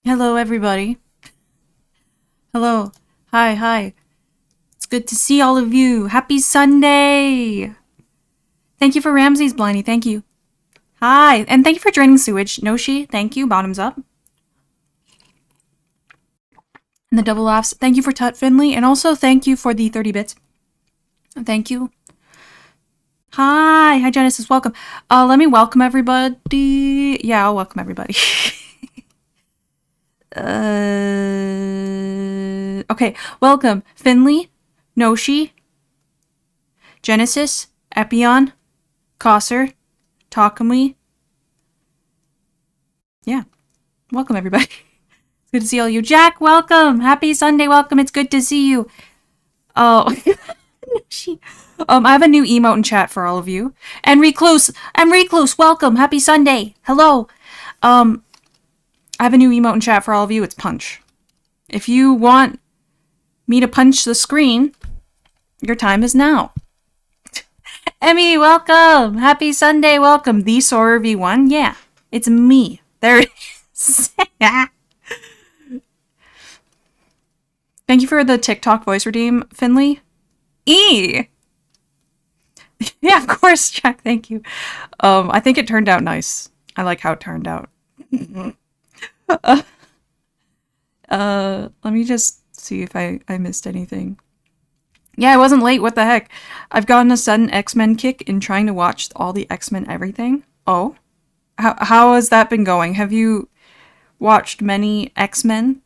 Hello, everybody. Hello. Hi, hi. It's good to see all of you. Happy Sunday. Thank you for Ramsey's Blindy. Thank you. Hi. And thank you for joining Sewage. Noshi, thank you. Bottoms up. And the double laughs. Thank you for Tut Finley. And also thank you for the 30 bits. Thank you. Hi. Hi, Genesis. Welcome. Let me welcome everybody. Yeah, I'll welcome everybody. Okay. Welcome. Finley, Noshi, Genesis, Epion, Cosser, Takumi. Yeah. Welcome, everybody. It's good to see all you. Jack, welcome. Happy Sunday. Welcome. It's good to see you. Oh, I have a new emote in chat for all of you. And Recluse. I'm Recluse. Welcome. Happy Sunday. Hello. I have a new emote in chat for all of you. It's punch. If you want me to punch the screen, your time is now. Emmy, welcome. Happy Sunday. Welcome. The Soarer V1. Yeah, it's me. There it is. Thank you for the TikTok voice redeem, Finley. E. Yeah, of course, Jack. Thank you. I think it turned out nice. I like how it turned out. Let me just see if I missed anything. Yeah, I wasn't late. What the heck? I've gotten a sudden X-Men kick in trying to watch all the X-Men everything. Oh? How has that been going? Have you watched many X-Men?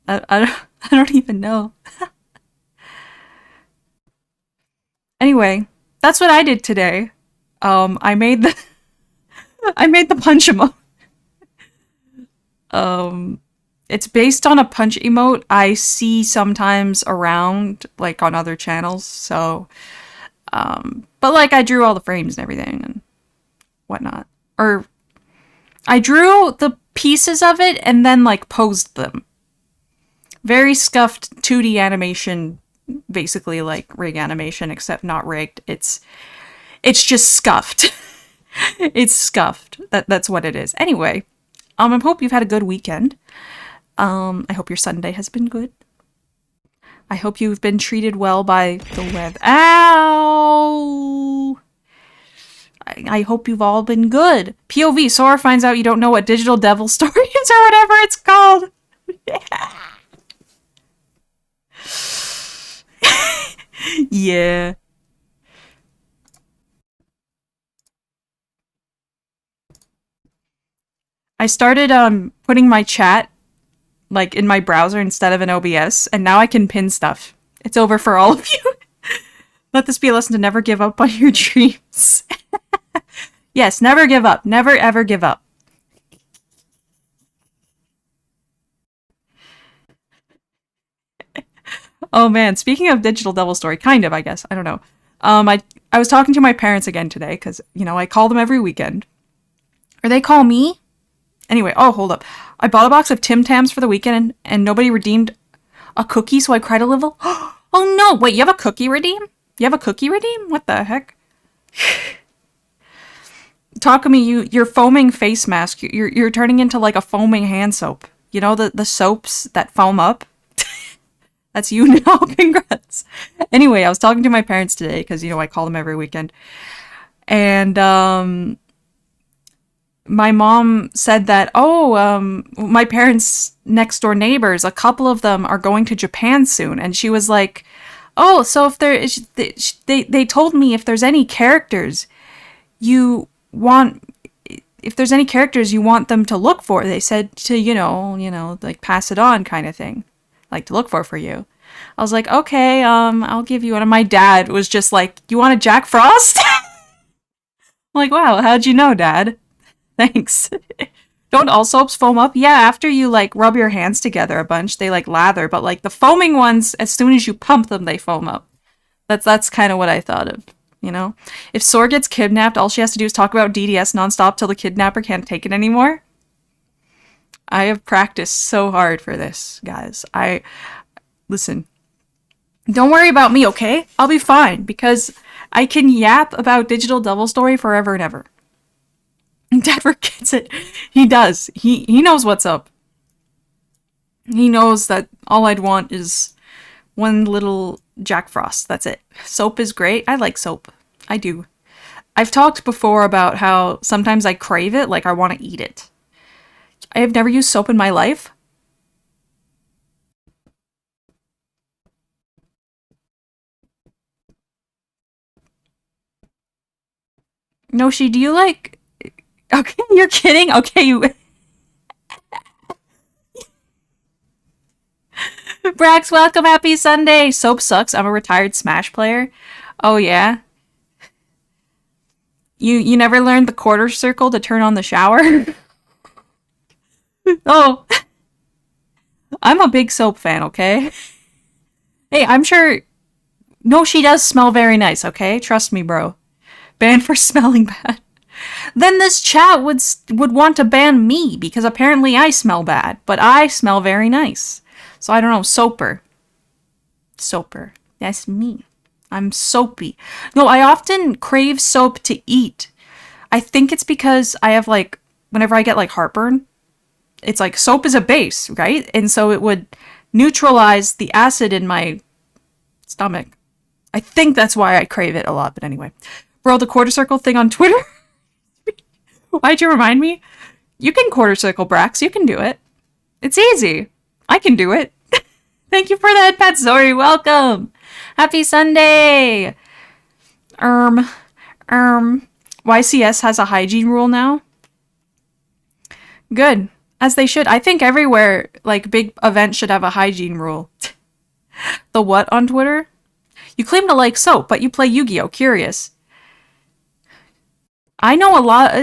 I don't even know. Anyway, that's what I did today. I made the I made the punch emote. It's based on a punch emote I see sometimes around, like on other channels. So, but like I drew all the frames and everything and whatnot, or I drew the pieces of it and then like posed them. Very scuffed 2D animation, basically like rig animation, except not rigged. It's just scuffed. It's scuffed. That's what it is. Anyway, I hope you've had a good weekend. I hope your Sunday has been good. I hope you've been treated well by the weather. Ow! I hope you've all been good. POV, Sora finds out you don't know what Digital Devil Story is or whatever it's called. Yeah. I started putting my chat like in my browser instead of an OBS, and now I can pin stuff. It's over for all of you. Let this be a lesson to never give up on your dreams. Yes, never give up. Never ever give up. Oh man, speaking of Digital Devil Story, kind of, I guess. I don't know. I was talking to my parents again today because I call them every weekend, or they call me. Anyway, oh hold up, I bought a box of Tim Tams for the weekend and nobody redeemed a cookie, so I cried a little. Oh no! Wait, you have a cookie redeem? You have a cookie redeem? What the heck? Takumi, your foaming face mask. You're turning into like a foaming hand soap. You know the soaps that foam up. That's you now. Congrats. Anyway, I was talking to my parents today because I call them every weekend, and my mom said that my parents' next door neighbors, a couple of them are going to Japan soon, and she was like, oh, so if there is, they told me if there's any characters you want if there's any characters you want them to look for, they said to like pass it on kind of thing, like to look for you. I was like, okay, I'll give you one. And my dad was just like, you want a Jack Frost? I'm like, wow, how'd you know, Dad? Thanks. Don't all soaps foam up? Yeah, after you like rub your hands together a bunch, they like lather, but like the foaming ones, as soon as you pump them, they foam up. That's kind of what I thought of. If Sora gets kidnapped, all she has to do is talk about DDS nonstop till the kidnapper can't take it anymore. I have practiced so hard for this, guys. Listen. Don't worry about me, okay? I'll be fine because I can yap about Digital Devil Story forever and ever. Denver gets it. He does. He knows what's up. He knows that all I'd want is one little Jack Frost. That's it. Soap is great. I like soap. I do. I've talked before about how sometimes I crave it, like I want to eat it. I have never used soap in my life. No, do you like. Okay, you're kidding? Okay, you. Brax, welcome. Happy Sunday. Soap sucks. I'm a retired Smash player. Oh, yeah? You never learned the quarter circle to turn on the shower? Oh, I'm a big soap fan, okay? Hey, I'm sure. No, she does smell very nice, okay? Trust me, bro. Banned for smelling bad. Then this chat would want to ban me because apparently I smell bad, but I smell very nice. So I don't know, soaper. Soaper. That's me. I'm soapy. No, I often crave soap to eat. I think it's because I have like whenever I get like heartburn, it's like soap is a base, right? And so it would neutralize the acid in my stomach. I think that's why I crave it a lot, but anyway. Bro, the quarter circle thing on Twitter. Why'd you remind me? You can quarter circle, Brax. You can do it. It's easy. I can do it. Thank you for that, Pat Zori. Welcome. Happy Sunday. YCS has a hygiene rule now. Good. As they should. I think everywhere, like, big events should have a hygiene rule. The what on Twitter? You claim to like soap, but you play Yu-Gi-Oh! Curious. I know a lot.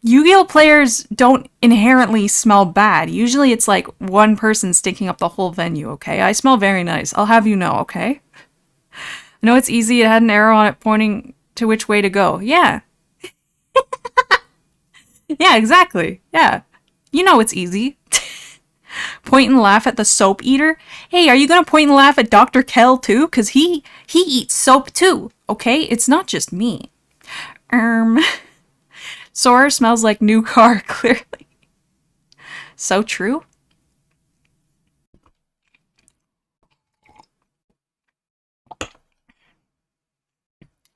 Yu-Gi-Oh! Players don't inherently smell bad. Usually it's like one person stinking up the whole venue, okay? I smell very nice. I'll have you know, okay? I know it's easy. It had an arrow on it pointing to which way to go. Yeah. Yeah, exactly. Yeah. You know it's easy. Point and laugh at the soap eater. Hey, are you gonna point and laugh at Dr. Kell too? Cause he eats soap too, okay? It's not just me. Soarer smells like new car, clearly. So true.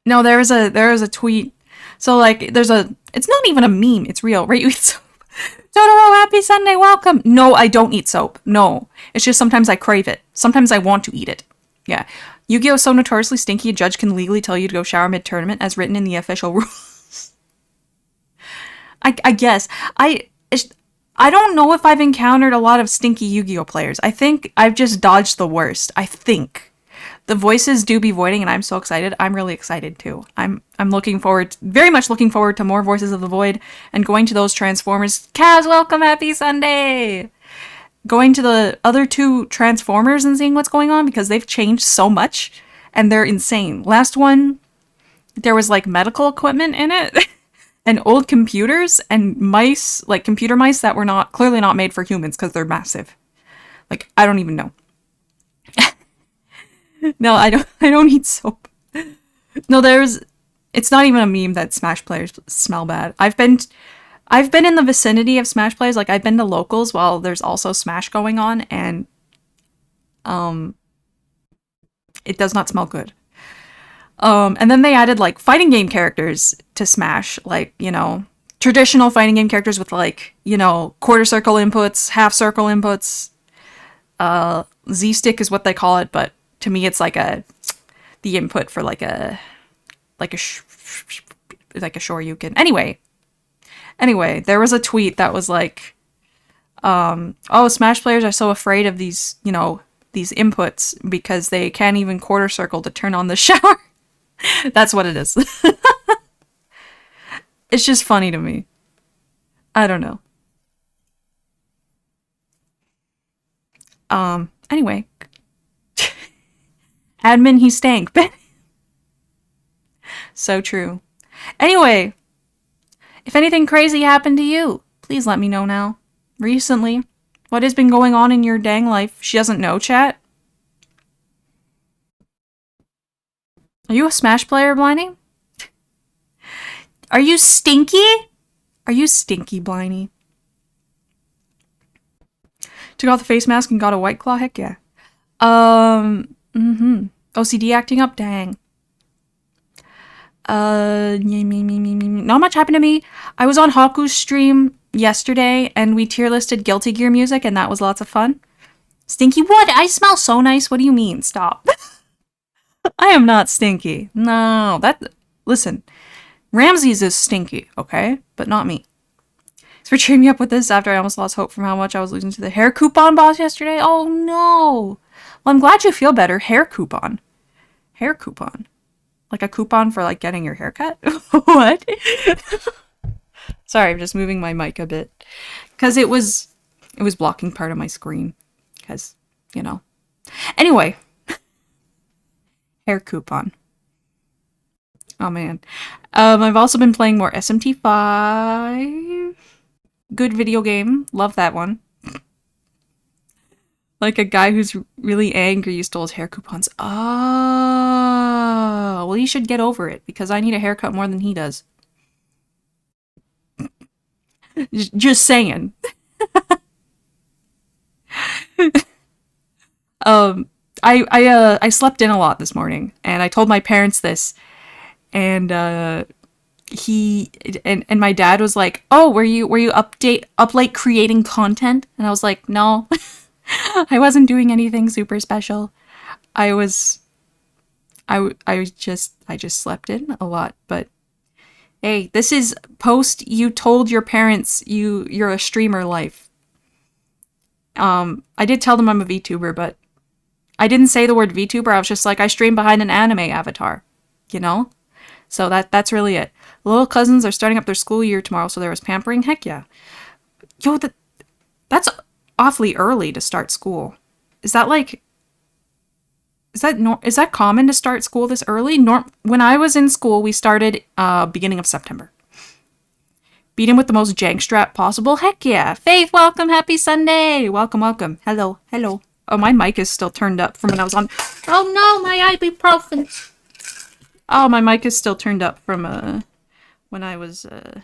No, there was a tweet. So like it's not even a meme, it's real, right? You eat soap. Totoro, happy Sunday, welcome. No, I don't eat soap. No. It's just sometimes I crave it. Sometimes I want to eat it. Yeah. Yu-Gi-Oh! Is so notoriously stinky, a judge can legally tell you to go shower mid-tournament as written in the official rules. I guess. I don't know if I've encountered a lot of stinky Yu-Gi-Oh! Players. I think I've just dodged the worst. I think. The voices do be voiding, and I'm so excited. I'm really excited too. I'm very much looking forward to more Voices of the Void and going to those Transformers. Kaz, welcome, happy Sunday! Going to the other two Transformers and seeing what's going on because they've changed so much and they're insane. Last one, there was like medical equipment in it and old computers and mice, like computer mice that were clearly not made for humans because they're massive. Like, I don't even know. No, I don't eat soap. No, it's not even a meme that Smash players smell bad. I've been in the vicinity of Smash players, like I've been to locals while there's also Smash going on, and it does not smell good. And then they added like fighting game characters to Smash, like, you know, traditional fighting game characters with like, you know, quarter circle inputs, half circle inputs. Z stick is what they call it, but to me it's like the input for like a Shoryuken. Anyway, there was a tweet that was like, oh, Smash players are so afraid of these, you know, these inputs because they can't even quarter circle to turn on the shower. That's what it is. It's just funny to me. I don't know. Anyway. Admin, he stank. So true. Anyway, if anything crazy happened to you, please let me know now. Recently. What has been going on in your dang life? She doesn't know, chat? Are you a Smash player, Blindy? Are you stinky? Are you stinky, Bliney? Took off the face mask and got a White Claw? Heck yeah. OCD acting up? Dang. Not much happened to me. I was on Haku's stream yesterday and we tier listed Guilty Gear music and that was lots of fun. Stinky? What? I smell so nice. What do you mean? Stop. I am not stinky. No, listen, Ramses is stinky, okay? But not me. Thanks for cheering me up with this after I almost lost hope from how much I was losing to the hair coupon boss yesterday. Oh no. Well, I'm glad you feel better. Hair coupon. Hair coupon. Like a coupon for like getting your hair cut? What? Sorry, I'm just moving my mic a bit. Because it was blocking part of my screen. Because, you know. Anyway. Hair coupon. Oh man. I've also been playing more SMT5. Good video game. Love that one. Like a guy who's really angry you stole his hair coupons. Oh, well, you should get over it because I need a haircut more than he does. Just saying. I slept in a lot this morning and I told my parents this and and my dad was like, "Oh, were you up late creating content?" And I was like, "No." I wasn't doing anything super special. I just slept in a lot, but hey, this is post you told your parents you're a streamer life. I did tell them I'm a VTuber, but I didn't say the word VTuber. I was just like I stream behind an anime avatar, you know? So that's really it. Little cousins are starting up their school year tomorrow, so there was pampering. Heck yeah. Yo, that's awfully early to start school. Is that common to start school this early? When I was in school, we started beginning of September. Beat him with the most jank strap possible. Heck yeah. Faith, welcome. Happy Sunday. Welcome, welcome. Hello, hello. Oh, my mic is still turned up from when I was on. Oh no, my ibuprofen. Oh, my mic is still turned up from when I was in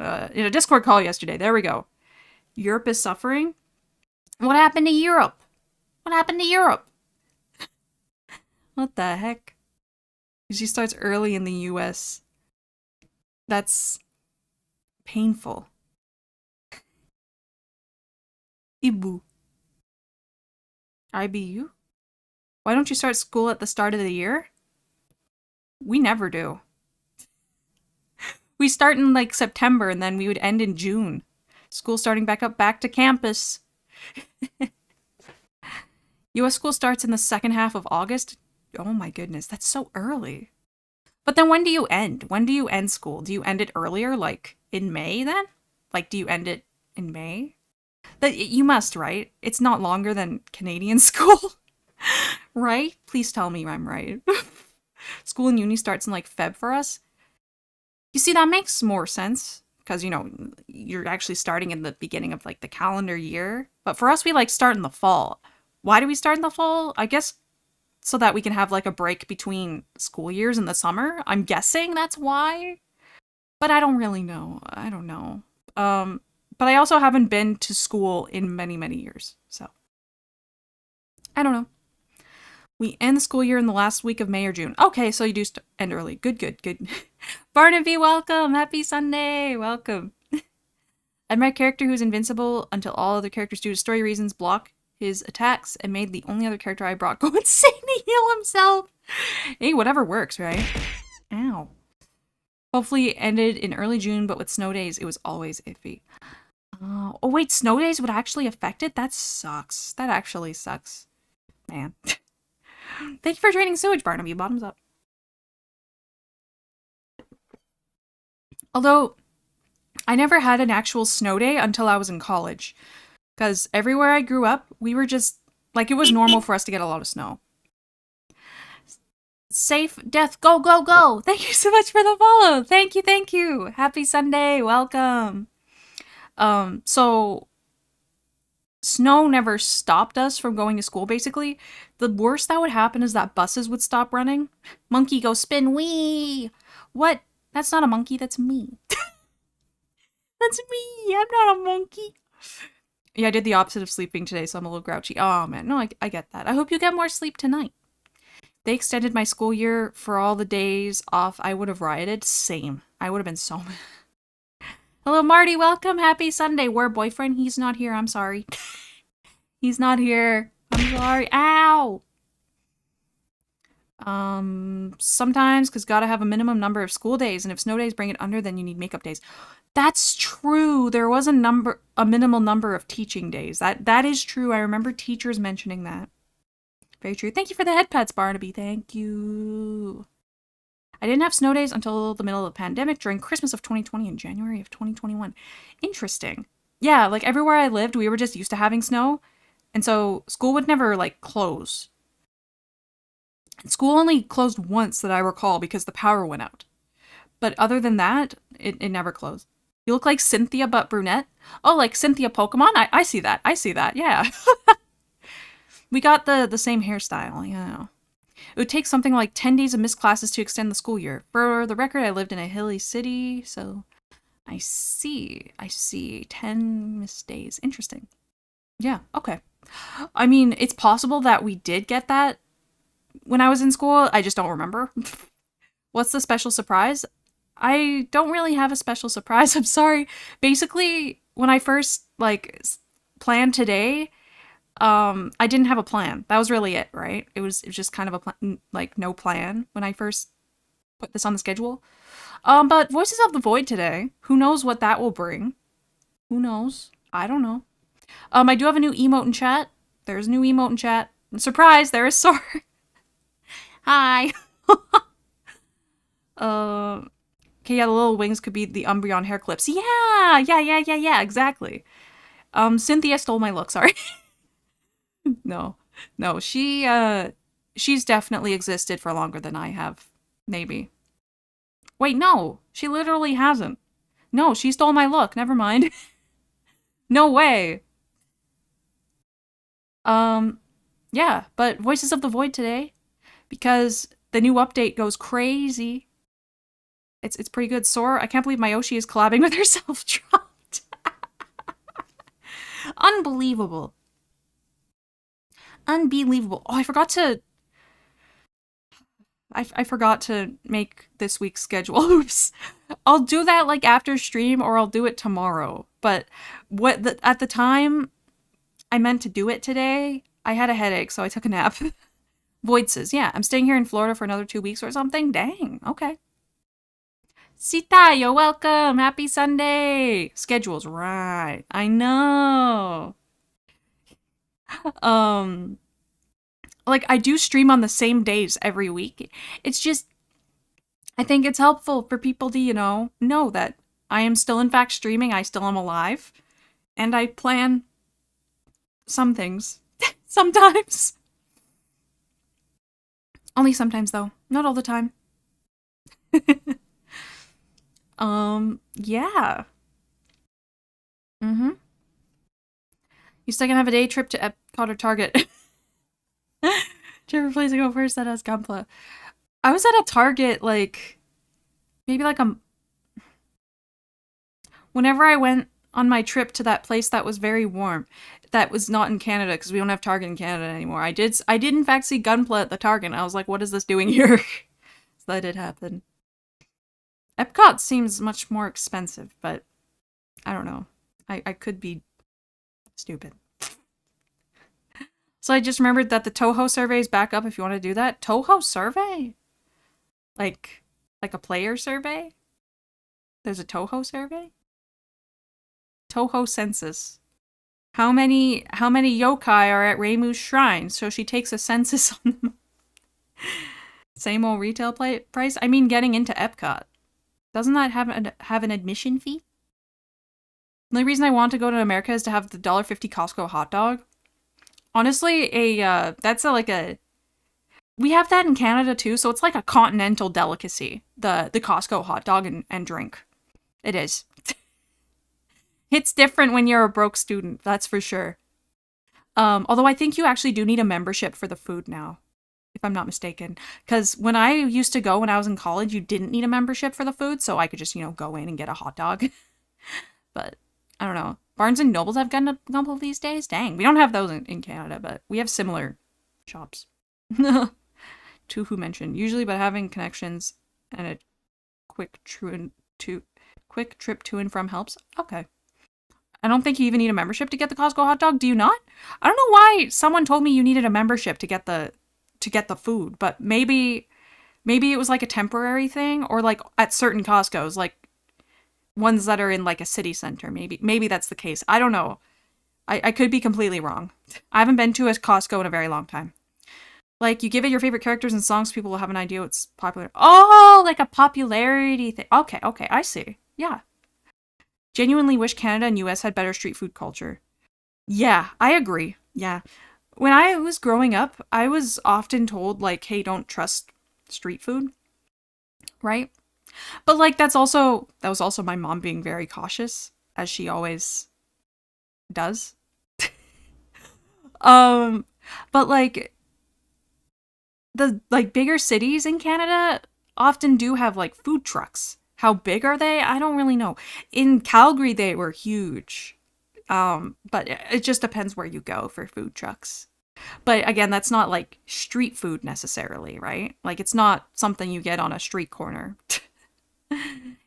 a Discord call yesterday. There we go. Europe is suffering. What happened to Europe? What happened to Europe? What the heck? She starts early in the US. That's painful. Ibu. IBU? Why don't you start school at the start of the year? We never do. We start in like September and then we would end in June. School starting back to campus. US school starts in the second half of August. Oh my goodness, that's so early. But then when do you end? When do you end school? Do you end it earlier, like in May then? Like, do you end it in May? You must, right? It's not longer than Canadian school, right? Please tell me I'm right. School and uni starts in like Feb for us. You see, that makes more sense because, you know, you're actually starting in the beginning of like the calendar year. But for us, we like start in the fall. Why do we start in the fall? I guess so that we can have like a break between school years in the summer. I'm guessing that's why. But I don't really know. I don't know. But I also haven't been to school in many, many years. So I don't know. We end the school year in the last week of May or June. Okay, so you do end early. Good, good, good. Barnaby, welcome. Happy Sunday. Welcome. And my character who's invincible until all other characters due to story reasons block his attacks and made the only other character I brought go insane to heal himself. Hey, whatever works, right? Ow. Hopefully it ended in early June, but with snow days, it was always iffy. Oh, wait, snow days would actually affect it? That sucks. That actually sucks. Man. Thank you for draining sewage, Barnaby. Bottoms up. Although, I never had an actual snow day until I was in college. Because everywhere I grew up, we were just, like, it was normal for us to get a lot of snow. Safe death, go, go, go! Thank you so much for the follow! Thank you, thank you! Happy Sunday, welcome! So, snow never stopped us from going to school, basically. The worst that would happen is that buses would stop running. Monkey go spin, wee! What? That's not a monkey, that's me. That's me. I'm not a monkey. Yeah, I did the opposite of sleeping today, so I'm a little grouchy. Oh man, no, I get that. I hope you get more sleep tonight. They extended my school year for all the days off. I would have rioted. Same. I would have been so mad. Hello, Marty. Welcome. Happy Sunday. We're boyfriend. He's not here. I'm sorry. He's not here. I'm sorry. Ow. Sometimes, because gotta have a minimum number of school days, and if snow days bring it under, then you need makeup days. That's true. There was a minimal number of teaching days. That is true. I remember teachers mentioning that. Very true. Thank you for the head pats, Barnaby. Thank you. I didn't have snow days until the middle of the pandemic during Christmas of 2020 and January of 2021. Interesting. Yeah, like everywhere I lived, we were just used to having snow. And so school would never like close. School only closed once that I recall because the power went out. But other than that, it never closed. You look like Cynthia but brunette. Oh, like Cynthia Pokemon? I see that. I see that. Yeah. We got the same hairstyle. Yeah. It would take something like 10 days of missed classes to extend the school year. For the record, I lived in a hilly city, so I see. 10 missed days. Interesting. Yeah, okay. I mean, it's possible that we did get that when I was in school. I just don't remember. What's the special surprise? I don't really have a special surprise. I'm sorry. Basically, when I first planned today, I didn't have a plan. That was really it, right? It was just kind of a plan, like no plan when I first put this on the schedule. But Voices of the Void today. Who knows what that will bring? Who knows? I don't know. I do have a new emote in chat. There's a new emote in chat. Surprise, there is Soarer. Hi. Okay, yeah, the little wings could be the Umbreon hair clips. Yeah, exactly. Cynthia stole my look, sorry. No, she's definitely existed for longer than I have. Maybe. Wait, no, she literally hasn't. No, she stole my look, never mind. No way. Yeah, but Voices of the Void today, because the new update goes crazy. It's pretty good. Sora, I can't believe Mayoshi is collabing with herself dropped. Unbelievable. Unbelievable. Oh, I forgot to make this week's schedule. Oops. I'll do that like after stream or I'll do it tomorrow. But at the time I meant to do it today, I had a headache, so I took a nap. Void says, yeah, I'm staying here in Florida for another 2 weeks or something. Dang, okay. Sita, you're welcome. Happy Sunday. Schedule's right. I know. Like, I do stream on the same days every week. It's just, I think it's helpful for people to, know that I am still in fact streaming, I still am alive, and I plan some things. Sometimes. Only sometimes, though. Not all the time. Yeah. You still gonna have a day trip to Epcot or Target? Whichever place to go first that has Gunpla. I was at a Target, maybe whenever I went on my trip to that place that was very warm. That was not in Canada, because we don't have Target in Canada anymore. I did in fact see Gunpla at the Target, and I was like, what is this doing here? So that did happen. Epcot seems much more expensive, but I don't know. I could be stupid. So I just remembered that the Toho survey is back up if you want to do that. Toho survey? Like a player survey? There's a Toho survey? Toho census. How many yokai are at Reimu's shrine? So she takes a census on them. Same old retail price? I mean, getting into Epcot. Doesn't that have an admission fee? The only reason I want to go to America is to have the $1.50 Costco hot dog. Honestly, we have that in Canada too, so it's like a continental delicacy. The Costco hot dog and drink. It is. It's different when you're a broke student, that's for sure. Although I think you actually do need a membership for the food now, if I'm not mistaken. Because when I used to go when I was in college, you didn't need a membership for the food, so I could just, go in and get a hot dog. But I don't know. Barnes and Nobles have Gumble these days? Dang. We don't have those in Canada, but we have similar shops. To who mentioned. Usually by having connections and a quick to quick trip to and from helps. Okay. I don't think you even need a membership to get the Costco hot dog. Do you not? I don't know why someone told me you needed a membership to get the food, but maybe it was like a temporary thing, or like at certain Costco's, like ones that are in like a city center. Maybe that's the case. I don't know. I could be completely wrong. I haven't been to a Costco in a very long time. Like, you give it your favorite characters and songs, people will have an idea what's popular. Oh, like a popularity thing. Okay, I see. Yeah. Genuinely wish Canada and US had better street food culture. Yeah, I agree. Yeah. When I was growing up, I was often told, like, hey, don't trust street food, right? But, like, that was also my mom being very cautious, as she always does. Um, but, like, the like bigger cities in Canada often do have like food trucks. How big are they? I don't really know. In Calgary they were huge. But it just depends where you go for food trucks. But again, that's not like street food necessarily, right? Like it's not something you get on a street corner.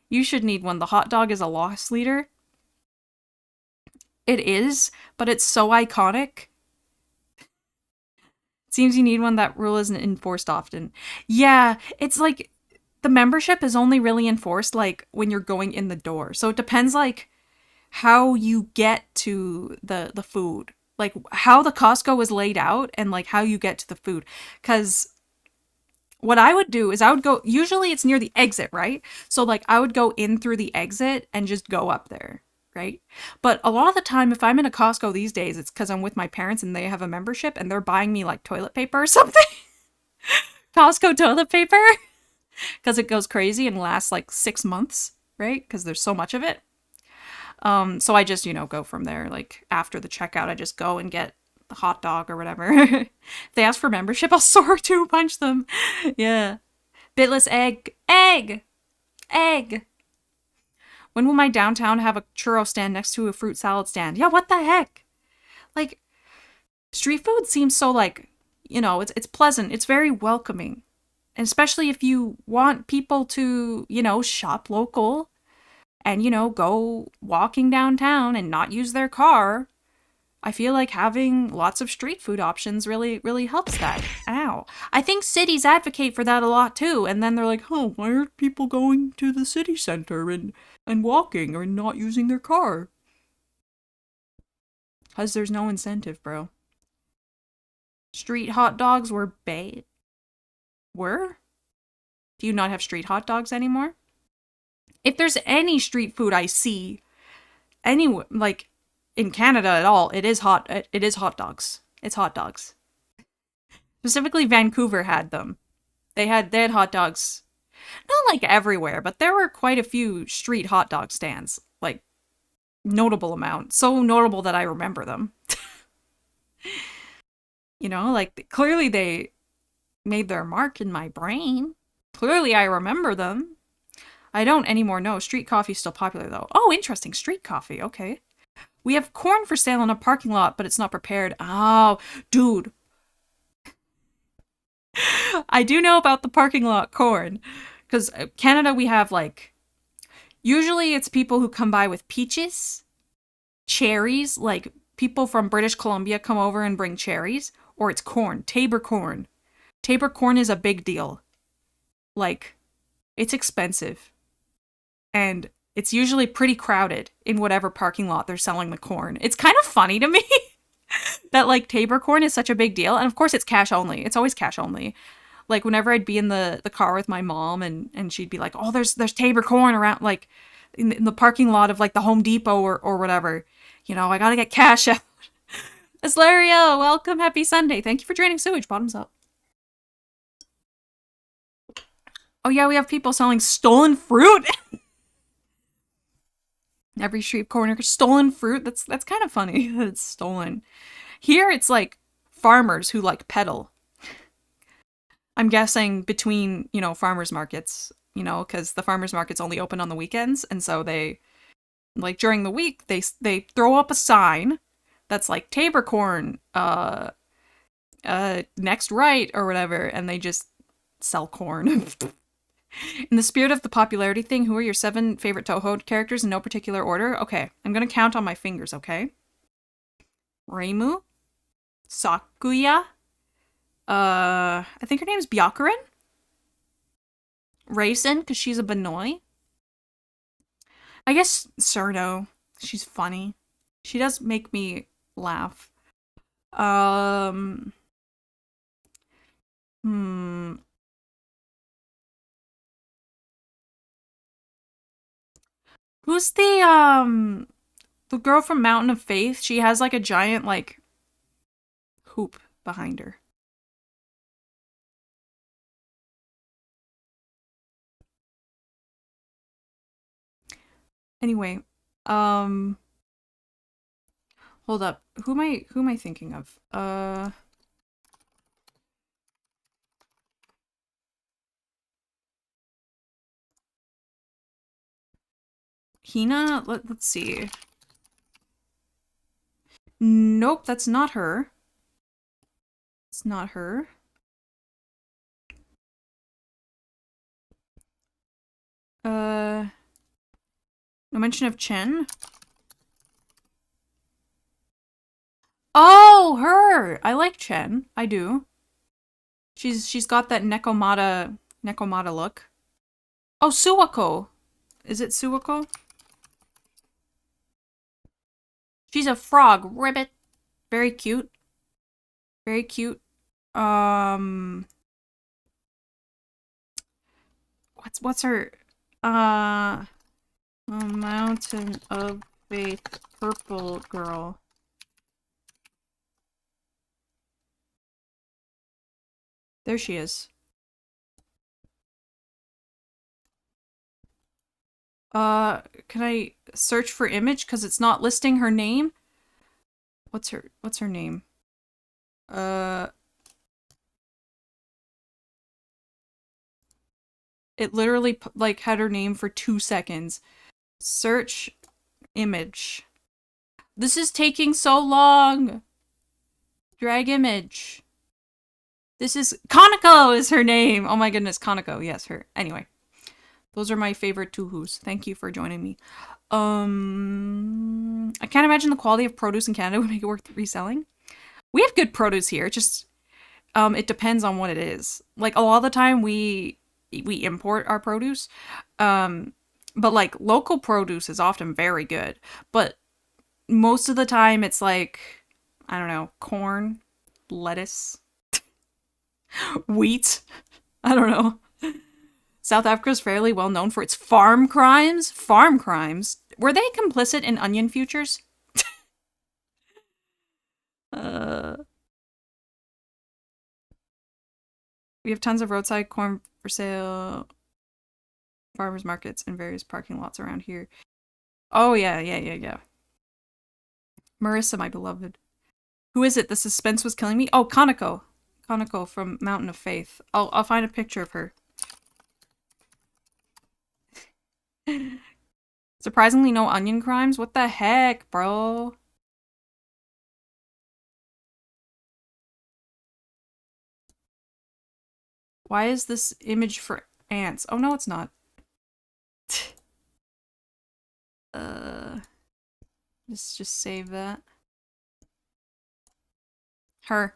You should need one. The hot dog is a loss leader. It is, but it's so iconic. Seems you need one. That rule isn't enforced often. Yeah, it's like the membership is only really enforced like when you're going in the door. So it depends like how you get to the food. Like how the Costco is laid out and like how you get to the food. Cuz what I would do is I would go, usually it's near the exit, right? So like I would go in through the exit and just go up there, right? But a lot of the time, if I'm in a Costco these days, it's because I'm with my parents and they have a membership and they're buying me like toilet paper or something. Costco toilet paper. Because it goes crazy and lasts like 6 months, right? Because there's so much of it. So I just, go from there. Like after the checkout, I just go and get the hot dog or whatever. If they ask for membership, I'll soar to punch them. Yeah. Bitless egg. Egg! Egg! When will my downtown have a churro stand next to a fruit salad stand? Yeah, what the heck? Like, street food seems so like, it's pleasant. It's very welcoming. And especially if you want people to, shop local and, go walking downtown and not use their car. I feel like having lots of street food options really, really helps that. Ow. I think cities advocate for that a lot too. And then they're like, oh, why aren't people going to the city center and walking or not using their car? Because there's no incentive, bro. Street hot dogs were bait. Were? Do you not have street hot dogs anymore? If there's any street food I see, like in Canada at all, it is hot dogs. It's hot dogs. Specifically, Vancouver had them. They had hot dogs. Not like everywhere, but there were quite a few street hot dog stands. Like, notable amount. So notable that I remember them. Like, clearly they made their mark in my brain. Clearly I remember them. I don't anymore. No, street coffee's still popular though. Oh, interesting. Street coffee. Okay. We have corn for sale in a parking lot, but it's not prepared. Oh, dude. I do know about the parking lot corn. Because Canada, we have like, usually it's people who come by with peaches, cherries, like people from British Columbia come over and bring cherries, or it's corn, Tabor corn. Tabor corn is a big deal. Like, it's expensive. And it's usually pretty crowded in whatever parking lot they're selling the corn. It's kind of funny to me that like Tabor corn is such a big deal. And of course it's cash only. It's always cash only. Like whenever I'd be in the car with my mom and she'd be like, oh, there's Tabor corn around like in the parking lot of like the Home Depot or whatever. I gotta get cash out. Aslaria, welcome. Happy Sunday. Thank you for draining sewage. Bottoms up. Oh yeah, we have people selling stolen fruit. Every street corner, stolen fruit. That's kind of funny that it's stolen. Here it's like farmers who like peddle. I'm guessing between, farmers markets, because the farmers markets only open on the weekends. And so they like during the week they throw up a sign that's like Taborcorn, next right or whatever, and they just sell corn. In the spirit of the popularity thing, who are your 7 favorite Toho characters in no particular order? Okay, I'm gonna count on my fingers, okay? Reimu, Sakuya, I think her name's Byakuren? Raisin, because she's a Banoi. I guess Cerno. She's funny. She does make me laugh. Um, hmm. Who's the girl from Mountain of Faith? She has like a giant like hoop behind her. Anyway, um hold up. Who am I thinking of? Hina? Let's see. Nope, that's not her. It's not her. No mention of Chen. Oh, her! I like Chen. I do. She's got that Nekomata look. Oh, Suwako. Is it Suwako? She's a frog. Ribbit. Very cute. Very cute. What's her a Mountain of Faith purple girl. There she is. Can I search for image because it's not listing her name? What's her name? It literally like had her name for 2 seconds. Search image. This is taking so long. Drag image. This is Kaneko is her name. Oh my goodness, Kaneko. Yes, her. Anyway, those are my favorite Tuhus. Thank you for joining me. I can't imagine the quality of produce in Canada would make it worth reselling. We have good produce here. It depends on what it is. Like a lot of the time we import our produce. But like local produce is often very good. But most of the time it's like, I don't know, corn, lettuce, wheat. I don't know. South Africa is fairly well known for its farm crimes. Farm crimes. Were they complicit in onion futures? We have tons of roadside corn for sale, farmers markets, and various parking lots around here. Oh, yeah. Marissa, my beloved. Who is it? The suspense was killing me. Oh, Kaneko. Kaneko from Mountain of Faith. I'll find a picture of her. Surprisingly, no onion crimes? What the heck, bro? Why is this image for ants? Oh, no, it's not. Let's just save that. Her.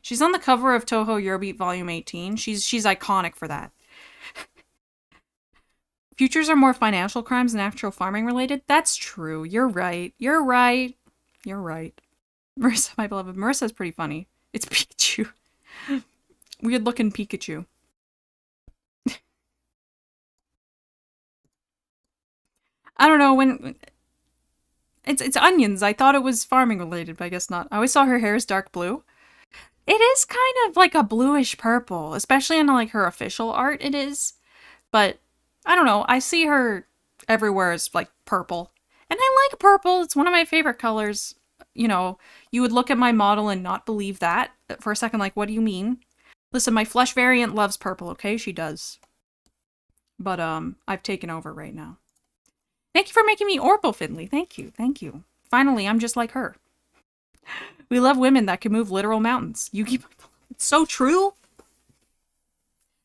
She's on the cover of Toho Eurobeat Volume 18. She's iconic for that. Futures are more financial crimes than actual farming related. That's true. You're right. Marissa, my beloved. Marissa's pretty funny. It's Pikachu. Weird looking Pikachu. I don't know when it's onions. I thought it was farming related, but I guess not. I always saw her hair is dark blue. It is kind of like a bluish purple, especially in like her official art it is. But I don't know. I see her everywhere as like purple. And I like purple. It's one of my favorite colors. You know, you would look at my model and not believe that for a second, like, what do you mean? Listen, my flesh variant loves purple, okay? She does. But I've taken over right now. Thank you for making me Orpal, Finley. Thank you. Thank you. Finally, I'm just like her. We love women that can move literal mountains. You keep It's so true.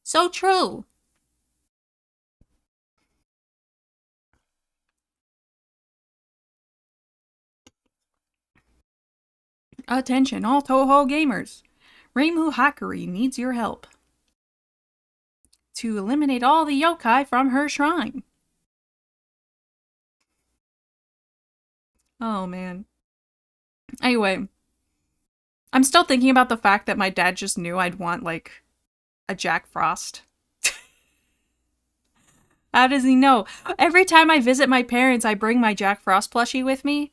So true. Attention, all Toho gamers. Reimu Hakari needs your help to eliminate all the yokai from her shrine. Oh, man. Anyway, I'm still thinking about the fact that my dad just knew I'd want, like, a Jack Frost. How does he know? Every time I visit my parents, I bring my Jack Frost plushie with me,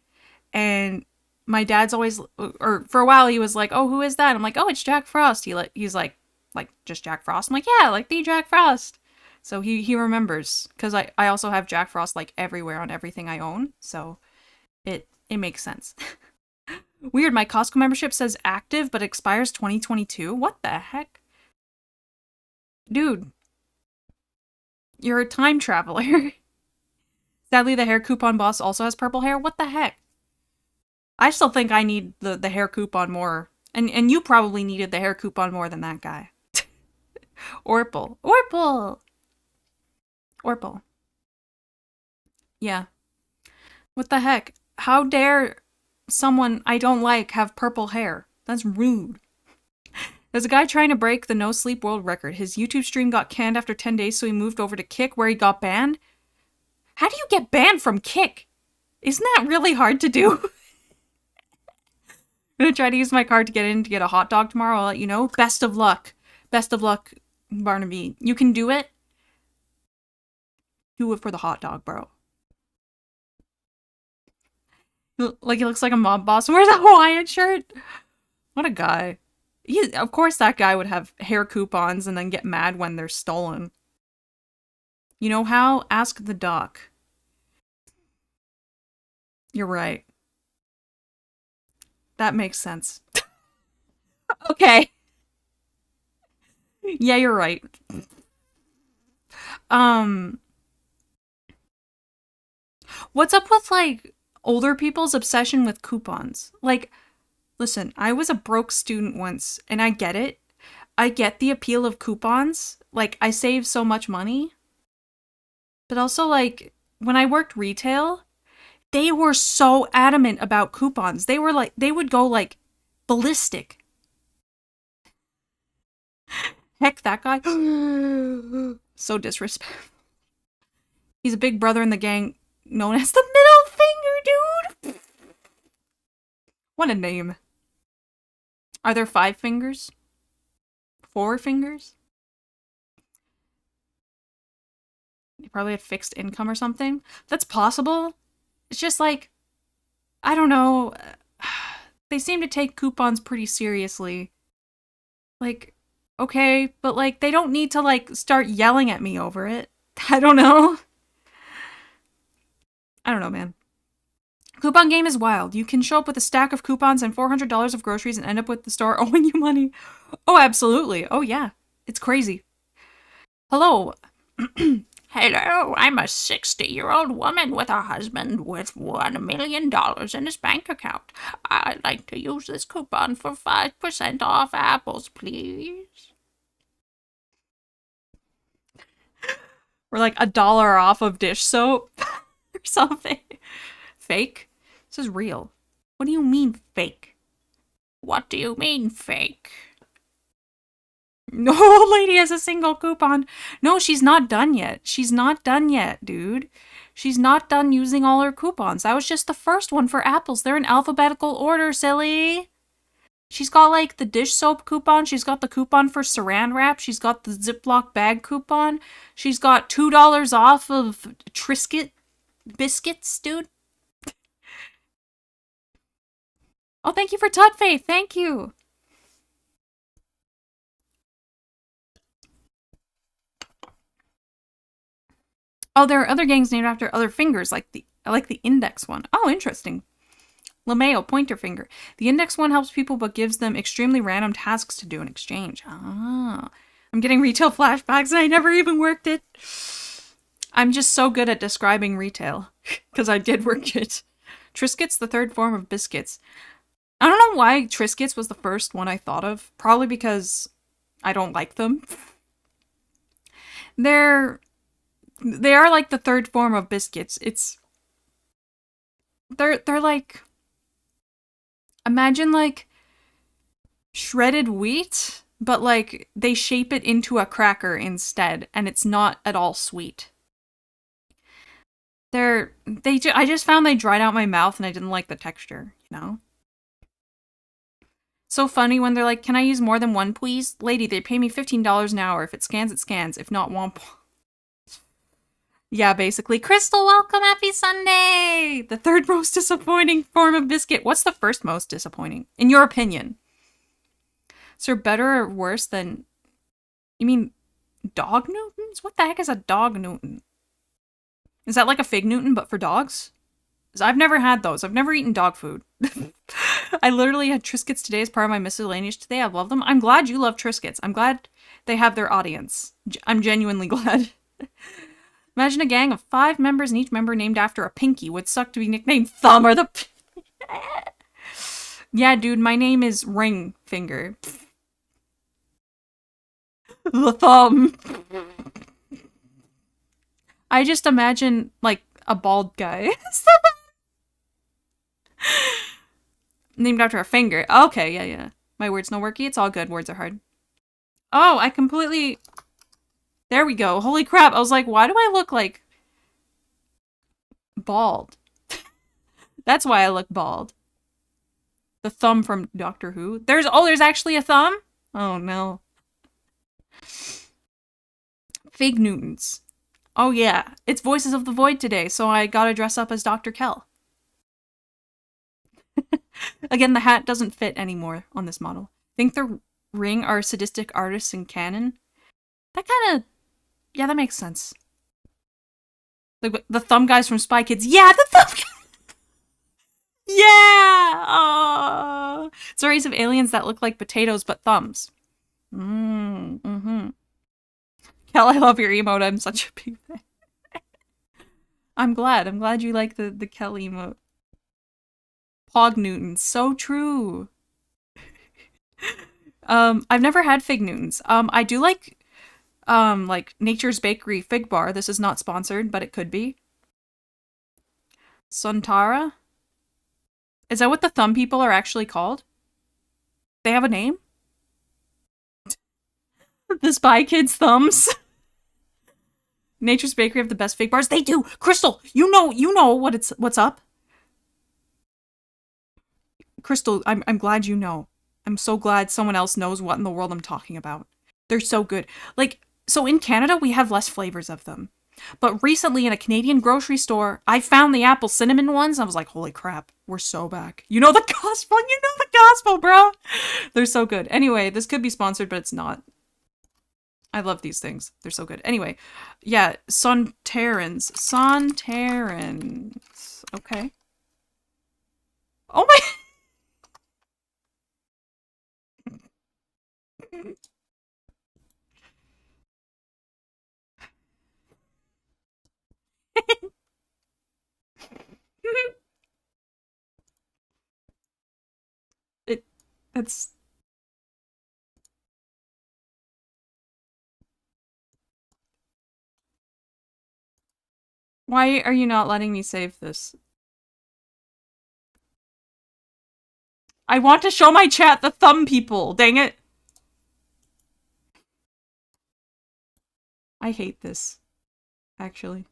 and my dad's always, or for a while, he was like, "Oh, who is that?" I'm like, "Oh, it's Jack Frost." He's like, just Jack Frost? I'm like, "Yeah, like the Jack Frost." So he remembers, because I also have Jack Frost, like, everywhere on everything I own, so it makes sense. Weird, my Costco membership says active, but expires 2022? What the heck? Dude, you're a time traveler. Sadly, the hair coupon boss also has purple hair. What the heck? I still think I need the hair coupon more. And you probably needed the hair coupon more than that guy. Orpal. Orpal! Orpal. Yeah. What the heck? How dare someone I don't like have purple hair? That's rude. There's a guy trying to break the no sleep world record. His YouTube stream got canned after 10 days, so he moved over to Kick, where he got banned. How do you get banned from Kick? Isn't that really hard to do? I'm gonna try to use my card to get in to get a hot dog tomorrow. I'll let you know. Best of luck. Best of luck, Barnaby. You can do it. Do it for the hot dog, bro. Like, he looks like a mob boss and wears a Hawaiian shirt. What a guy. Of course that guy would have hair coupons and then get mad when they're stolen. You know how? Ask the doc. You're right. That makes sense. Okay. Yeah, you're right. What's up with, like, older people's obsession with coupons? Like, listen, I was a broke student once, and I get it. I get the appeal of coupons. Like, I save so much money. But also, like, when I worked retail, they were so adamant about coupons. They would go, like, ballistic. Heck, that guy. So disrespectful. He's a big brother in the gang known as the middle finger, dude. What a name. Are there 5 fingers? 4 fingers? He probably had fixed income or something. That's possible. It's just like, I don't know. They seem to take coupons pretty seriously. Like, okay, but like, they don't need to like start yelling at me over it. I don't know. I don't know, man. Coupon game is wild. You can show up with a stack of coupons and $400 of groceries and end up with the store owing you money. Oh, absolutely. Oh, yeah. It's crazy. Hello. Hello, I'm a 60-year-old woman with a husband with $1 million in his bank account. I'd like to use this coupon for 5% off apples, please. Or like $1 off of dish soap or something. Fake? This is real. What do you mean fake? What do you mean fake? No, old lady has a single coupon. No, she's not done yet. She's not done yet, dude. She's not done using all her coupons. That was just the first one for apples. They're in alphabetical order, silly. She's got, like, the dish soap coupon. She's got the coupon for saran wrap. She's got the Ziploc bag coupon. She's got $2 off of Triscuit biscuits, dude. Oh, thank you for Tut Faith. Thank you. Oh, there are other gangs named after other fingers, like the index one. Oh, interesting. LeMayo, pointer finger. The index one helps people but gives them extremely random tasks to do in exchange. Ah. I'm getting retail flashbacks and I never even worked it. I'm just so good at describing retail because I did work it. Triscuits, the third form of biscuits. I don't know why Triscuits was the first one I thought of. Probably because I don't like them. They're they are like the third form of biscuits. They're like, imagine like shredded wheat, but like they shape it into a cracker instead, and it's not at all sweet. I just found they dried out my mouth and I didn't like the texture, you know? So funny when they're like, "Can I use more than one, please?" Lady, they pay me $15 an hour. If it scans, it scans. If not, womp. Yeah, basically. Crystal, welcome. Happy Sunday. The third most disappointing form of biscuit. What's the first most disappointing, in your opinion? So better or worse than, you mean dog Newtons? What the heck is a dog Newton? Is that like a fig Newton but for dogs? 'Cause I've never had those. I've never eaten dog food. I literally had Triscuits today as part of my miscellaneous today. I love them. I'm glad you love Triscuits. I'm glad they have their audience. I'm genuinely glad. Imagine a gang of 5 members and each member named after a pinky. Would suck to be nicknamed Thumb or the... Yeah, dude, my name is Ring Finger. The Thumb. I just imagine, like, a bald guy. Named after a finger. Okay, yeah. My word's no worky. It's all good. Words are hard. Oh, I completely... There we go. Holy crap. I was like, why do I look like bald? That's why I look bald. The thumb from Doctor Who. There's actually a thumb? Oh, no. Fig Newtons. Oh, yeah. It's Voices of the Void today, so I gotta dress up as Dr. Kell. Again, the hat doesn't fit anymore on this model. Think the Ring are sadistic artists in canon? That kind of... Yeah, that makes sense. Like the thumb guys from Spy Kids. Yeah, the thumb Yeah! Oh. It's a race of aliens that look like potatoes but thumbs. Mm-hmm. Kel, I love your emote. I'm such a big fan. I'm glad you like the Kel emote. Pog Newtons. So true. I've never had Fig Newtons. I do like Nature's Bakery Fig Bar. This is not sponsored, but it could be. Suntara? Is that what the thumb people are actually called? They have a name? The Spy Kids thumbs? Nature's Bakery have the best fig bars? They do! Crystal, you know what's up. Crystal, I'm glad you know. I'm so glad someone else knows what in the world I'm talking about. They're so good. Like, so in Canada, we have less flavors of them. But recently in a Canadian grocery store, I found the apple cinnamon ones. And I was like, holy crap, we're so back. You know the gospel, bro. They're so good. Anyway, this could be sponsored, but it's not. I love these things. They're so good. Anyway, yeah, Sontarans. Okay. Oh my... That's... Why are you not letting me save this? I want to show my chat the thumb people. Dang it. I hate this, actually.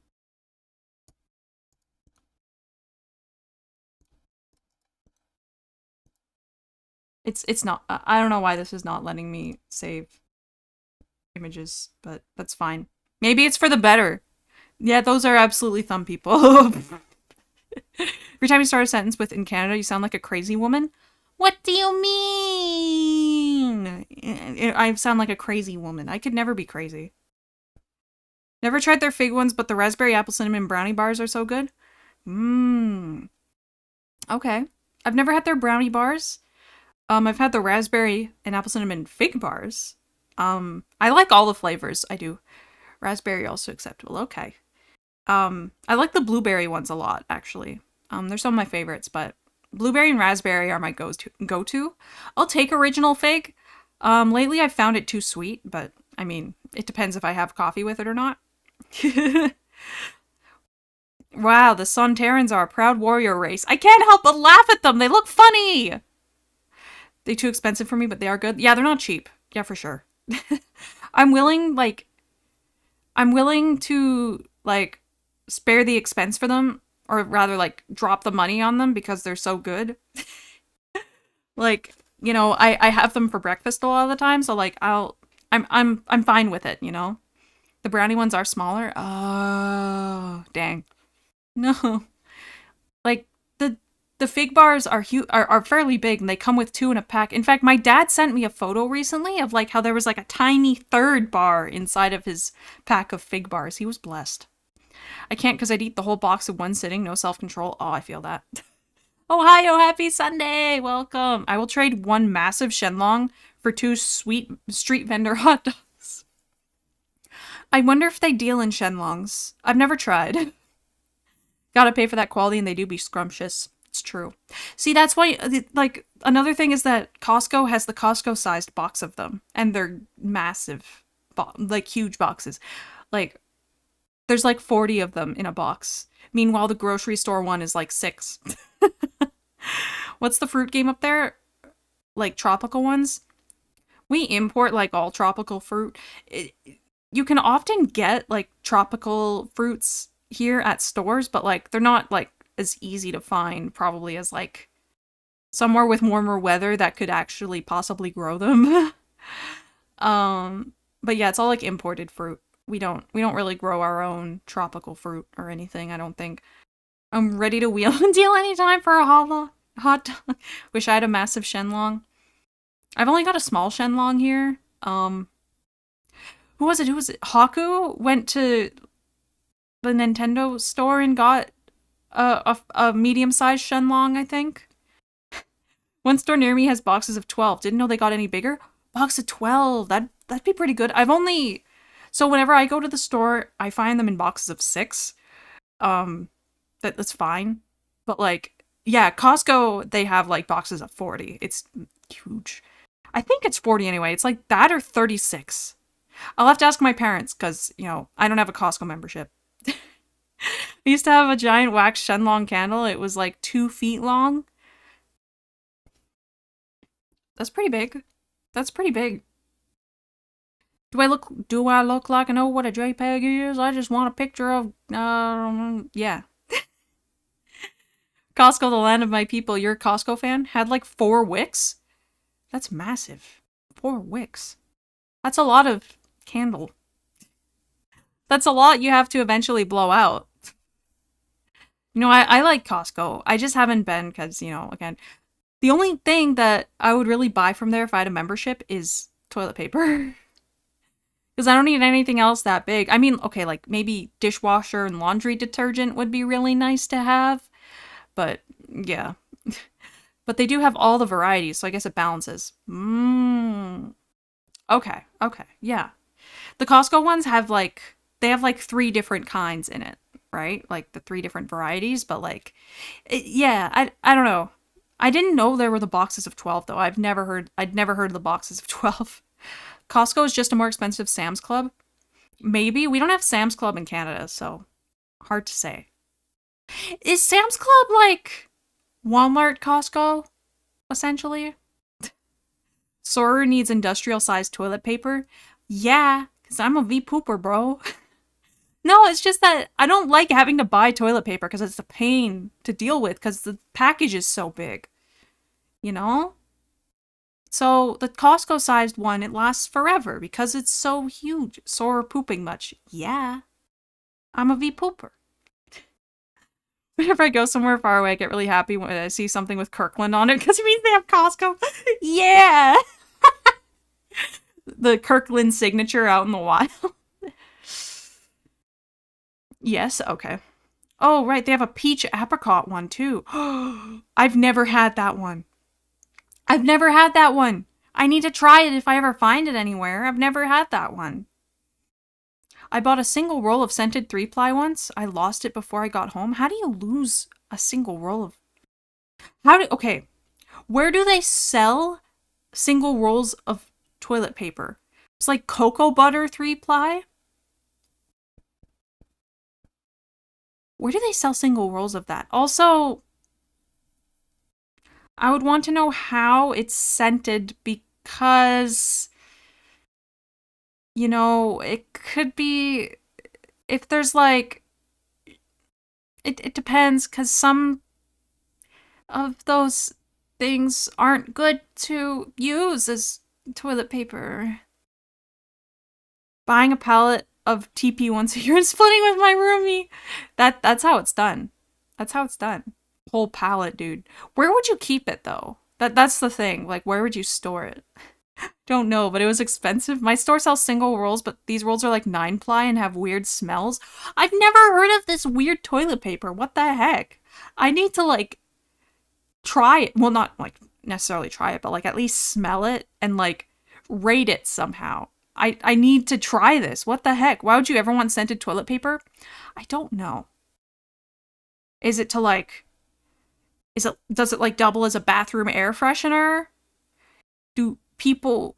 It's not... I don't know why this is not letting me save images, but that's fine. Maybe it's for the better. Yeah, those are absolutely thumb people. Every time you start a sentence with "in Canada," you sound like a crazy woman. What do you mean? I sound like a crazy woman. I could never be crazy. Never tried their fig ones, but the raspberry apple cinnamon brownie bars are so good. Okay. I've never had their brownie bars. I've had the raspberry and apple cinnamon fig bars. I like all the flavors. I do. Raspberry also acceptable. Okay. I like the blueberry ones a lot, actually. They're some of my favorites, but blueberry and raspberry are my go to. I'll take original fig. Lately I've found it too sweet, but I mean, it depends if I have coffee with it or not. Wow, the Sontarans are a proud warrior race. I can't help but laugh at them. They look funny. They too expensive for me, but they are good. Yeah, they're not cheap. Yeah, for sure. I'm willing, like, I'm willing to like spare the expense for them, or rather like drop the money on them because they're so good. Like, I have them for breakfast a lot of the time, so like I'm fine with it. The brownie ones are smaller. Oh, dang. No. Like the fig bars are huge, are fairly big, and they come with two in a pack. In fact, my dad sent me a photo recently of like how there was like a tiny third bar inside of his pack of fig bars. He was blessed. I can't because I'd eat the whole box in one sitting. No self control. Oh, I feel that. Ohio, happy Sunday. Welcome. I will trade one massive Shenlong for two sweet street vendor hot dogs. I wonder if they deal in Shenlongs. I've never tried. Gotta pay for that quality, and they do be scrumptious. It's true. See, that's why, like, another thing is that Costco has the Costco sized box of them, and they're massive, like, huge boxes. Like, there's like 40 of them in a box. Meanwhile, the grocery store one is like 6. What's the fruit game up there? Like, tropical ones? We import, like, all tropical fruit. You can often get, like, tropical fruits here at stores, but, like, they're not, like, as easy to find, probably, as, like, somewhere with warmer weather that could actually possibly grow them. But yeah, it's all, like, imported fruit. We don't really grow our own tropical fruit or anything, I don't think. I'm ready to wheel and deal anytime for a hot dog. Wish I had a massive Shenlong. I've only got a small Shenlong here. Who was it? Haku went to the Nintendo store and got a medium-sized Shenlong, I think. One store near me has boxes of 12. Didn't know they got any bigger. Box of 12. That'd be pretty good. So whenever I go to the store, I find them in boxes of 6. That's fine. But like, yeah, Costco, they have like boxes of 40. It's huge. I think it's 40 anyway. It's like that or 36. I'll have to ask my parents because, I don't have a Costco membership. I used to have a giant wax Shenlong candle. It was like 2 feet long. That's pretty big. That's pretty big. Do I look like I know what a JPEG is? I just want a picture of, yeah. Costco, the land of my people. You're a Costco fan? Had like 4 wicks? That's massive. 4 wicks. That's a lot of candle. That's a lot you have to eventually blow out. I like Costco. I just haven't been because, again, the only thing that I would really buy from there if I had a membership is toilet paper. Because I don't need anything else that big. I mean, okay, like maybe dishwasher and laundry detergent would be really nice to have. But yeah. But they do have all the varieties, so I guess it balances. Okay, yeah. The Costco ones they have like 3 different kinds in it, right? Like the 3 different varieties, but like, yeah, I don't know. I didn't know there were the boxes of 12 though. I'd never heard of the boxes of 12. Costco is just a more expensive Sam's Club. Maybe. We don't have Sam's Club in Canada, so hard to say. Is Sam's Club like Walmart Costco, essentially? Soarer needs industrial-sized toilet paper? Yeah, because I'm a V-pooper, bro. No, it's just that I don't like having to buy toilet paper because it's a pain to deal with because the package is so big. You know? So the Costco-sized one, it lasts forever because it's so huge. Soarer pooping much? Yeah. I'm a V-pooper. Whenever I go somewhere far away, I get really happy when I see something with Kirkland on it because it means they have Costco. Yeah! The Kirkland signature out in the wild. Yes, okay. Oh, right, they have a peach apricot one too. I've never had that one. I've never had that one. I need to try it if I ever find it anywhere. I've never had that one. I bought a single roll of scented 3-ply once. I lost it before I got home. How do you lose a single roll of... Okay, where do they sell single rolls of toilet paper? It's like cocoa butter 3-ply. Where do they sell single rolls of that? Also, I would want to know how it's scented because, it could be if there's like, it depends because some of those things aren't good to use as toilet paper. Buying a pallet of TP once a year and splitting with my roomie. That's how it's done. That's how it's done. Whole pallet, dude. Where would you keep it though? That's the thing. Like, where would you store it? Don't know, but it was expensive. My store sells single rolls, but these rolls are like 9-ply and have weird smells. I've never heard of this weird toilet paper. What the heck? I need to like try it. Well, not like necessarily try it, but like at least smell it and like rate it somehow. I need to try this. What the heck? Why would you ever want scented toilet paper? I don't know. Is it to like... does it like double as a bathroom air freshener? Do people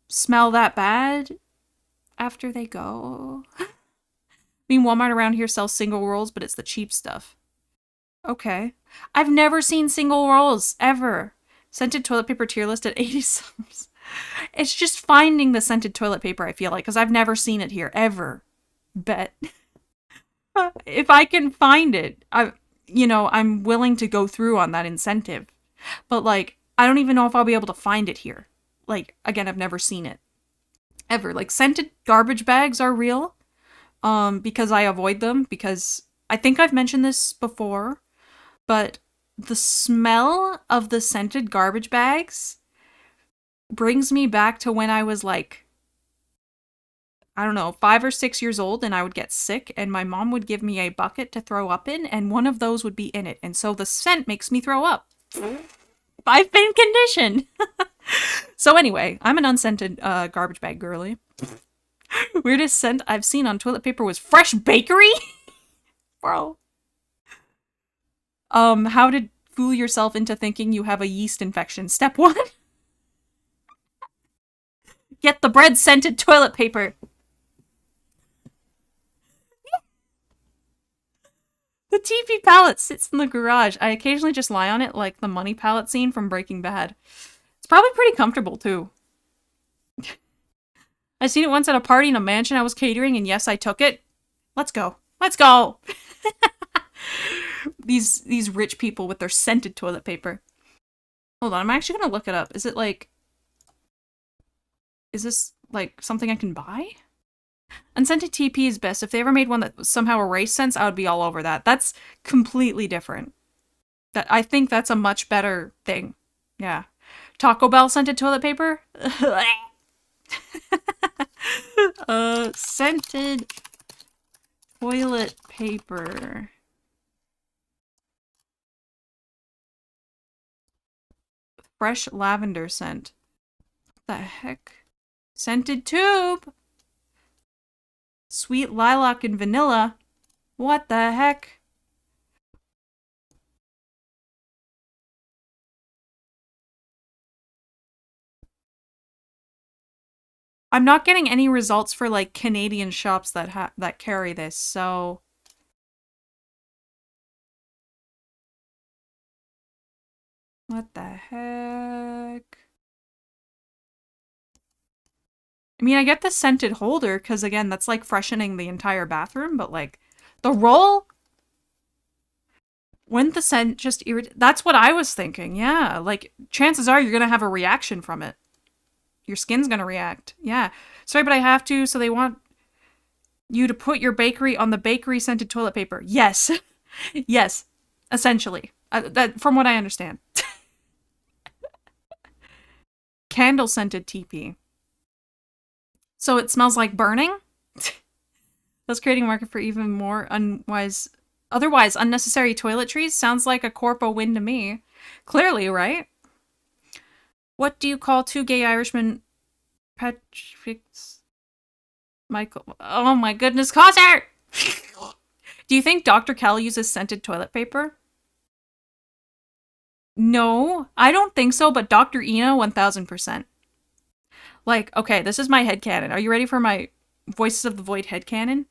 smell that bad after they go? I mean, Walmart around here sells single rolls, but it's the cheap stuff. Okay. I've never seen single rolls, ever. Scented toilet paper tier list at 80 subs. It's just finding the scented toilet paper, I feel like, because I've never seen it here, ever. Bet. If I can find it, I'm willing to go through on that incentive. But, like, I don't even know if I'll be able to find it here. Like, again, I've never seen it. Ever. Like, scented garbage bags are real. Because I avoid them, because I think I've mentioned this before, but the smell of the scented garbage bags brings me back to when I was like, I don't know, 5 or 6 years old, and I would get sick, and my mom would give me a bucket to throw up in, and one of those would be in it. And so the scent makes me throw up. I've been conditioned. So anyway, I'm an unscented garbage bag girly. Weirdest scent I've seen on toilet paper was fresh bakery? Bro. How to fool yourself into thinking you have a yeast infection. Step 1. Get the bread scented toilet paper. The TP pallet sits in the garage. I occasionally just lie on it like the money pallet scene from Breaking Bad. It's probably pretty comfortable, too. I seen it once at a party in a mansion I was catering, and yes, I took it. Let's go. Let's go! These rich people with their scented toilet paper. Hold on, I'm actually gonna look it up. Is this, like, something I can buy? Unscented TP is best. If they ever made one that somehow erased scents, I would be all over that. That's completely different. I think that's a much better thing. Yeah. Taco Bell scented toilet paper? Scented toilet paper. Fresh lavender scent. What the heck? Scented tube. Sweet lilac and vanilla. What the heck? I'm not getting any results for like Canadian shops that carry this, so what the heck? I mean, I get the scented holder, because again, that's like freshening the entire bathroom, but like, the roll? Wouldn't the scent just irritate? That's what I was thinking, yeah. Like, chances are you're gonna have a reaction from it. Your skin's gonna react, yeah. Sorry, but I have to, so they want you to put your bakery on the bakery scented toilet paper. Yes. Yes, essentially. That, from what I understand. Candle scented TP. So it smells like burning? That's creating a market for even more otherwise unnecessary toiletries? Sounds like a corpo win to me. Clearly, right? What do you call two gay Irishmen petrifics? Michael. Oh my goodness, Cosser! Do you think Dr. Kell uses scented toilet paper? No, I don't think so, but Dr. Ina, 1000%. Like, okay, this is my headcanon. Are you ready for my Voices of the Void headcanon?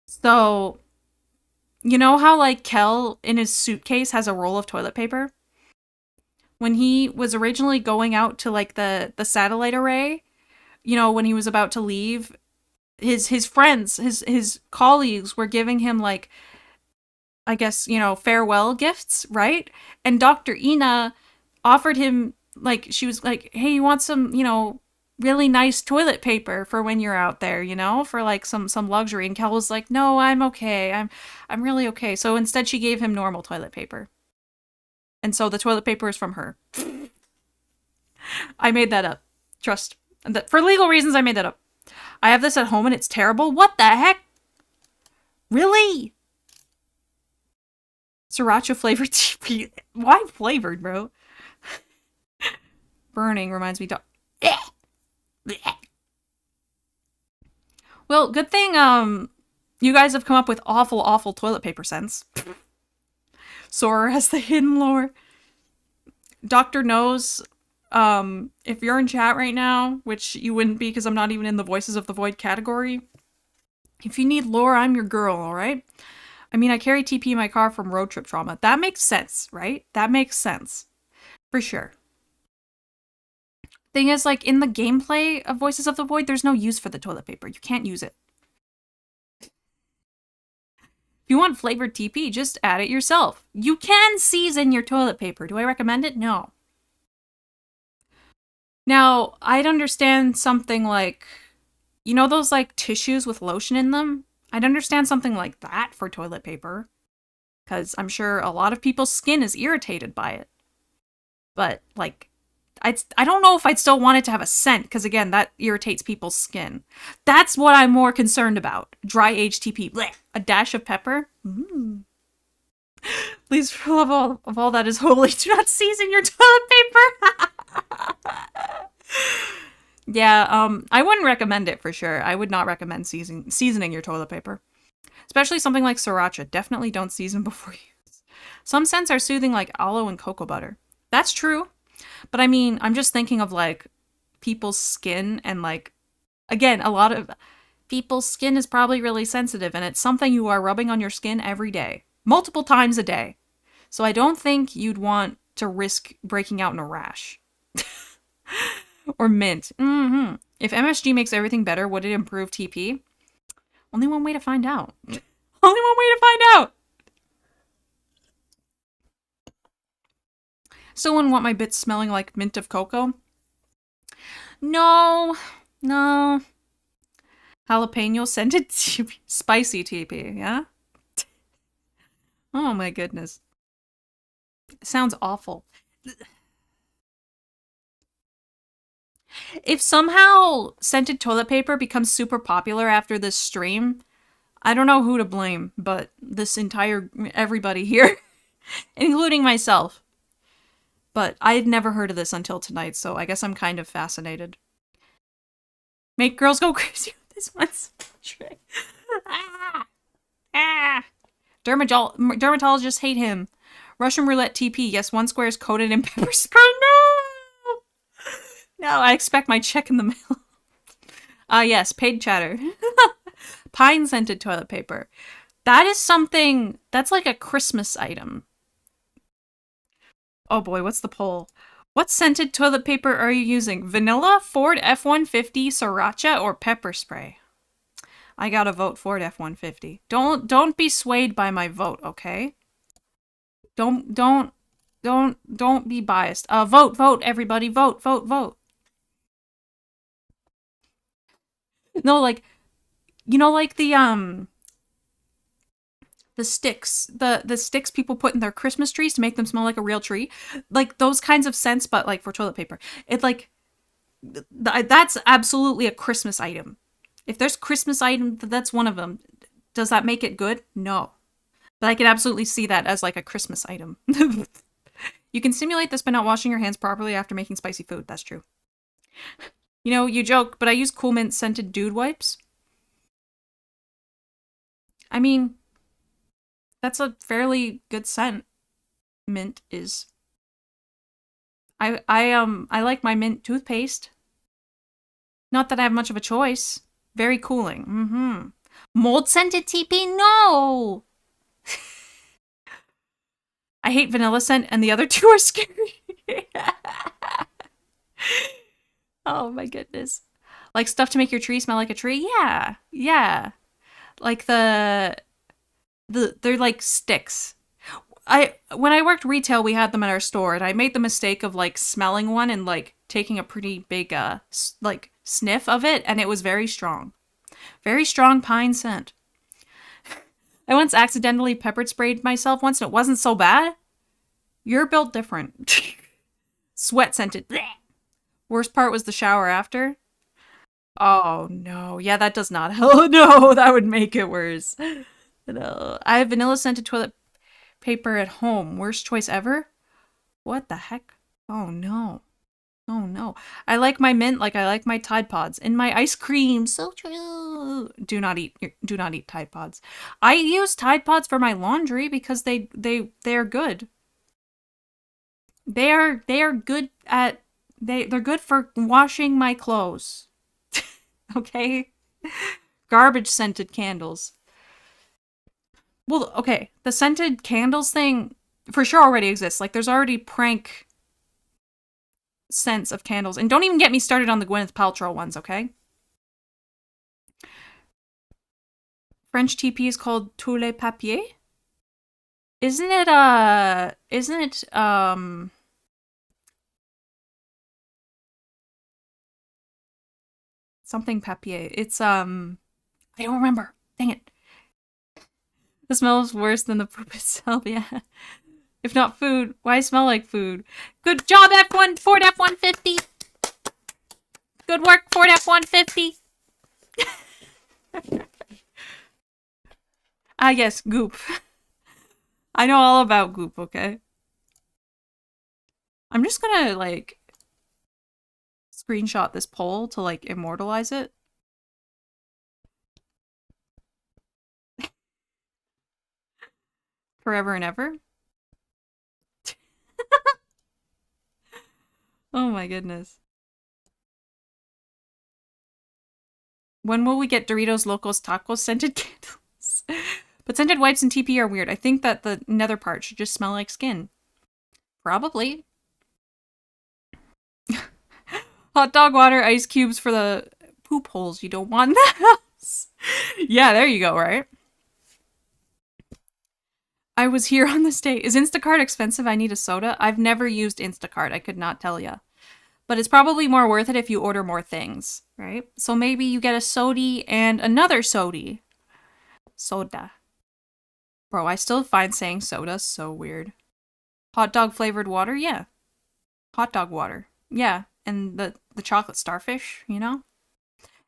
So, you know how, like, Kel in his suitcase has a roll of toilet paper? When he was originally going out to, like, the satellite array, you know, when he was about to leave, his friends, his colleagues were giving him, like, I guess, you know, farewell gifts, right? And Dr. Ina offered him, like, she was like, hey, you want some, you know, really nice toilet paper for when you're out there, you know, for like some luxury. And Kel was like, no, I'm okay. I'm really okay. So instead she gave him normal toilet paper. And so the toilet paper is from her. I made that up. Trust. For legal reasons, I made that up. I have this at home and it's terrible. What the heck? Really? Sriracha flavored tea. Why flavored, bro? Burning reminds me. Well, good thing you guys have come up with awful toilet paper scents. Soarer has the hidden lore. Doctor knows. If you're in chat right now, which you wouldn't be because I'm not even in the Voices of the Void category, if you need lore, I'm your girl, alright? I mean, I carry TP in my car from road trip trauma. That makes sense, right? That makes sense. For sure. Thing is, like, in the gameplay of Voices of the Void, there's no use for the toilet paper. You can't use it. If you want flavored TP, just add it yourself. You can season your toilet paper. Do I recommend it? No. Now, I'd understand something like, you know those, like, tissues with lotion in them? I'd understand something like that for toilet paper. Because I'm sure a lot of people's skin is irritated by it. But, like, I don't know if I'd still want it to have a scent, because again, that irritates people's skin. That's what I'm more concerned about. Dry HTP. Blech. A dash of pepper. Please, for love of all that is holy, do not season your toilet paper. Yeah, I wouldn't recommend it for sure. I would not recommend seasoning your toilet paper. Especially something like sriracha. Definitely don't season before use. Some scents are soothing like aloe and cocoa butter. That's true. But I mean, I'm just thinking of like people's skin and like, again, a lot of people's skin is probably really sensitive and it's something you are rubbing on your skin every day, multiple times a day. So I don't think you'd want to risk breaking out in a rash. Or mint. If MSG makes everything better, would it improve TP? Only one way to find out. Only one way to find out. Someone want my bits smelling like mint of cocoa? No. Jalapeno scented TP. Spicy TP, yeah? Oh my goodness. Sounds awful. If somehow scented toilet paper becomes super popular after this stream, I don't know who to blame, but everybody here, including myself. But I had never heard of this until tonight, so I guess I'm kind of fascinated. Make girls go crazy with this one's trick. Dermatologists hate him. Russian roulette TP. Yes, one square is coated in pepper spray. No! No, I expect my check in the mail. Yes, paid chatter. Pine scented toilet paper. That is something, that's like a Christmas item. Oh boy, what's the poll? What scented toilet paper are you using? Vanilla, Ford F-150, Sriracha, or pepper spray? I gotta vote Ford F-150. Don't be swayed by my vote, okay? Don't be biased. Vote, everybody. Vote. No, like, you know, like the sticks, the sticks people put in their Christmas trees to make them smell like a real tree, like those kinds of scents, but like for toilet paper. It's like that's absolutely a Christmas item. If there's Christmas item, that's one of them. Does that make it good? No, but I can absolutely see that as like a Christmas item. You can simulate this by not washing your hands properly after making spicy food. That's true. You know, you joke, but I use Cool Mint scented dude wipes. I mean, that's a fairly good scent. Mint is. I like my mint toothpaste. Not that I have much of a choice. Very cooling. Mm-hmm. Mold scented TP? No! I hate vanilla scent, and the other two are scary. Oh my goodness. Like stuff to make your tree smell like a tree? Yeah. Yeah. Like they're like sticks. I when I worked retail, we had them at our store, and I made the mistake of like smelling one and like taking a pretty big like sniff of it, and it was very strong. Very strong pine scent. I once accidentally pepper sprayed myself once and it wasn't so bad. You're built different. Sweat scented. Worst part was the shower after. Oh no. Yeah, that does not help. No, that would make it worse. No. I have vanilla scented toilet paper at home. Worst choice ever? What the heck? Oh no. Oh no. I like my mint like I like my Tide Pods. In my ice cream. So true. Do not eat Tide Pods. I use Tide Pods for my laundry because they are good. They are good at they're good for washing my clothes. Okay? Garbage scented candles. Well, okay, the scented candles thing for sure already exists. Like there's already prank scents of candles. And don't even get me started on the Gwyneth Paltrow ones, okay? French TP is called Tous les Papiers. Isn't it something papier? It's I don't remember. Dang it. The smell is worse than the poop itself, yeah. If not food, why smell like food? Good job, F1 Ford F-150. Good work, Ford F-150. Ah, yes, goop. I know all about goop, okay? I'm just gonna, like, screenshot this poll to, like, immortalize it. Forever and ever. Oh my goodness. When will we get Doritos Locos Tacos scented candles? But scented wipes and TP are weird. I think that the nether part should just smell like skin. Probably. Hot dog water, ice cubes for the poop holes you don't want in the house. Yeah, there you go, right? I was here on this day. Is Instacart expensive? I need a soda. I've never used Instacart. I could not tell you. But it's probably more worth it if you order more things, right? So maybe you get a sody and another sody. Soda. Bro, I still find saying soda so weird. Hot dog flavored water? Yeah. Hot dog water. Yeah. And the chocolate starfish, you know?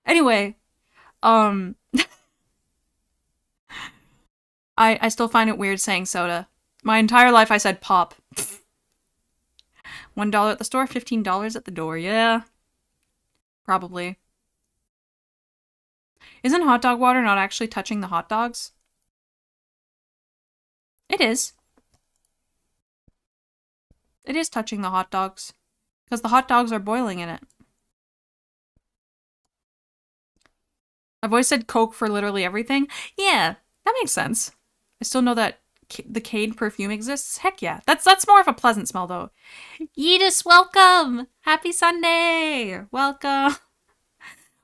Anyway, um I still find it weird saying soda. My entire life I said pop. $1 at the store, $15 at the door. Yeah. Probably. Isn't hot dog water not actually touching the hot dogs? It is. It is touching the hot dogs. Because the hot dogs are boiling in it. I've always said Coke for literally everything. Yeah, that makes sense. I still know that the Cade perfume exists. Heck yeah. That's more of a pleasant smell, though. Yeetus, welcome! Happy Sunday! Welcome!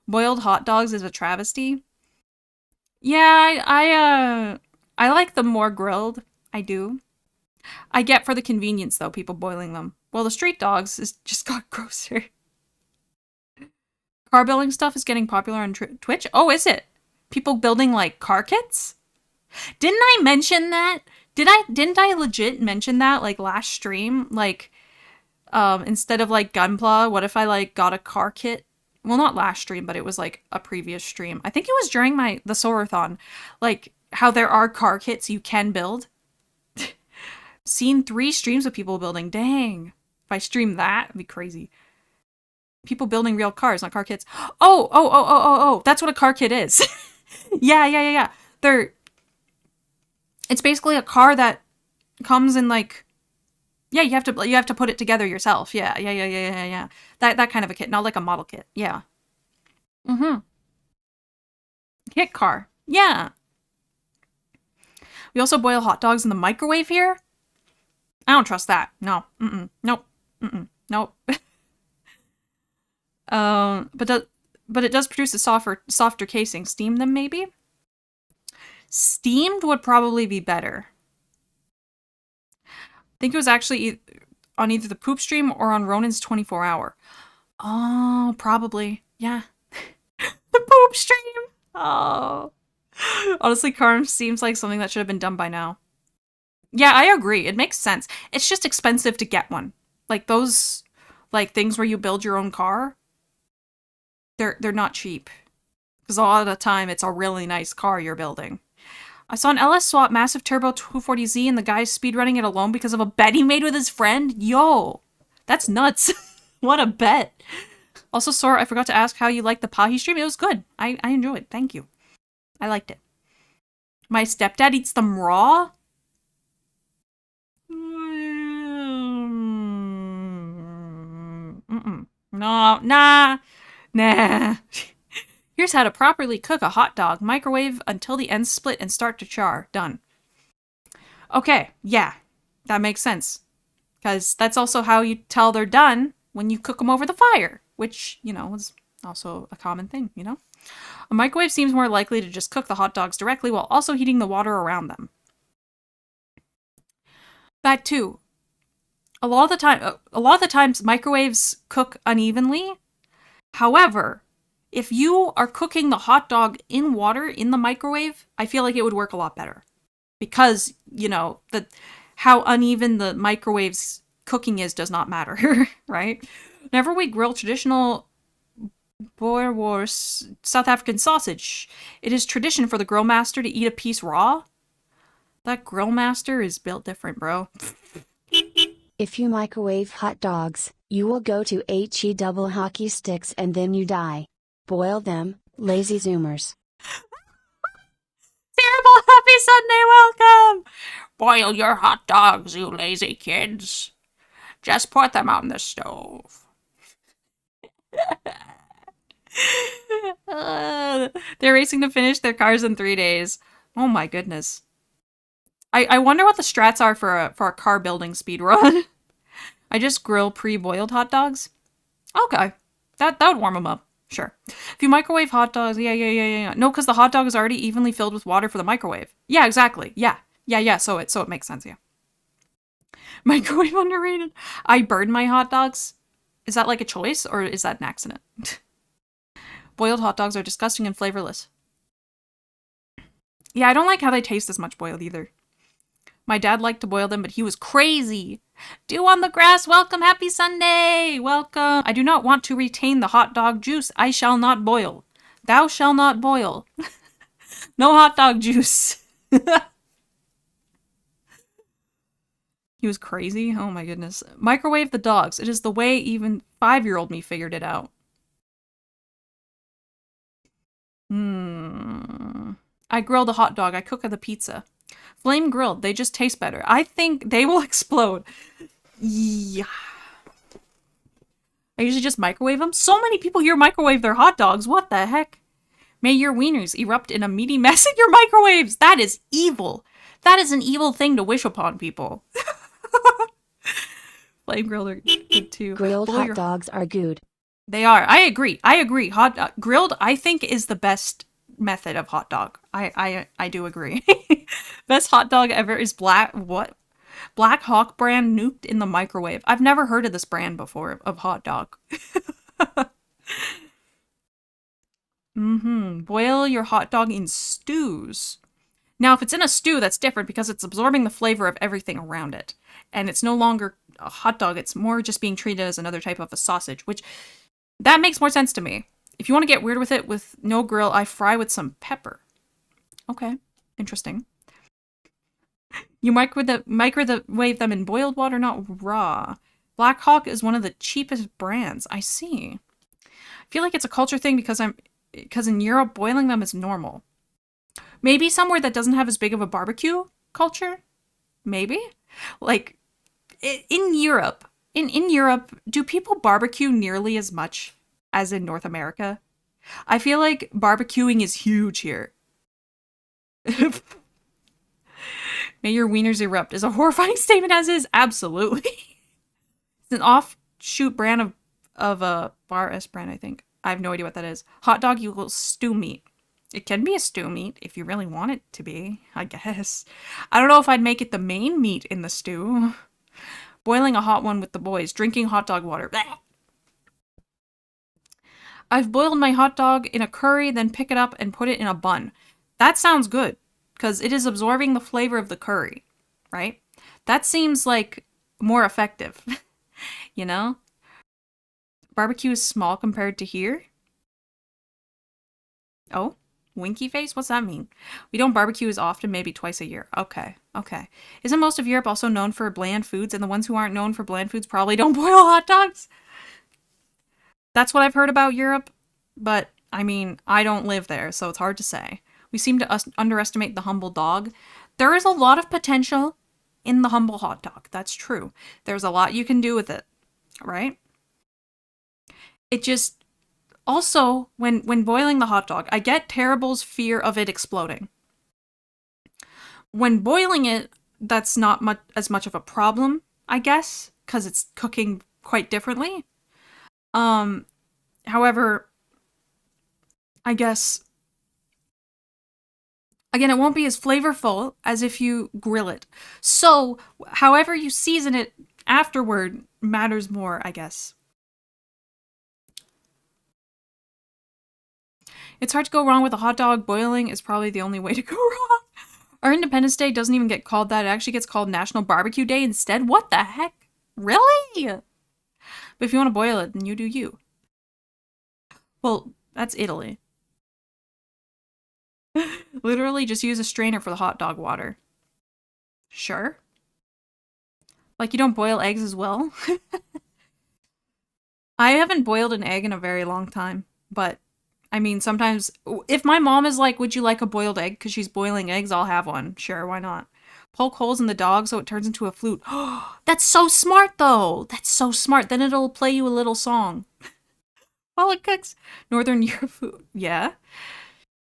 Boiled hot dogs is a travesty. Yeah, I like them more grilled. I do. I get for the convenience, though, people boiling them. Well, the street dogs is just got grosser. Car building stuff is getting popular on Twitch. Oh, is it? People building like car kits? Didn't I mention that? Didn't I legit mention that like last stream? Like instead of like Gunpla, what if I like got a car kit? Well, not last stream, but it was like a previous stream. I think it was during the Soarathon. Like how there are car kits you can build. Seen 3 streams of people building. Dang. If I stream that, it'd be crazy. People building real cars, not car kits. Oh. That's what a car kit is. Yeah. They're it's basically a car that comes in like yeah, you have to put it together yourself. Yeah. That kind of a kit, not like a model kit. Yeah. Mm-hmm. Kit car. Yeah. We also boil hot dogs in the microwave here. I don't trust that. No. Nope. Nope. But but it does produce a softer casing. Steam them maybe? Steamed would probably be better. I think it was actually on either the poop stream or on Ronan's 24 hour. Oh, probably. Yeah. The poop stream. Oh. Honestly, Carm seems like something that should have been done by now. Yeah, I agree. It makes sense. It's just expensive to get one. Like those like things where you build your own car, they're not cheap. Because a lot of the time it's a really nice car you're building. I saw an LS swap massive turbo 240Z and the guy's speedrunning it alone because of a bet he made with his friend. Yo, that's nuts. What a bet. Also, Sora, I forgot to ask how you liked the Pahi stream. It was good. I enjoyed it. Thank you. I liked it. My stepdad eats them raw? No, nah. Here's how to properly cook a hot dog. Microwave until the ends split and start to char. Done. Okay, yeah. That makes sense. Because that's also how you tell they're done when you cook them over the fire. Which, you know, is also a common thing, you know? A microwave seems more likely to just cook the hot dogs directly while also heating the water around them. That too. A lot of the times microwaves cook unevenly. However, if you are cooking the hot dog in water in the microwave, I feel like it would work a lot better. Because, you know, how uneven the microwave's cooking is does not matter, right? Whenever we grill traditional Boerewors South African sausage, it is tradition for the grill master to eat a piece raw. That grill master is built different, bro. If you microwave hot dogs, you will go to HE double hockey sticks and then you die. Boil them, lazy zoomers. Terrible happy Sunday welcome! Boil your hot dogs, you lazy kids. Just put them on the stove. They're racing to finish their cars in 3 days. Oh my goodness. I wonder what the strats are for a car building speed run. I just grill pre-boiled hot dogs. Okay. That would warm them up. Sure. If you microwave hot dogs, yeah. No, because the hot dog is already evenly filled with water for the microwave. Yeah, exactly. Yeah. So it makes sense, yeah. Microwave underrated. I burn my hot dogs. Is that like a choice or is that an accident? Boiled hot dogs are disgusting and flavorless. Yeah, I don't like how they taste as much boiled either. My dad liked to boil them, but he was crazy. Dew on the grass, welcome, happy Sunday, welcome. I do not want to retain the hot dog juice. I shall not boil. Thou shall not boil. No hot dog juice. He was crazy. Oh my goodness. Microwave the dogs. It is the way even 5-year-old me figured it out. I grilled a hot dog. I cook the pizza. Flame grilled. They just taste better. I think they will explode. Yeah. I usually just microwave them. So many people here microwave their hot dogs. What the heck? May your wieners erupt in a meaty mess in your microwaves. That is evil. That is an evil thing to wish upon people. Flame grilled are good too. Grilled hot dogs are good. They are. I agree. Grilled, I think, is the best method of hot dog. I do agree. Best hot dog ever is Black Hawk brand nuked in the microwave. I've never heard of this brand before of hot dog. Boil your hot dog in stews. Now, if it's in a stew, that's different because it's absorbing the flavor of everything around it. And it's no longer a hot dog, it's more just being treated as another type of a sausage, which that makes more sense to me. If you want to get weird with it with no grill, I fry with some pepper. Okay, interesting. You microwave them in boiled water, not raw. Black Hawk is one of the cheapest brands. I see. I feel like it's a culture thing because in Europe boiling them is normal. Maybe somewhere that doesn't have as big of a barbecue culture. Maybe. Like in Europe, in Europe, do people barbecue nearly as much as in North America? I feel like barbecuing is huge here. May your wieners erupt is a horrifying statement as is. Absolutely. It's an offshoot brand of a bar S brand, I think. I have no idea what that is. Hot dog equals stew meat. It can be a stew meat if you really want it to be, I guess. I don't know if I'd make it the main meat in the stew. Boiling a hot one with the boys. Drinking hot dog water. Blech. I've boiled my hot dog in a curry, then pick it up and put it in a bun. That sounds good, because it is absorbing the flavor of the curry, right? That seems like more effective, you know? Barbecue is small compared to here. Oh, winky face? What's that mean? We don't barbecue as often, maybe twice a year. Okay, okay. Isn't most of Europe also known for bland foods, and the ones who aren't known for bland foods probably don't boil hot dogs? That's what I've heard about Europe, but I mean, I don't live there, so it's hard to say. We seem to underestimate the humble dog. There is a lot of potential in the humble hot dog. That's true. There's a lot you can do with it, right? It just also when boiling the hot dog, I get Terrible's fear of it exploding. When boiling it, that's not as much of a problem, I guess, because it's cooking quite differently. However, I guess again, it won't be as flavorful as if you grill it. So, however you season it afterward matters more, I guess. It's hard to go wrong with a hot dog. Boiling is probably the only way to go wrong. Our Independence Day doesn't even get called that. It actually gets called National Barbecue Day instead. What the heck? Really? But if you want to boil it, then you do you. Well, that's Italy. Literally just use a strainer for the hot dog water. Sure. Like you don't boil eggs as well? I haven't boiled an egg in a very long time, but I mean, sometimes if my mom is like, would you like a boiled egg? Because she's boiling eggs, I'll have one. Sure, why not? Poke holes in the dog so it turns into a flute. That's so smart, though. That's so smart. Then it'll play you a little song while it cooks. Northern Europe food. Yeah.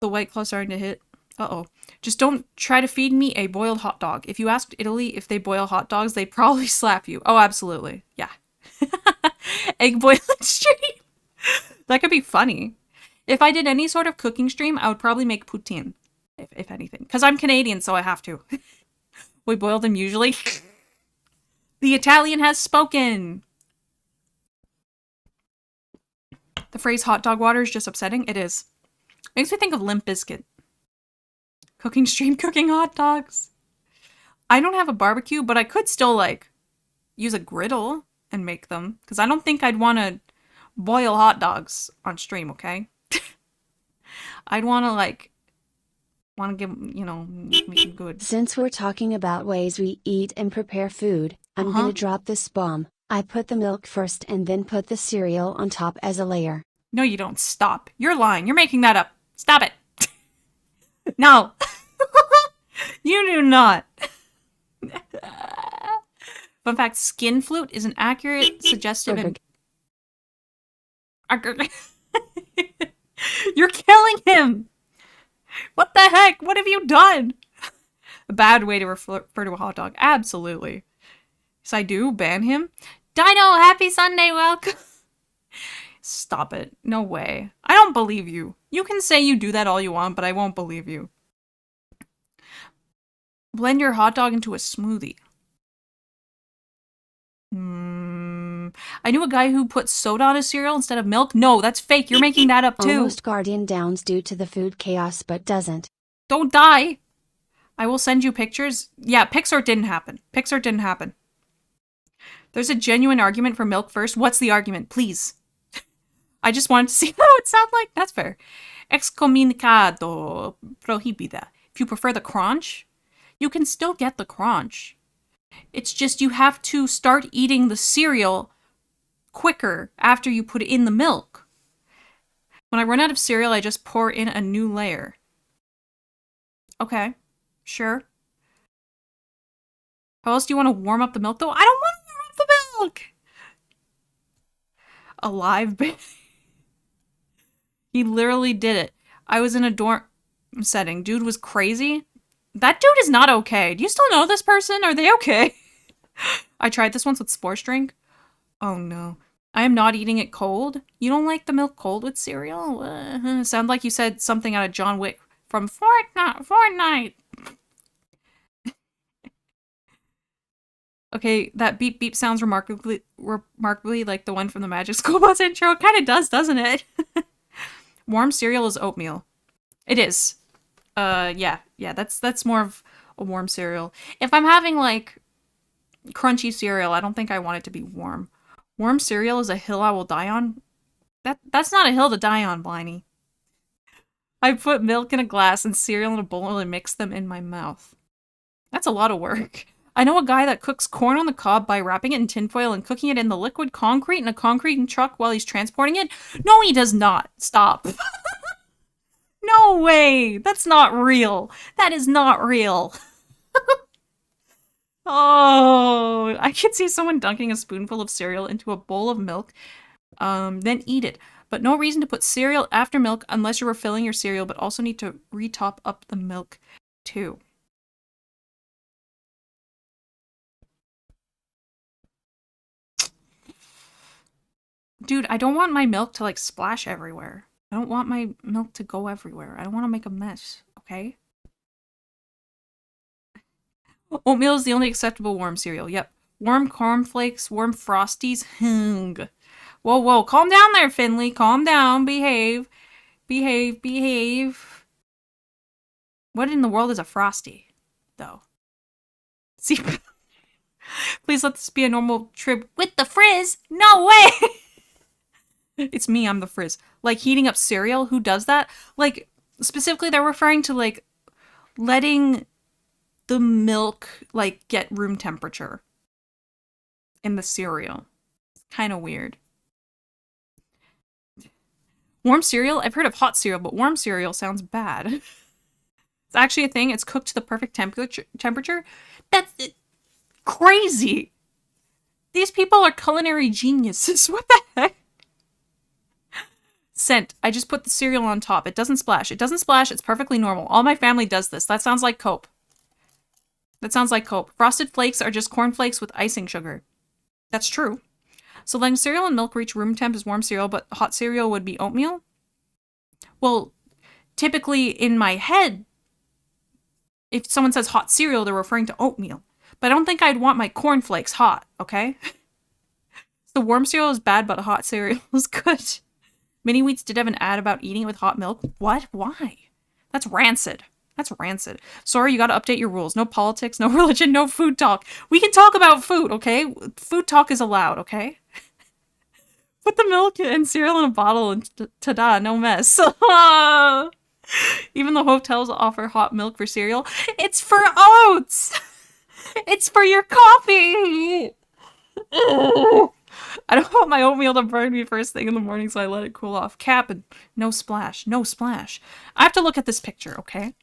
The White Claw starting to hit. Uh-oh. Just don't try to feed me a boiled hot dog. If you asked Italy if they boil hot dogs, they'd probably slap you. Oh, absolutely. Yeah. Egg boiling stream. That could be funny. If I did any sort of cooking stream, I would probably make poutine, if anything. Because I'm Canadian, so I have to. We boil them usually. The Italian has spoken. The phrase hot dog water is just upsetting. It is. Makes me think of Limp Bizkit. Cooking stream, cooking hot dogs. I don't have a barbecue, but I could still, like, use a griddle and make them. Because I don't think I'd want to boil hot dogs on stream, okay? I'd want to give, make them good. Since we're talking about ways we eat and prepare food, I'm gonna drop this bomb. I put the milk first and then put the cereal on top as a layer. No, you don't. Stop. You're lying. You're making that up. Stop it. No. You do not. Fun fact, skin flute is an accurate, suggestive, and... You're killing him! What the heck? What have you done? A bad way to refer to a hot dog. Absolutely. Yes, I do. Ban him. Dino, happy Sunday, welcome. Stop it. No way. I don't believe you. You can say you do that all you want, but I won't believe you. Blend your hot dog into a smoothie. I knew a guy who put soda on his cereal instead of milk. No, that's fake. You're making that up too. Almost Guardian Downs due to the food chaos, but doesn't. Don't die. I will send you pictures. Yeah, Pixar didn't happen. Pixar didn't happen. There's a genuine argument for milk first. What's the argument? Please. I just wanted to see how it sounds like. That's fair. Excomunicado prohibida. If you prefer the crunch, you can still get the crunch. It's just you have to start eating the cereal quicker after you put it in the milk. When I run out of cereal, I just pour in a new layer. Okay, sure. How else do you want to warm up the milk, though? I don't want to warm up the milk! A live baby. He literally did it. I was in a dorm setting. Dude was crazy. That dude is not okay. Do you still know this person? Are they okay? I tried this once with sports drink. Oh no. I am not eating it cold. You don't like the milk cold with cereal? Sound like you said something out of John Wick from Fortnite. Okay, that beep beep sounds remarkably like the one from the Magic School Bus intro. It kind of does, doesn't it? Warm cereal is oatmeal. It is. Yeah, that's more of a warm cereal. If I'm having like crunchy cereal, I don't think I want it to be warm. Warm cereal is a hill I will die on. That's not a hill to die on, Bliney. I put milk in a glass and cereal in a bowl and mix them in my mouth. That's a lot of work. I know a guy that cooks corn on the cob by wrapping it in tinfoil and cooking it in the liquid concrete in a concrete truck while he's transporting it. No, he does not. Stop. No way! That's not real. That is not real. Oh, I can see someone dunking a spoonful of cereal into a bowl of milk, then eat it. But no reason to put cereal after milk unless you're refilling your cereal, but also need to retop up the milk too. Dude, I don't want my milk to like splash everywhere. I don't want my milk to go everywhere. I don't want to make a mess, okay? Oatmeal is the only acceptable warm cereal. Yep. Warm cornflakes, warm frosties. Hung. Whoa, whoa. Calm down there, Finley. Calm down. Behave. Behave. Behave. What in the world is a frosty, though? See, please let this be a normal trip with the frizz. No way. It's me. I'm the frizz. Like heating up cereal. Who does that? Like specifically, they're referring to like letting the milk like get room temperature in the cereal. It's kind of weird. Warm cereal? I've heard of hot cereal, but warm cereal sounds bad. It's actually a thing. It's cooked to the perfect temperature. That's crazy. These people are culinary geniuses. What the heck? Scent. I just put the cereal on top. It doesn't splash. It doesn't splash. It's perfectly normal. All my family does this. That sounds like cope. That sounds like cope. Frosted Flakes are just cornflakes with icing sugar. That's true. So letting cereal and milk reach room temp is warm cereal, but hot cereal would be oatmeal? Well, typically in my head, if someone says hot cereal, they're referring to oatmeal. But I don't think I'd want my cornflakes hot, okay? So warm cereal is bad, but hot cereal is good. Mini Wheats did have an ad about eating it with hot milk. What? Why? That's rancid. That's rancid. Sorry, you gotta update your rules. No politics, no religion, no food talk. We can talk about food, okay? Food talk is allowed, okay? Put the milk and cereal in a bottle and ta-da, no mess. Even though hotels offer hot milk for cereal, it's for oats! It's for your coffee! I don't want my oatmeal to burn me first thing in the morning, so I let it cool off. Cap and no splash, no splash. I have to look at this picture, okay?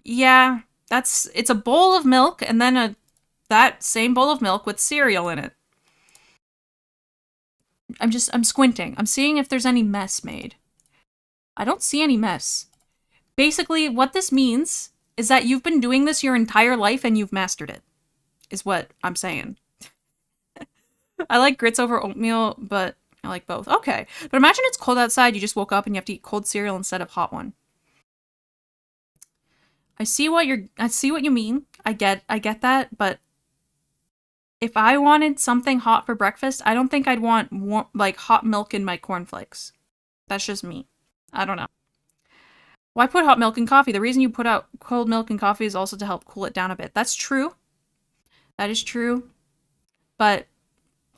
Yeah, it's a bowl of milk and then that same bowl of milk with cereal in it. I'm squinting. I'm seeing if there's any mess made. I don't see any mess. Basically, what this means is that you've been doing this your entire life and you've mastered it, is what I'm saying. I like grits over oatmeal, but I like both. Okay. But imagine it's cold outside, you just woke up and you have to eat cold cereal instead of hot one. I see what you mean. I get that, but if I wanted something hot for breakfast, I don't think I'd want like hot milk in my cornflakes. That's just me. I don't know. Why put hot milk in coffee? The reason you put out cold milk in coffee is also to help cool it down a bit. That's true. That is true. But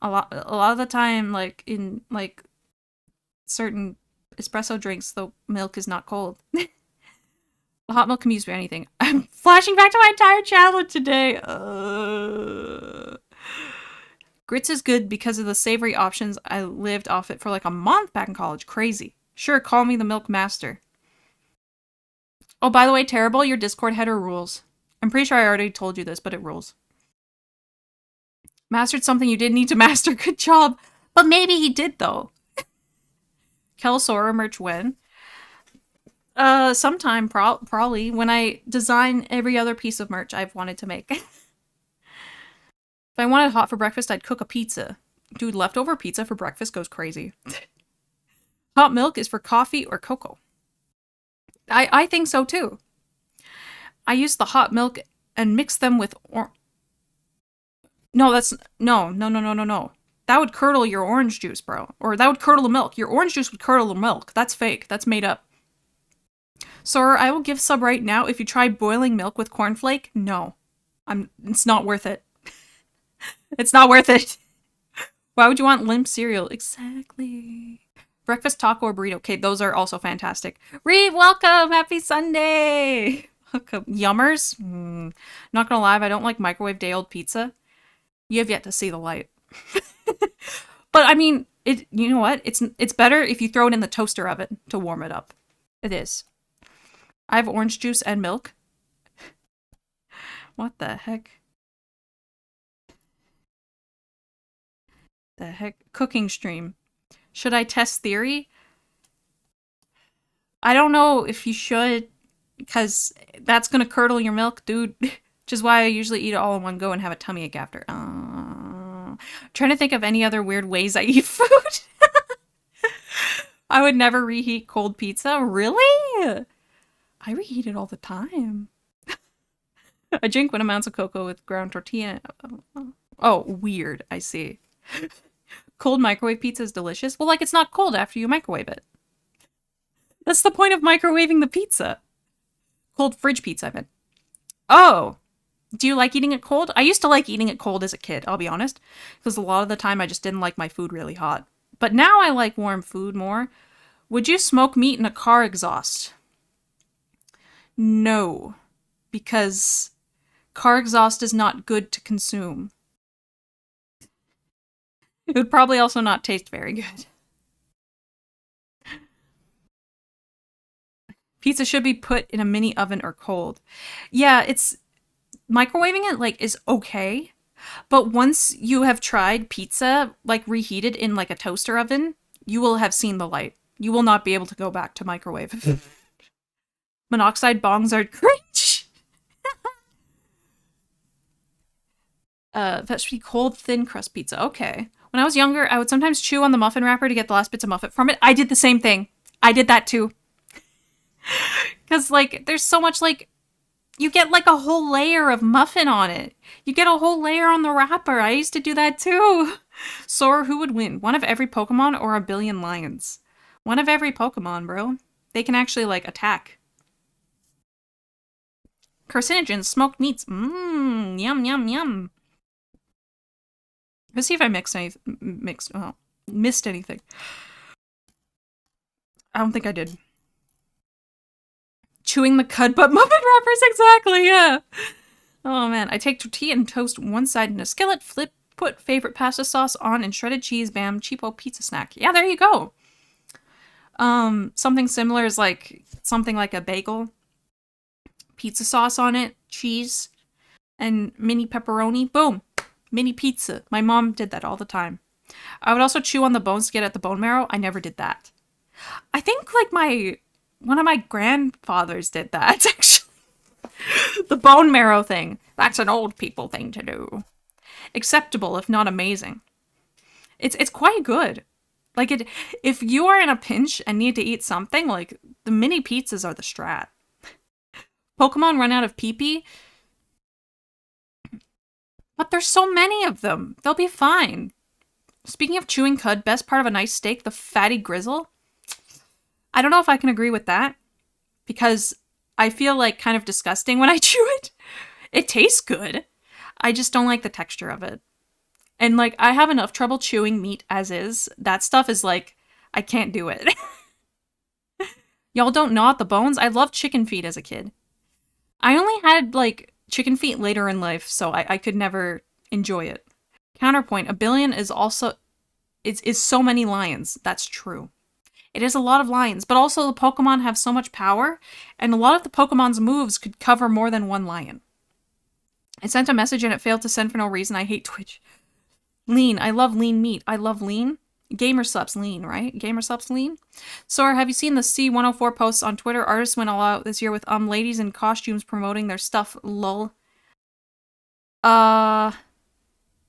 a lot of the time, like in like certain espresso drinks, the milk is not cold. Hot milk can be used for anything. I'm flashing back to my entire childhood today. Grits is good because of the savory options. I lived off it for like a month back in college. Crazy. Sure, call me the milk master. Oh, by the way, Terrible, your Discord header rules. I'm pretty sure I already told you this, but it rules. Mastered something you didn't need to master. Good job. But maybe he did, though. Kel Soarer merch when? Sometime, probably, when I design every other piece of merch I've wanted to make. If I wanted hot for breakfast, I'd cook a pizza. Dude, leftover pizza for breakfast goes crazy. Hot milk is for coffee or cocoa. I think so, too. I use the hot milk and mix them with No, that's... No. That would curdle your orange juice, bro. Or that would curdle the milk. Your orange juice would curdle the milk. That's fake. That's made up. Sir, I will give sub right now. If you try boiling milk with cornflake, no. It's not worth it. It's not worth it. Why would you want limp cereal? Exactly. Breakfast taco or burrito. Okay, those are also fantastic. Reeve, welcome! Happy Sunday! Welcome. Yummers? Not gonna lie, I don't like microwave day-old pizza. You have yet to see the light. But I mean, you know what? It's better if you throw it in the toaster oven to warm it up. It is. I have orange juice and milk. What the heck? The heck? Cooking stream. Should I test theory? I don't know if you should, because that's gonna curdle your milk, dude. Which is why I usually eat it all in one go and have a tummy ache after. Trying to think of any other weird ways I eat food. I would never reheat cold pizza. Really? I reheat it all the time. I drink when amounts of cocoa with ground tortilla. Oh, weird. I see. Cold microwave pizza is delicious. Well, like, it's not cold after you microwave it. That's the point of microwaving the pizza. Cold fridge pizza, I meant. Oh. Do you like eating it cold? I used to like eating it cold as a kid, I'll be honest. Because a lot of the time I just didn't like my food really hot. But now I like warm food more. Would you smoke meat in a car exhaust? No. Because car exhaust is not good to consume. It would probably also not taste very good. Pizza should be put in a mini oven or cold. Yeah, it's... Microwaving it, like, is okay. But once you have tried pizza, like, reheated in, like, a toaster oven, you will have seen the light. You will not be able to go back to microwave. Monoxide bongs are cringe. That should be cold, thin crust pizza. Okay. When I was younger, I would sometimes chew on the muffin wrapper to get the last bits of muffin from it. I did the same thing. I did that too. Because, like, there's so much, like, you get, like, a whole layer of muffin on it. You get a whole layer on the wrapper. I used to do that too. Sora, who would win? One of every Pokemon or a billion lions? One of every Pokemon, bro. They can actually, like, attack. Carcinogens, smoked meats. Mmm, yum, yum, yum. Let's see if I missed anything. I don't think I did. Chewing the cud butt muffin wrappers, exactly, yeah. Oh man, I take tortilla and toast one side in a skillet, flip, put favorite pasta sauce on, and shredded cheese, bam, cheapo pizza snack. Yeah, there you go. Something similar is like, something like a bagel. Pizza sauce on it, cheese, and mini pepperoni. Boom! Mini pizza. My mom did that all the time. I would also chew on the bones to get at the bone marrow. I never did that. I think, like, one of my grandfathers did that, actually. The bone marrow thing. That's an old people thing to do. Acceptable, if not amazing. It's quite good. Like, if you are in a pinch and need to eat something, like, the mini pizzas are the strat. Pokemon run out of pee-pee? But there's so many of them. They'll be fine. Speaking of chewing cud, best part of a nice steak, the fatty grizzle? I don't know if I can agree with that. Because I feel, like, kind of disgusting when I chew it. It tastes good. I just don't like the texture of it. And, like, I have enough trouble chewing meat as is. That stuff is, like, I can't do it. Y'all don't gnaw at the bones? I loved chicken feet as a kid. I only had like chicken feet later in life, so I could never enjoy it. Counterpoint, a billion is also is so many lions. That's true. It is a lot of lions, but also the Pokemon have so much power, and a lot of the Pokemon's moves could cover more than one lion. I sent a message and it failed to send for no reason. I hate Twitch. Lean. I love lean meat. I love lean. Gamer Sup's lean, right? Gamer Sup's lean. Sora, have you seen the C104 posts on Twitter? Artists went all out this year with ladies in costumes promoting their stuff. Lol. Uh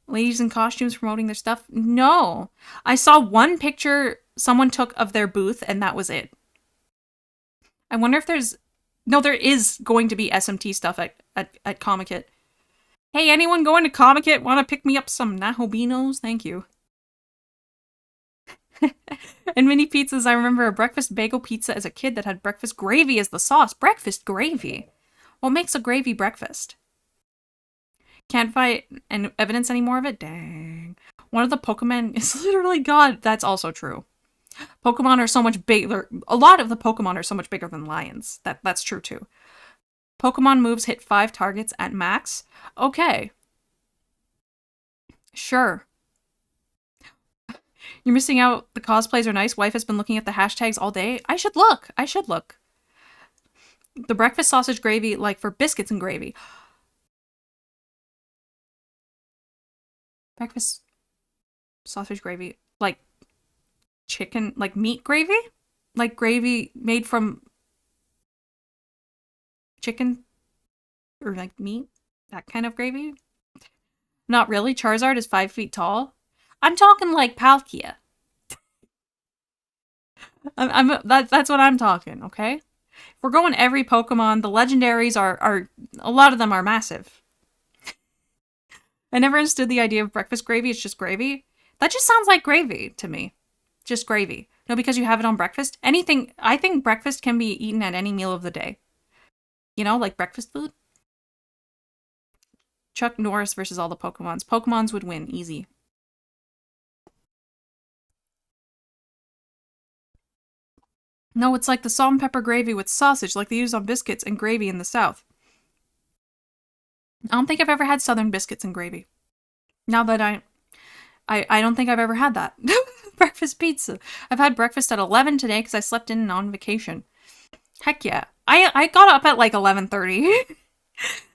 Ladies in costumes promoting their stuff? No. I saw one picture someone took of their booth and that was it. I wonder if there's no, there is going to be SMT stuff at Comic-It. Hey, anyone going to Comic-It? Want to pick me up some Nahobinos? Thank you. And mini pizzas, I remember a breakfast bagel pizza as a kid that had breakfast gravy as the sauce. Breakfast gravy? What makes a gravy breakfast? Can't find any evidence anymore of it? Dang. One of the Pokemon is literally God. That's also true. Pokemon are so much bigger. A lot of the Pokemon are so much bigger than lions. That's true too. Pokemon moves hit 5 targets at max. Okay. Sure. You're missing out. The cosplays are nice. Wife has been looking at the hashtags all day. I should look. I should look. The breakfast sausage gravy, like for biscuits and gravy. Breakfast sausage gravy, like chicken, like meat gravy? Like gravy made from chicken or like meat? That kind of gravy? Not really. Charizard is 5 feet tall. I'm talking like Palkia. That's what I'm talking, okay? If we're going every Pokemon, the legendaries are a lot of them are massive. I never understood the idea of breakfast gravy. It's just gravy. That just sounds like gravy to me. Just gravy. No, because you have it on breakfast. Anything, I think breakfast can be eaten at any meal of the day. You know, like breakfast food. Chuck Norris versus all the Pokemons. Pokemons would win, easy. No, it's like the salt and pepper gravy with sausage like they use on biscuits and gravy in the South. I don't think I've ever had Southern biscuits and gravy. Now that I don't think I've ever had that. Breakfast pizza. I've had breakfast at 11 today because I slept in and on vacation. Heck yeah. I got up at like 11:30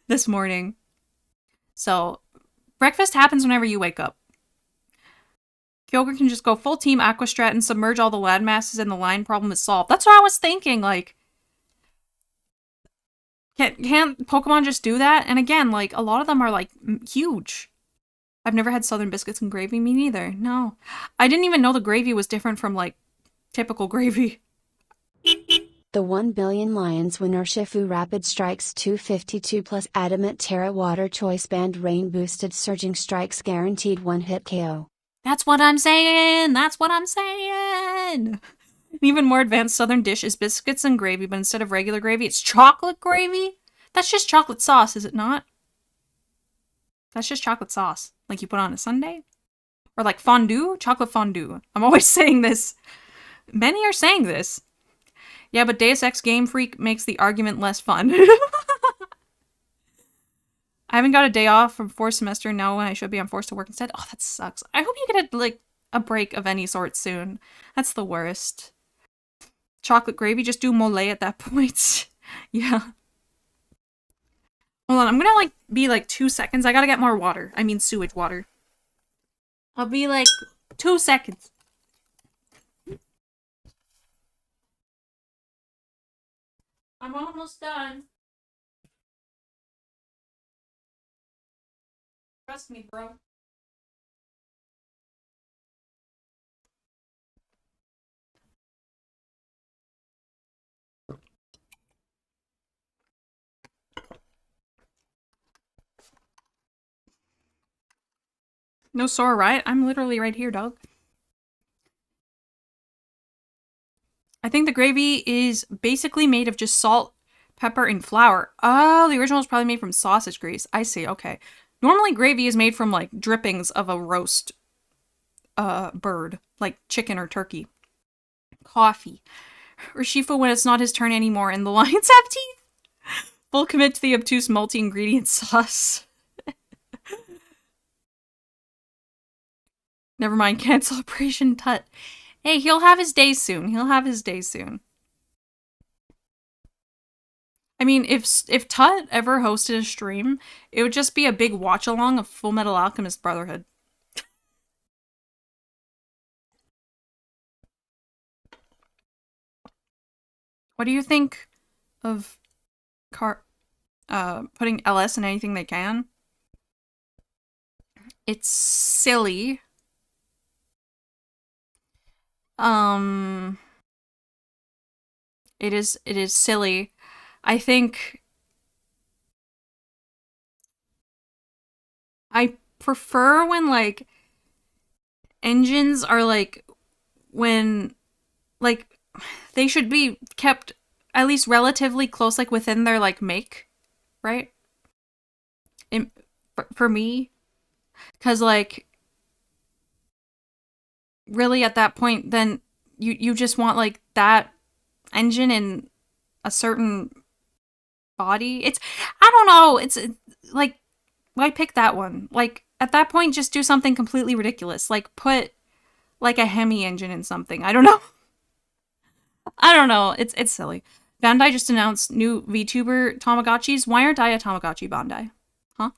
this morning. So, breakfast happens whenever you wake up. Kyogre can just go full team Aquastrat and submerge all the land masses and the line problem is solved. That's what I was thinking, like... Can't Pokemon just do that? And again, like, a lot of them are, like, huge. I've never had Southern biscuits and gravy, me neither. No. I didn't even know the gravy was different from, like, typical gravy. The 1 billion lions winner Shifu Rapid Strikes 252 plus Adamant Terra Water Choice Band Rain Boosted Surging Strikes Guaranteed 1-hit KO. That's what I'm saying! That's what I'm saying! An even more advanced southern dish is biscuits and gravy, but instead of regular gravy, it's chocolate gravy? That's just chocolate sauce, is it not? That's just chocolate sauce. Like you put on a sundae? Or like fondue? Chocolate fondue. I'm always saying this. Many are saying this. Yeah, but Deus Ex Game Freak makes the argument less fun. I haven't got a day off from fourth semester now when I should be on forced to work instead. Oh, that sucks. I hope you get a break of any sort soon. That's the worst. Chocolate gravy, just do mole at that point. Yeah. Hold on, I'm gonna be 2 seconds. I gotta get more water. I mean sewage water. I'll be 2 seconds. I'm almost done. Trust me, bro. No sore, right? I'm literally right here, dog. I think the gravy is basically made of just salt, pepper, and flour. Oh, the original is probably made from sausage grease. I see, okay. Normally gravy is made from drippings of a roast bird, like chicken or turkey. Coffee. Urshifu when it's not his turn anymore and the lions have teeth. Full commit to the obtuse multi-ingredient sauce. Never mind, cancel Operation Tut. Hey, he'll have his day soon. He'll have his day soon. I mean, if Tut ever hosted a stream, it would just be a big watch along of Full Metal Alchemist Brotherhood. What do you think of putting LS in anything they can? It's silly. Um, it is silly. I think I prefer when like engines are like when like they should be kept at least relatively close, like within their like make, right? For me, because like really at that point, then you just want like that engine in a certain body. It's I don't know. It's like why pick that one? Like at that point, just do something completely ridiculous. Like put like a Hemi engine in something. I don't know. I don't know. It's silly. Bandai just announced new VTuber Tamagotchis. Why aren't I a Tamagotchi, Bandai? Huh?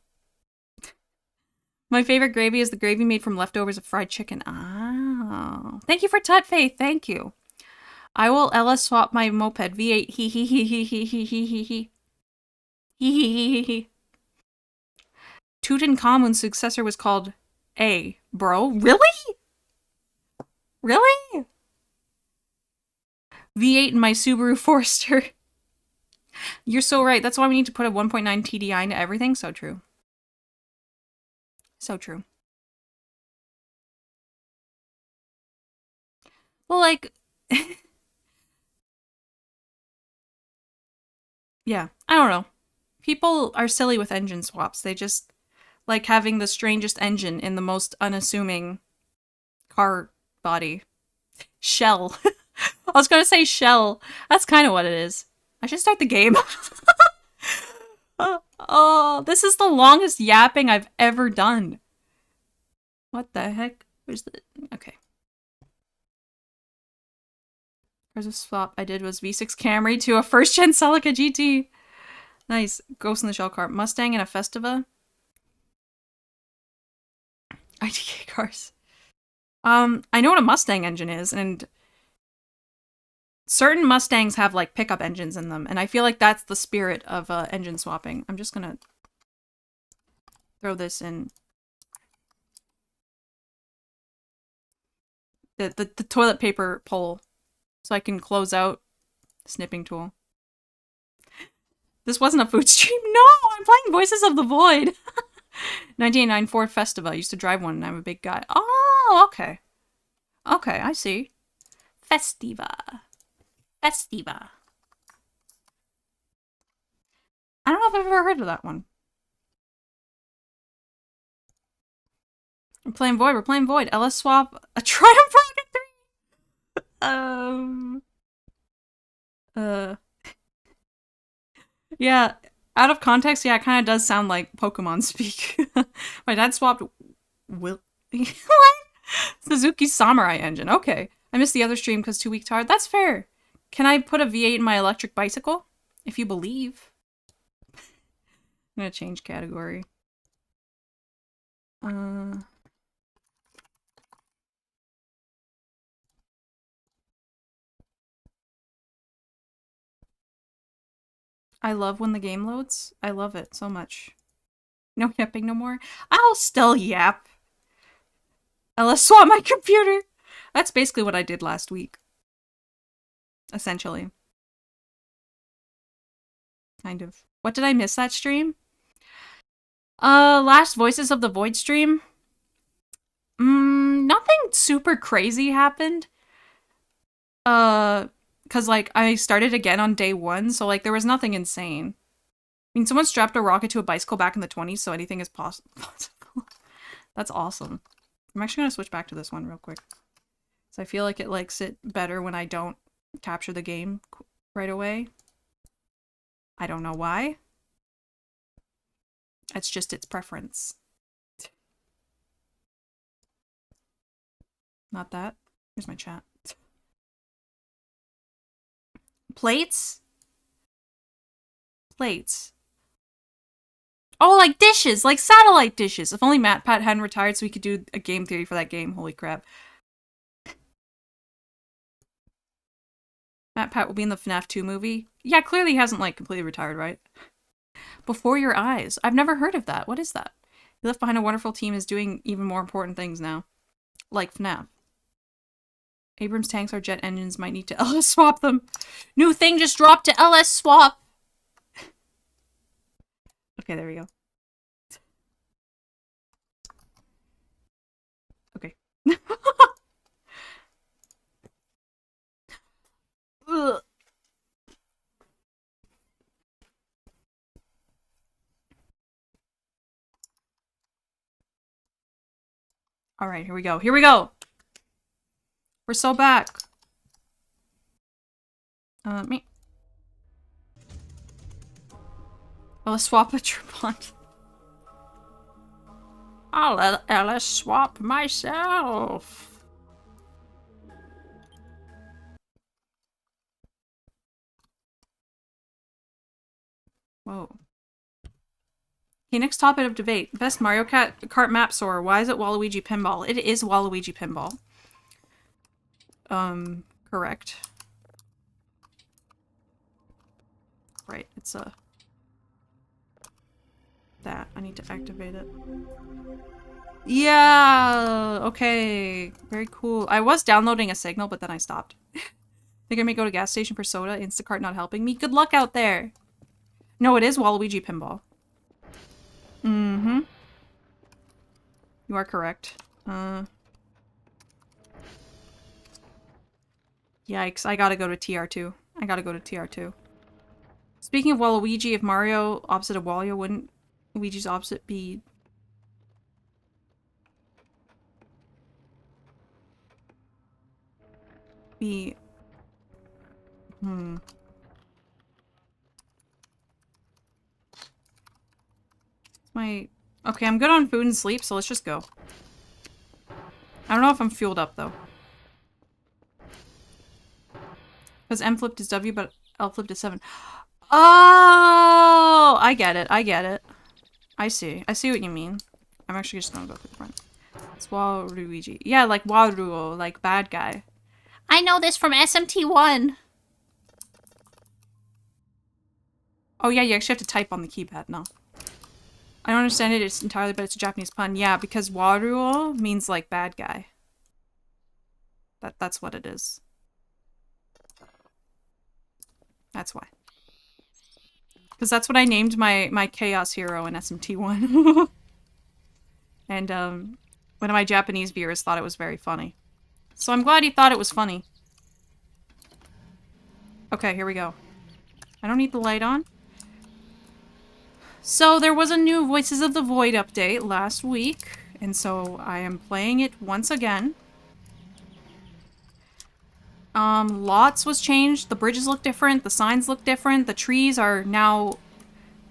My favorite gravy is the gravy made from leftovers of fried chicken. Ah. Thank you for Tut Faith. Thank you. I will LS swap my moped V8. Hee hee hee hee hee hee hee hee hee. Hee hee hee hee hee. Tutankhamun's successor was called A. Bro? Really? Really? V8 in my Subaru Forester. You're so right. That's why we need to put a 1.9 TDI into everything. So true. So true. Well, like, yeah, I don't know. People are silly with engine swaps. They just like having the strangest engine in the most unassuming car body. Shell. I was gonna say shell. That's kind of what it is. I should start the game. Oh, this is the longest yapping I've ever done. What the heck? Where's the... Okay. There's a swap I did was V6 Camry to a first-gen Celica GT. Nice. Ghost in the Shell car. Mustang and a Festiva. ITK cars. I know what a Mustang engine is, and certain Mustangs have like pickup engines in them, and I feel like that's the spirit of engine swapping. I'm just gonna throw this in the toilet paper pole so I can close out the snipping tool. This wasn't a food stream. No, I'm playing Voices of the Void. 1989 Ford Festiva. I used to drive one and I'm a big guy. Oh, okay. Okay, I see. Festiva. Festiva. I don't know if I've ever heard of that one. We're playing Void. We're playing Void. LS swap. A Triumph Rocket 3. Yeah. Out of context, yeah, it kind of does sound like Pokemon speak. My dad swapped what? Suzuki Samurai engine. Okay. I missed the other stream because 2 weeks hard. That's fair. Can I put a V8 in my electric bicycle? If you believe. I'm gonna change category. I love when the game loads. I love it so much. No yapping no more. I'll still yap. LS swap my computer. That's basically what I did last week. Essentially. Kind of. What did I miss that stream? Last Voices of the Void stream. Nothing super crazy happened. Cause like I started again on day 1, so like there was nothing insane. I mean, someone strapped a rocket to a bicycle back in the 20s, so anything is possible. That's awesome. I'm actually gonna switch back to this one real quick. So I feel like it likes it better when I don't capture the game right away. I don't know why. It's just its preference. Not that. Here's my chat. Plates? Plates. Oh, like dishes, like satellite dishes. If only MatPat hadn't retired so we could do a game theory for that game. Holy crap. MatPat will be in the FNAF 2 movie. Yeah, clearly he hasn't, like, completely retired, right? Before Your Eyes. I've never heard of that. What is that? He left behind a wonderful team is doing even more important things now. Like FNAF. Abrams tanks or jet engines might need to LS swap them. New thing just dropped to LS swap. Okay, there we go. Okay. Ugh. All right, here we go. Here we go. We're so back. Me. I'll swap a Tripont. I'll let LS swap myself. Whoa. Okay, next topic of debate. Best Mario Kart map soarer. Why is it Waluigi Pinball? It is Waluigi Pinball. Correct. Right, it's a... that. I need to activate it. Yeah! Okay. Very cool. I was downloading a signal, but then I stopped. Think I may go to gas station for soda. Instacart not helping me. Good luck out there. No, it is Waluigi Pinball. Mm-hmm. You are correct. Yikes, I gotta go to TR2. I gotta go to TR2. Speaking of Waluigi, if Mario opposite of Waluigi, wouldn't Luigi's opposite be... Okay, I'm good on food and sleep, so let's just go. I don't know if I'm fueled up, though. Because M flipped is W, but L flipped is 7. Oh! I get it. I get it. I see. I see what you mean. I'm actually just gonna go to the front. It's Waluigi. Yeah, like Waluigi, like bad guy. I know this from SMT1! Oh yeah, you actually have to type on the keypad, no. I don't understand it entirely, but it's a Japanese pun. Yeah, because Waruo means, like, bad guy. That's what it is. That's why. Because that's what I named my Chaos Hero in SMT1. And, one of my Japanese viewers thought it was very funny. So I'm glad he thought it was funny. Okay, here we go. I don't need the light on. So there was a new Voices of the Void update last week, and so I am playing it once again. Lots was changed. The bridges look different. The signs look different. The trees are now...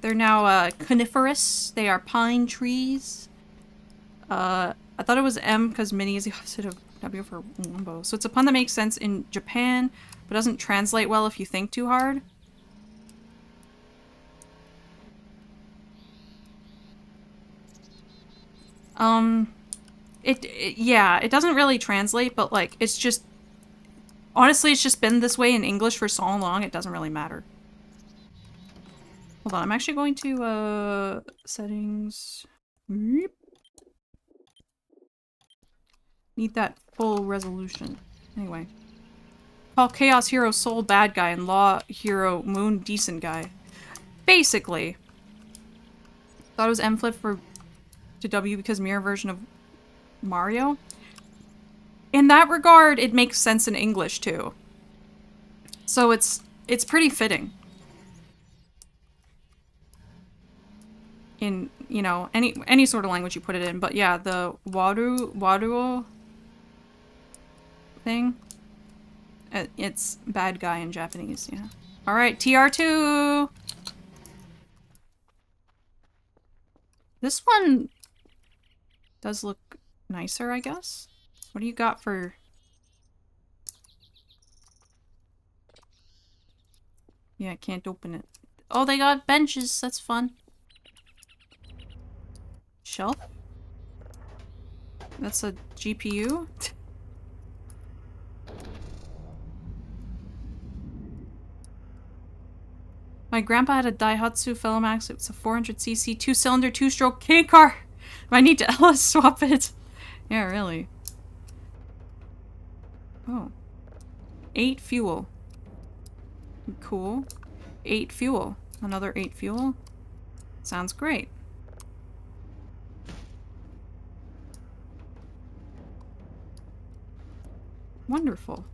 they're now, coniferous. They are pine trees. I thought it was M because Mini is the opposite of W for Wumbo. So it's a pun that makes sense in Japan, but doesn't translate well if you think too hard. Yeah, it doesn't really translate, but, like, it's just... honestly, it's just been this way in English for so long, it doesn't really matter. Hold on, I'm actually going to, settings... Need that full resolution. Anyway. Call Chaos Hero Soul bad guy and Law Hero Moon decent guy. Basically. Thought it was M flip to W because mirror version of Mario. In that regard, it makes sense in English too. So it's pretty fitting. In, you know, any sort of language you put it in. But yeah, the Waruo thing. It's bad guy in Japanese, yeah. Alright, TR2! This one does look nicer, I guess. What do you got for... Yeah, I can't open it. Oh, they got benches. That's fun. Shelf? That's a GPU? My grandpa had a Daihatsu Velomax. It's a 400cc, 2-cylinder, 2-stroke K car. I need to LS swap it. Yeah, really. Oh. 8 fuel. Cool. 8 fuel. Another 8 fuel. Sounds great. Wonderful.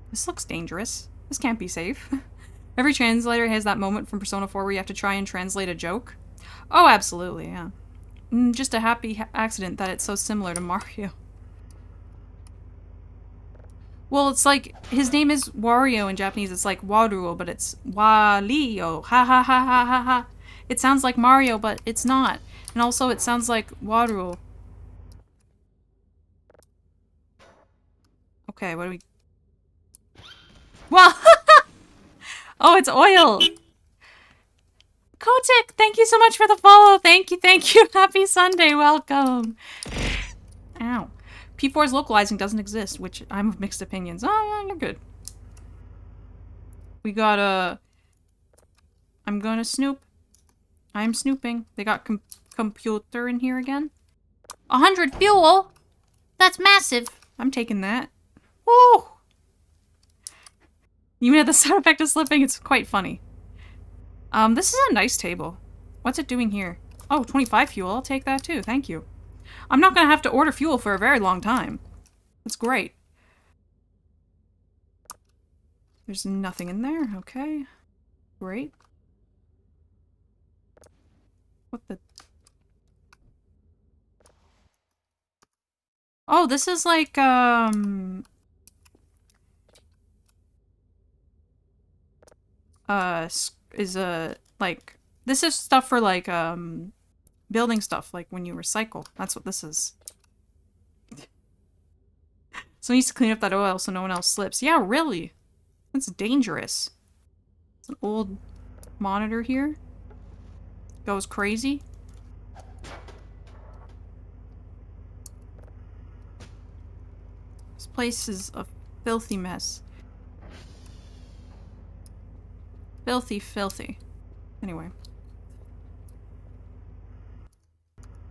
This looks dangerous. This can't be safe. Every translator has that moment from Persona 4 where you have to try and translate a joke. Oh, absolutely, yeah. Just a happy accident that it's so similar to Mario. Well, it's like, his name is Wario in Japanese. It's like Waruo, but it's Walio. Ha ha ha ha ha ha. It sounds like Mario, but it's not. And also, it sounds like Waruo. Okay, what do we... Well, oh, it's oil. Kotick, thank you so much for the follow. Thank you, thank you. Happy Sunday, welcome. Ow. P4's localizing doesn't exist, which I'm of mixed opinions. Oh, you're good. We got a... I'm gonna snoop. I'm snooping. They got computer in here again. 100 fuel? That's massive. I'm taking that. Woo! Even at the sound effect of slipping, it's quite funny. This is a nice table. What's it doing here? Oh, 25 fuel. I'll take that too. Thank you. I'm not gonna have to order fuel for a very long time. That's great. There's nothing in there. Okay. Great. What the... Oh, this is like, like, this is stuff for, like, building stuff, like when you recycle. That's what this is. So he needs to clean up that oil so no one else slips. Yeah, really? That's dangerous. It's an old monitor here. Goes crazy. This place is a filthy mess. Filthy, filthy. Anyway.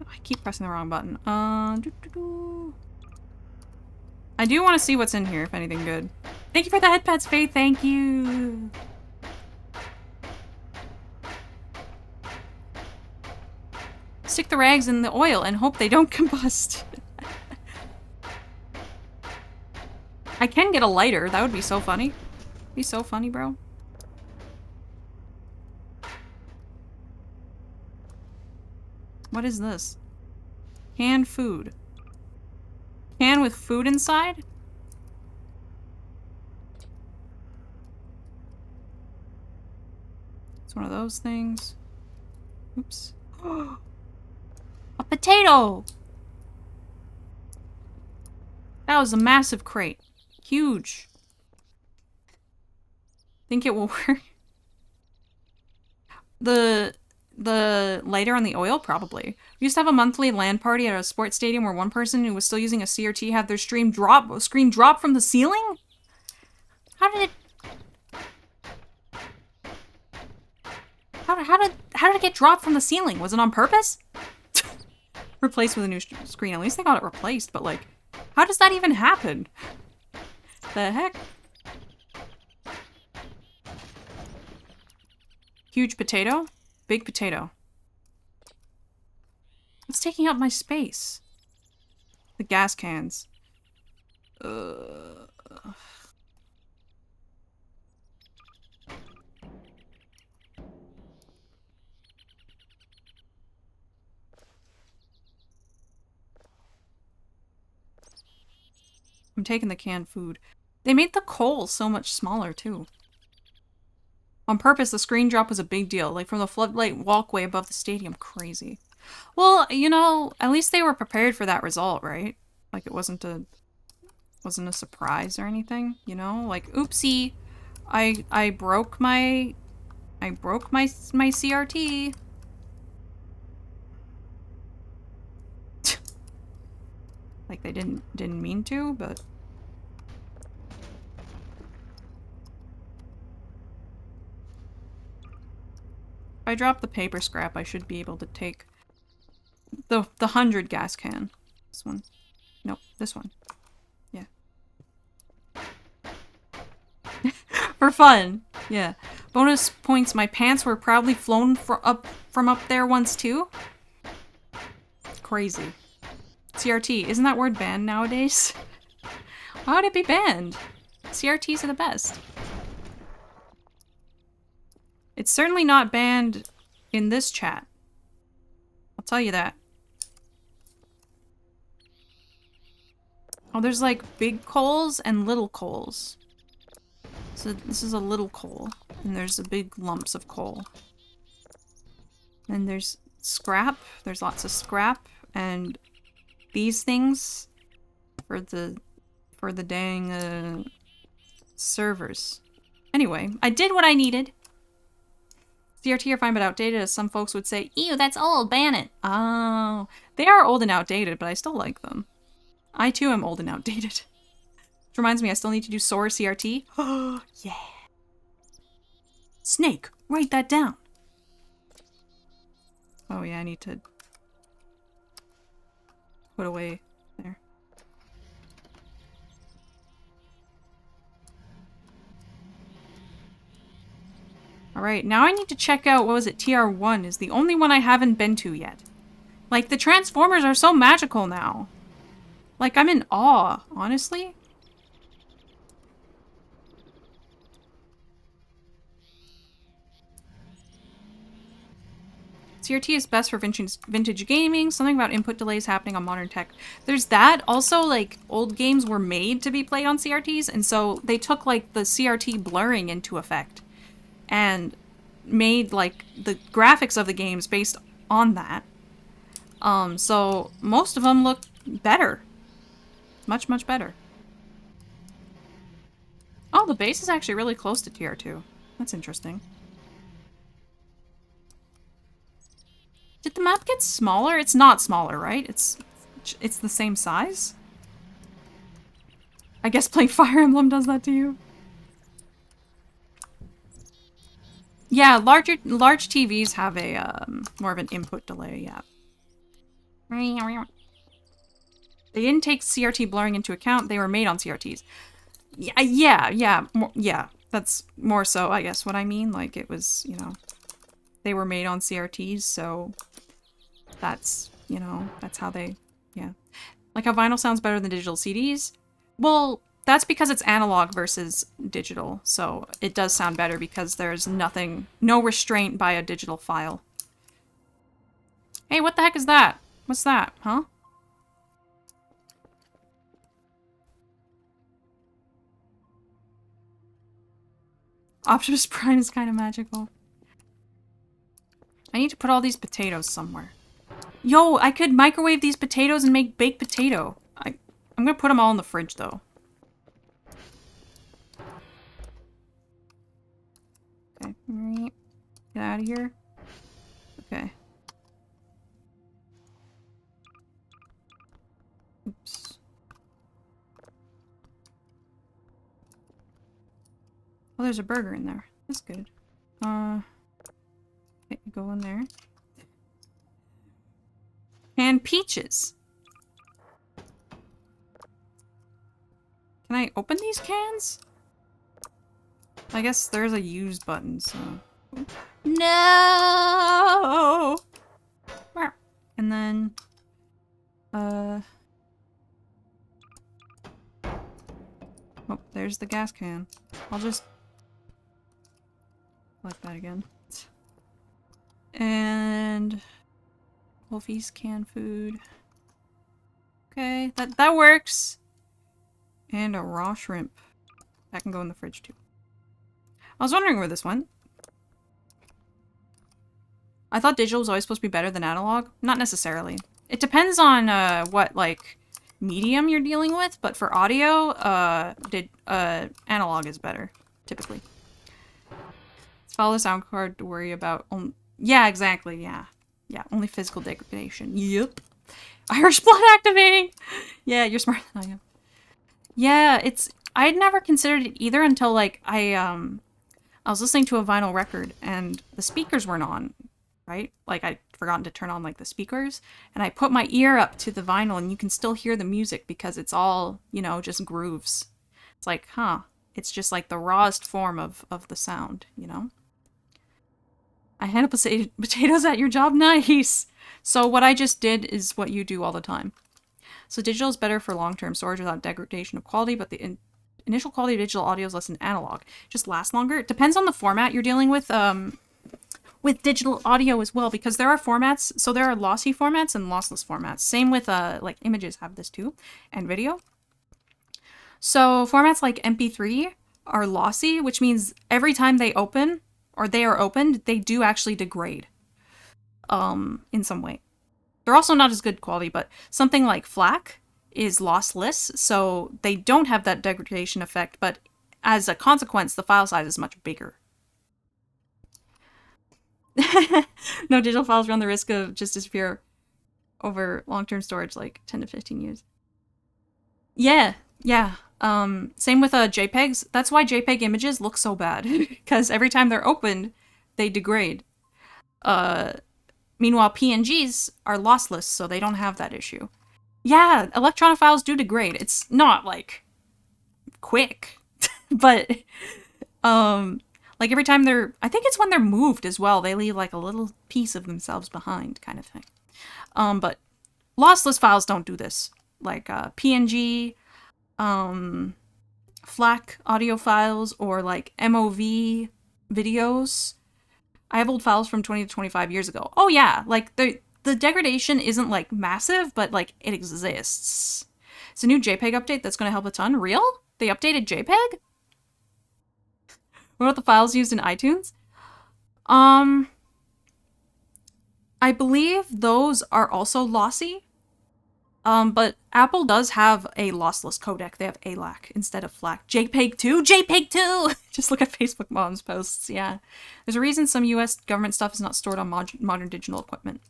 I keep pressing the wrong button. I do want to see what's in here, if anything good. Thank you for the headpads, Faith. Thank you. Stick the rags in the oil and hope they don't combust. I can get a lighter. That would be so funny. Be so funny, bro. What is this? Canned food. Can with food inside? It's one of those things. Oops. A potato! That was a massive crate. Huge. Think it will work? The lighter on the oil? Probably. We used to have a monthly LAN party at a sports stadium where one person who was still using a CRT had their screen drop from the ceiling? How did it get dropped from the ceiling? Was it on purpose? Replaced with a new screen. At least they got it replaced, but like, how does that even happen? The heck? Huge potato? Big potato. It's taking up my space. The gas cans. I'm taking the canned food. They made the coal so much smaller, too. On purpose, the screen drop was a big deal. Like, from the floodlight walkway above the stadium. Crazy. Well, you know, at least they were prepared for that result, right? Like, it wasn't a surprise or anything, you know? Like, oopsie. I broke my CRT. Like, they didn't mean to, but... If I drop the paper scrap, I should be able to take the 100 gas can. This one. Nope, this one. Yeah. For fun. Yeah. Bonus points, my pants were proudly flown from up there once too. Crazy. CRT, isn't that word banned nowadays? Why would it be banned? CRTs are the best. It's certainly not banned in this chat. I'll tell you that. Oh, there's like big coals and little coals. So this is a little coal, and there's the big lumps of coal. And there's scrap. There's lots of scrap, and these things for the dang servers. Anyway, I did what I needed. CRT are fine but outdated, as some folks would say. Ew, that's old, ban it. Oh, they are old and outdated, but I still like them. I too am old and outdated. Which reminds me, I still need to do soarer CRT. Oh, yeah. Snake, write that down. Oh yeah, I need to put away there. Alright, now I need to check out, what was it, TR1 is the only one I haven't been to yet. Like, the Transformers are so magical now. Like, I'm in awe, honestly. CRT is best for vintage gaming. Something about input delays happening on modern tech. There's that. Also, like, old games were made to be played on CRTs, and so they took, like, the CRT blurring into effect. And made, like, the graphics of the games based on that. So most of them look better. Much, much better. Oh, the base is actually really close to TR2. That's interesting. Did the map get smaller? It's not smaller, right? It's the same size? I guess playing Fire Emblem does that to you. Yeah, large TVs have a more of an input delay, yeah. They didn't take CRT blurring into account. They were made on CRTs. Yeah. That's more so, I guess, what I mean. Like, it was, you know, they were made on CRTs, so that's, you know, that's how they, yeah. Like how vinyl sounds better than digital CDs. Well, that's because it's analog versus digital, so it does sound better because there's no restraint by a digital file. Hey, what the heck is that? What's that, huh? Optimus Prime is kind of magical. I need to put all these potatoes somewhere. Yo, I could microwave these potatoes and make baked potato. I'm gonna put them all in the fridge, though. Okay. Get out of here. Okay. Oops. Oh, there's a burger in there. That's good. Okay, go in there. And peaches. Can I open these cans? I guess there's a use button, so... No! And then... Oh, there's the gas can. I'll just... like that again. And... Wolfie's canned food. Okay, that works. And a raw shrimp. That can go in the fridge too. I was wondering where this went. I thought digital was always supposed to be better than analog. Not necessarily. It depends on what, like, medium you're dealing with, but for audio, analog is better, typically. Let's follow the sound card to worry about... yeah, exactly, yeah. Yeah, only physical degradation. Yep. Irish blood activating! Yeah, you're smarter than I am. Yeah, it's... I'd never considered it either until, like, I was listening to a vinyl record, and the speakers weren't on, right? Like, I'd forgotten to turn on, like, the speakers, and I put my ear up to the vinyl, and you can still hear the music because it's all, you know, just grooves. It's like, huh. It's just, like, the rawest form of the sound, you know? I handle potatoes at your job? Nice! So what I just did is what you do all the time. So digital is better for long-term storage without degradation of quality, but the initial quality of digital audio is less than analog. Just lasts longer. It depends on the format you're dealing with digital audio as well, because there are formats. So there are lossy formats and lossless formats. Same with like images have this too, and video. So formats like MP3 are lossy, which means every time they open or they are opened, they do actually degrade in some way. They're also not as good quality, but something like FLAC is lossless, so they don't have that degradation effect, but as a consequence, the file size is much bigger. No, digital files run the risk of just disappear over long-term storage, like 10 to 15 years. Yeah, yeah. Same with JPEGs. That's why JPEG images look so bad, because every time they're opened, they degrade. Meanwhile, PNGs are lossless, so they don't have that issue. Yeah, electronic files do degrade. It's not, like, quick, but, like, every time I think it's when they're moved as well, they leave, like, a little piece of themselves behind, kind of thing. But lossless files don't do this. Like, PNG, FLAC audio files, or, like, MOV videos. I have old files from 20 to 25 years ago. Oh, yeah, like, the degradation isn't, like, massive, but, like, it exists. It's a new JPEG update that's going to help a ton. Real? They updated JPEG? What about the files used in iTunes? I believe those are also lossy. But Apple does have a lossless codec. They have ALAC instead of FLAC. JPEG 2? JPEG 2! Just look at Facebook Mom's posts, yeah. There's a reason some US government stuff is not stored on modern digital equipment.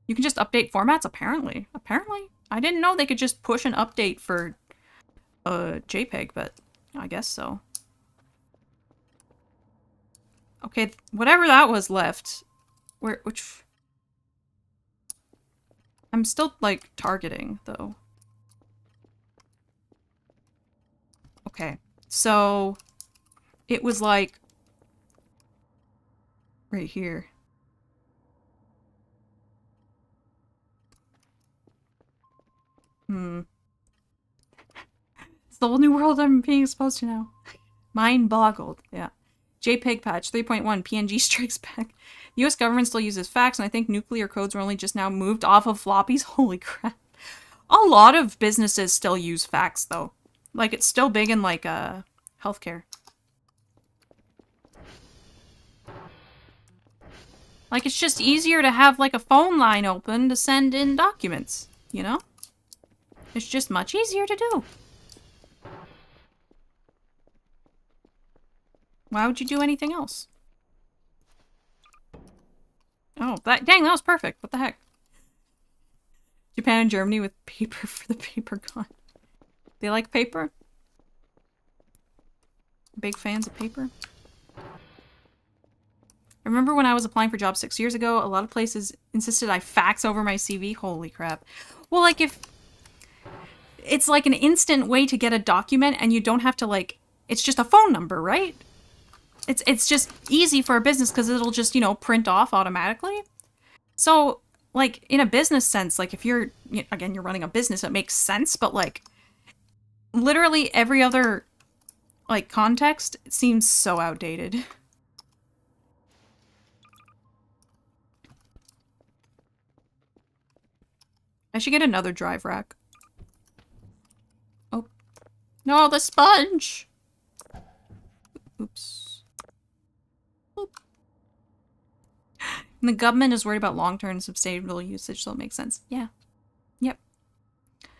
You can just update formats, apparently. Apparently. I didn't know they could just push an update for JPEG, but I guess so. Okay, whatever that was left. Which... I'm still, like, targeting, though. Okay, so it was, like, right here. It's the whole new world I'm being exposed to now. Mind boggled, yeah. JPEG patch 3.1, PNG strikes back. The US government still uses fax, and I think nuclear codes were only just now moved off of floppies. Holy crap. A lot of businesses still use fax, though. Like, it's still big in, like, healthcare. Like, it's just easier to have, like, a phone line open to send in documents, you know? It's just much easier to do. Why would you do anything else? Oh, dang, that was perfect. What the heck? Japan and Germany with paper for the paper gun. They like paper? Big fans of paper? I remember when I was applying for jobs 6 years ago, a lot of places insisted I fax over my CV. Holy crap. Well, like, if... It's like an instant way to get a document and you don't have to, like... It's just a phone number, right? It's just easy for a business because it'll just, you know, print off automatically. So, like, in a business sense, like, if you're, again, you're running a business, it makes sense, but, like, literally every other, like, context seems so outdated. I should get another drive rack. Oh. No, the sponge! Oops. Oop. And the government is worried about long-term sustainable usage, so it makes sense. Yeah. Yep.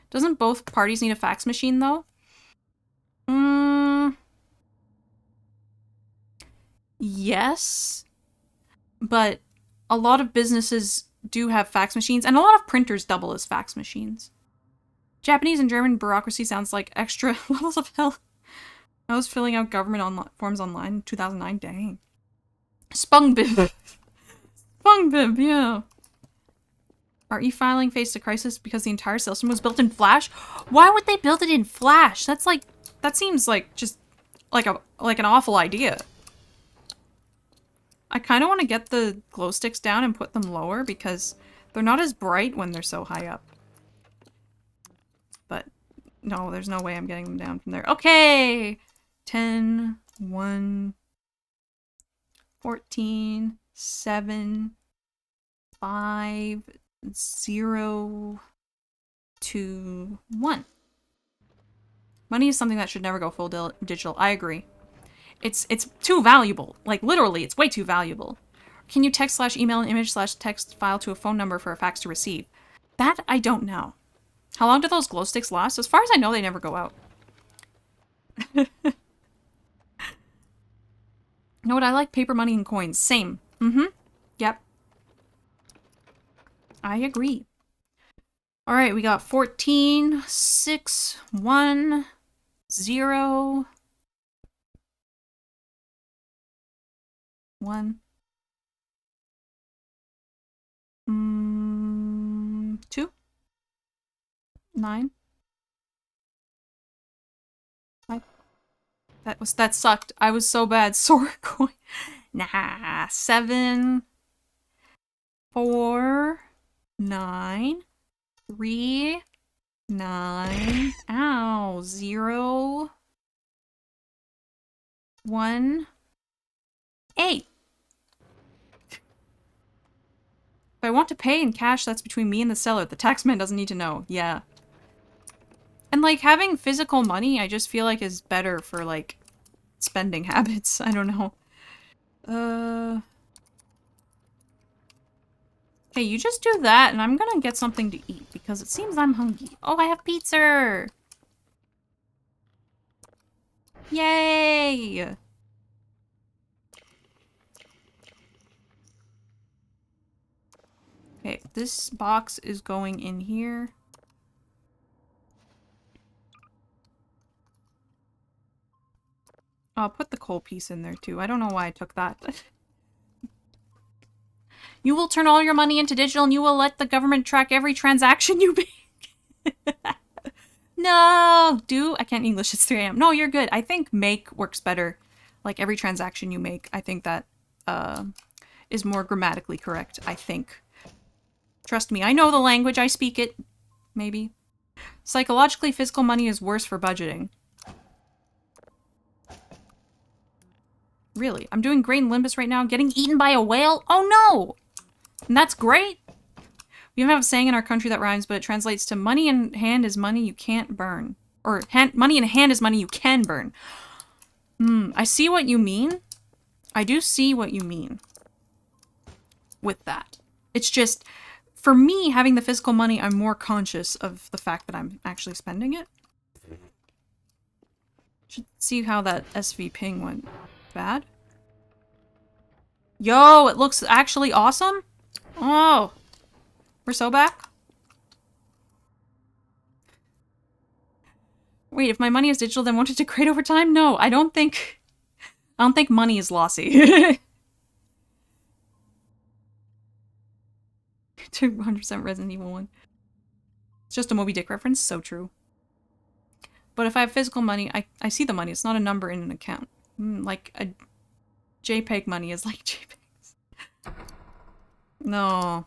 Doesn't both parties need a fax machine, though? Yes. But a lot of businesses do have fax machines, and a lot of printers double as fax machines. Japanese and German bureaucracy sounds like extra levels of hell. I was filling out government forms online in 2009. Dang. Spungbib. Spungbib, yeah. Our e-filing faced a crisis because the entire system was built in Flash? Why would they build it in Flash? That's like, that seems like just like an awful idea. I kind of want to get the glow sticks down and put them lower because they're not as bright when they're so high up. But no, there's no way I'm getting them down from there. Okay! 10, 1, 14, 7, 5, 0, 2, 1. Money is something that should never go full digital. I agree. It's too valuable. Like, literally, it's way too valuable. Can you text/email an image/text file to a phone number for a fax to receive? That I don't know. How long do those glow sticks last? As far as I know, they never go out. You know what? I like paper money and coins. Same. Yep. I agree. Alright, we got 14, 6, 1, 0, 1, 2, 9, 5. That sucked. I was so bad. Soarer coin. Nah. 7, 4, 9, 3, 9. Ow. 0, 1, 8. If I want to pay in cash, that's between me and the seller. The taxman doesn't need to know. Yeah. And, like, having physical money, I just feel like is better for, like, spending habits. I don't know. Okay, you just do that, and I'm gonna get something to eat, because it seems I'm hungry. Oh, I have pizza! Yay! Okay, this box is going in here. I'll put the coal piece in there too. I don't know why I took that. You will turn all your money into digital and you will let the government track every transaction you make. No! I can't English, it's 3 a.m. No, you're good. I think make works better. Like every transaction you make. I think that is more grammatically correct, I think. Trust me, I know the language, I speak it. Maybe. Psychologically, physical money is worse for budgeting. Really? I'm doing great in Limbus right now. Getting eaten by a whale? Oh no! And that's great! We even have a saying in our country that rhymes, but it translates to money in hand is money you can't burn. Or money in hand is money you can burn. I see what you mean. I do see what you mean with that. It's just, for me, having the physical money, I'm more conscious of the fact that I'm actually spending it. Should see how that SV ping went bad. Yo, it looks actually awesome. Oh, we're so back. Wait, if my money is digital, then won't it degrade over time? No, I don't think money is lossy. 200% Resident Evil 1. It's just a Moby Dick reference, so true. But if I have physical money, I see the money. It's not a number in an account. Like a JPEG money is like JPEGs. No.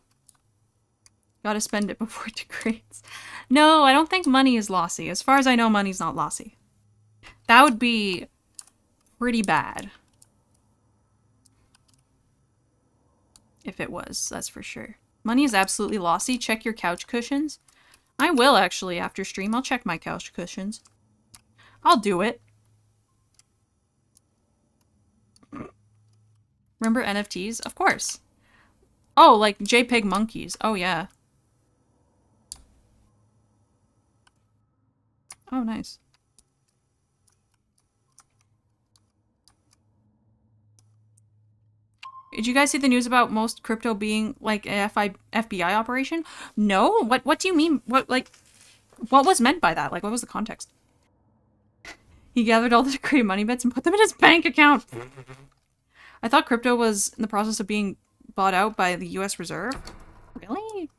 Gotta spend it before it degrades. No, I don't think money is lossy. As far as I know, money's not lossy. That would be pretty bad. If it was, that's for sure. Money is absolutely lossy. Check your couch cushions. I will, actually, after stream. I'll check my couch cushions. I'll do it. Remember NFTs? Of course. Oh, like JPEG monkeys. Oh, yeah. Oh, nice. Did you guys see the news about most crypto being like a FBI operation? No? What do you mean? What was meant by that? Like, what was the context? He gathered all the creative money bits and put them in his bank account. I thought crypto was in the process of being bought out by the US Reserve. Really?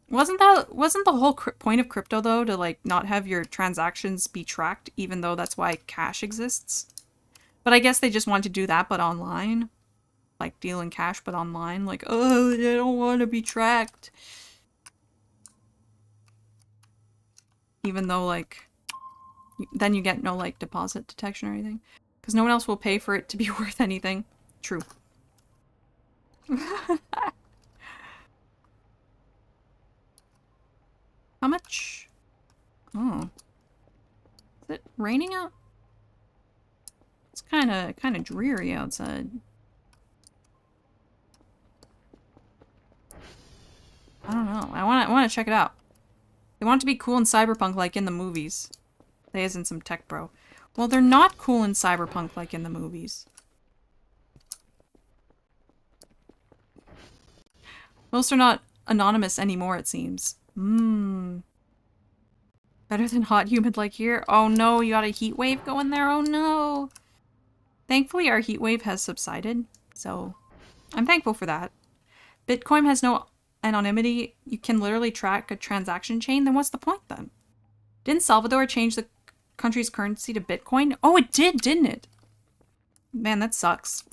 Wasn't the whole point of crypto though to like not have your transactions be tracked, even though that's why cash exists? But I guess they just want to do that, but online. Like deal in cash, but online. Like, oh, they don't want to be tracked. Even though, like, then you get no, like, deposit detection or anything. Because no one else will pay for it to be worth anything. True. How much? Oh. Is it raining out? It's kind of dreary outside. I don't know. I want to check it out. They want it to be cool and cyberpunk like in the movies. They isn't some tech bro. Well, they're not cool and cyberpunk like in the movies. Most are not anonymous anymore, it seems. Mmm. Better than hot humid like here? Oh no, you got a heat wave going there? Oh no. Thankfully, our heat wave has subsided, so I'm thankful for that. Bitcoin has no anonymity. You can literally track a transaction chain. Then what's the point then? Didn't Salvador change the country's currency to Bitcoin? Oh, it did, didn't it? Man, that sucks.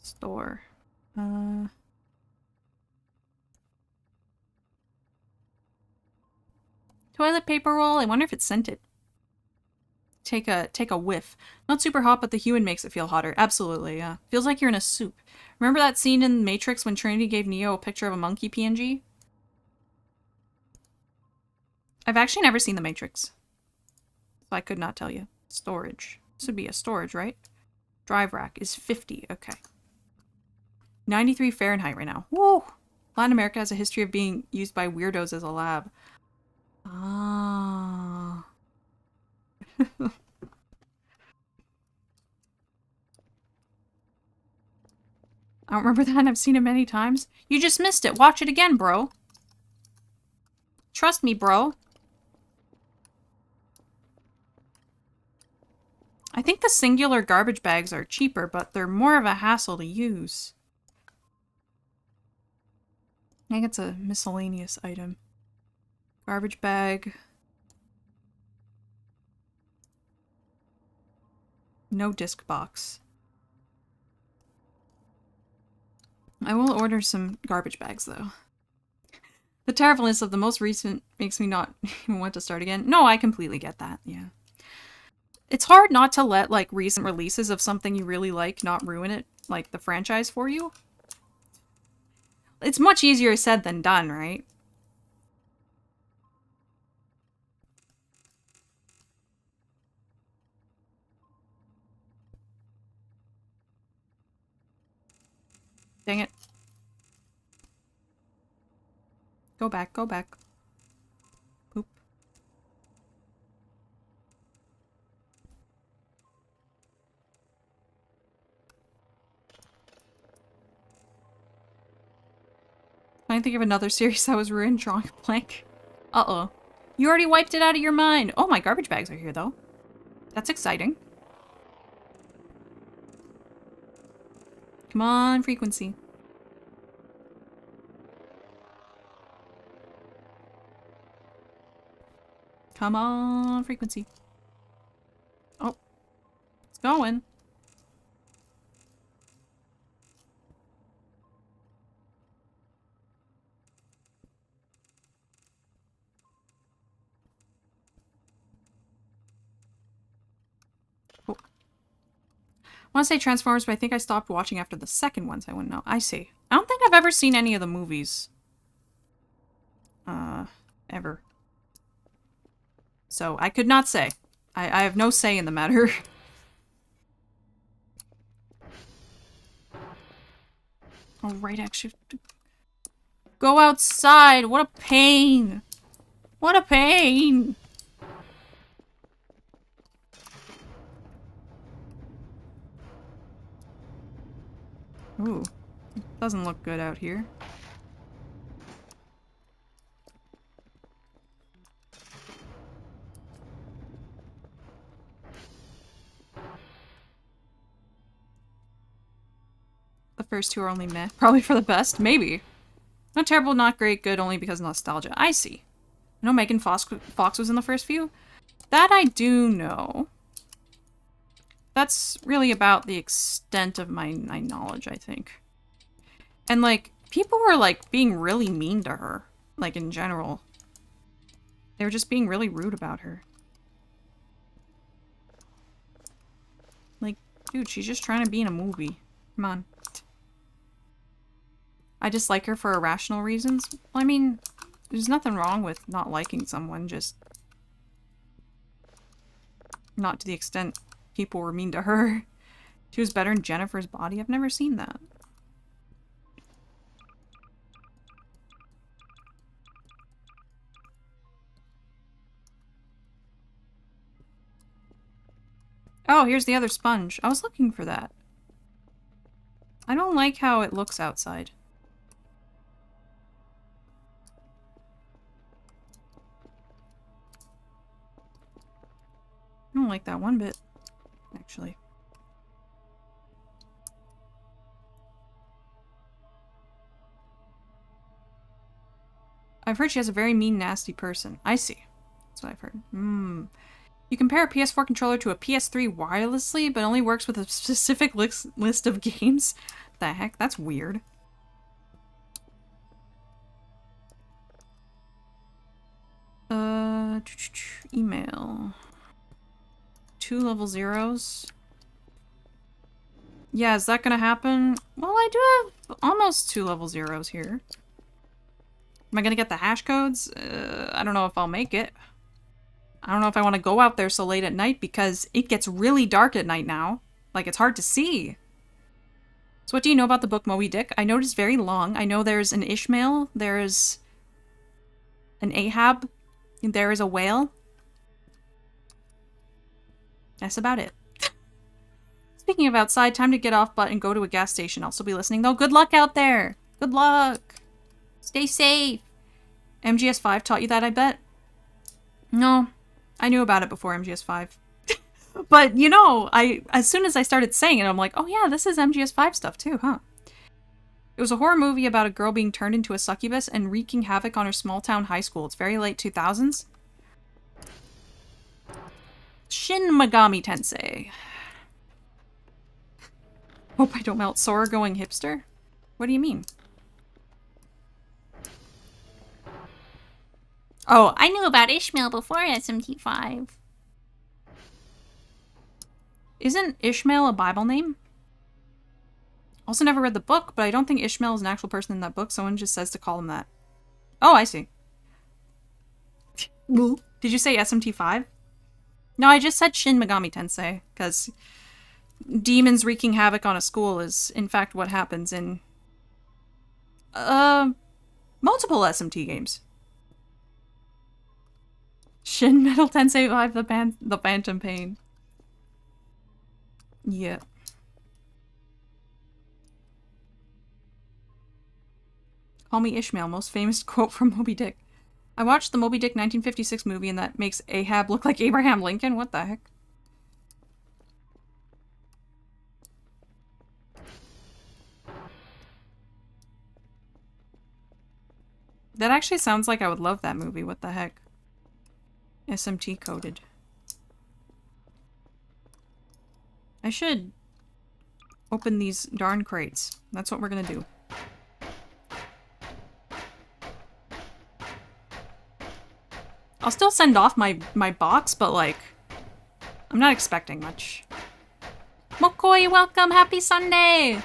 Store. Toilet paper roll. I wonder if it's scented. Take a whiff. Not super hot, but the hue makes it feel hotter. Absolutely, yeah. Feels like you're in a soup. Remember that scene in Matrix when Trinity gave Neo a picture of a monkey PNG? I've actually never seen The Matrix, so I could not tell you. Storage. This would be a storage, right? Drive rack is 50. Okay. 93 Fahrenheit right now. Woo! Latin America has a history of being used by weirdos as a lab. Ah. I don't remember that, and I've seen it many times. You just missed it. Watch it again, bro. Trust me, bro. I think the singular garbage bags are cheaper, but they're more of a hassle to use. I think it's a miscellaneous item. Garbage bag. No disc box. I will order some garbage bags, though. The terribleness of the most recent makes me not even want to start again. No, I completely get that, yeah. It's hard not to let, like, recent releases of something you really like not ruin it, like, the franchise for you. It's much easier said than done, right? Dang it. Go back, go back. Poop. I think of another series that was ruined drawing a blank. Uh-oh. You already wiped it out of your mind. Oh, my garbage bags are here, though. That's exciting. Come on, frequency. Come on, frequency. Oh. It's going. Oh. I want to say Transformers, but I think I stopped watching after the second one, so I wouldn't know. I see. I don't think I've ever seen any of the movies. ever. So I could not say. I have no say in the matter. Oh, right, actually. Go outside! What a pain! What a pain! Ooh. Doesn't look good out here. The first two are only meh. Probably for the best. Maybe. Not terrible, not great, good only because of nostalgia. I see. I know Megan Fox was in the first few. That I do know. That's really about the extent of my knowledge, I think. And, like, people were, like, being really mean to her. Like, in general. They were just being really rude about her. Like, dude, she's just trying to be in a movie. Come on. I dislike her for irrational reasons. Well, I mean, there's nothing wrong with not liking someone, just not to the extent people were mean to her. She was better in Jennifer's Body. I've never seen that. Oh, here's the other sponge. I was looking for that. I don't like how it looks outside. I don't like that one bit, actually. I've heard she has a very mean, nasty person. I see. That's what I've heard. You compare a PS4 controller to a PS3 wirelessly, but only works with a specific list of games? The heck? That's weird. Email. 2 level 0s. Yeah, is that gonna happen? Well, I do have almost 2 level 0s here. Am I gonna get the hash codes? I don't know if I'll make it. I don't know if I want to go out there so late at night because it gets really dark at night now. Like, it's hard to see. So what do you know about the book Moby Dick? I know it's very long. I know there's an Ishmael, there's an Ahab, and there is a whale. That's about it. Speaking of outside, time to get off butt and go to a gas station. I'll still be listening though. Good luck out there! Good luck! Stay safe! MGS5 taught you that, I bet? No. I knew about it before MGS5. But, you know, as soon as I started saying it, I'm like, oh yeah, this is MGS5 stuff too, huh? It was a horror movie about a girl being turned into a succubus and wreaking havoc on her small town high school. It's very late 2000s. Shin Megami Tensei. Hope I don't melt. Sora going hipster? What do you mean? Oh, I knew about Ishmael before SMT5. Isn't Ishmael a Bible name? Also never read the book, but I don't think Ishmael is an actual person in that book. Someone just says to call him that. Oh, I see. Did you say SMT5? No, I just said Shin Megami Tensei, because demons wreaking havoc on a school is, in fact, what happens in multiple SMT games. Shin Metal Tensei 5, the Phantom Pain. Yeah. Call me Ishmael, most famous quote from Moby Dick. I watched the Moby Dick 1956 movie and that makes Ahab look like Abraham Lincoln? What the heck? That actually sounds like I would love that movie. What the heck? SMT coded. I should open these darn crates. That's what we're gonna do. I'll still send off my box, but like, I'm not expecting much. Mokoi, welcome! Happy Sunday!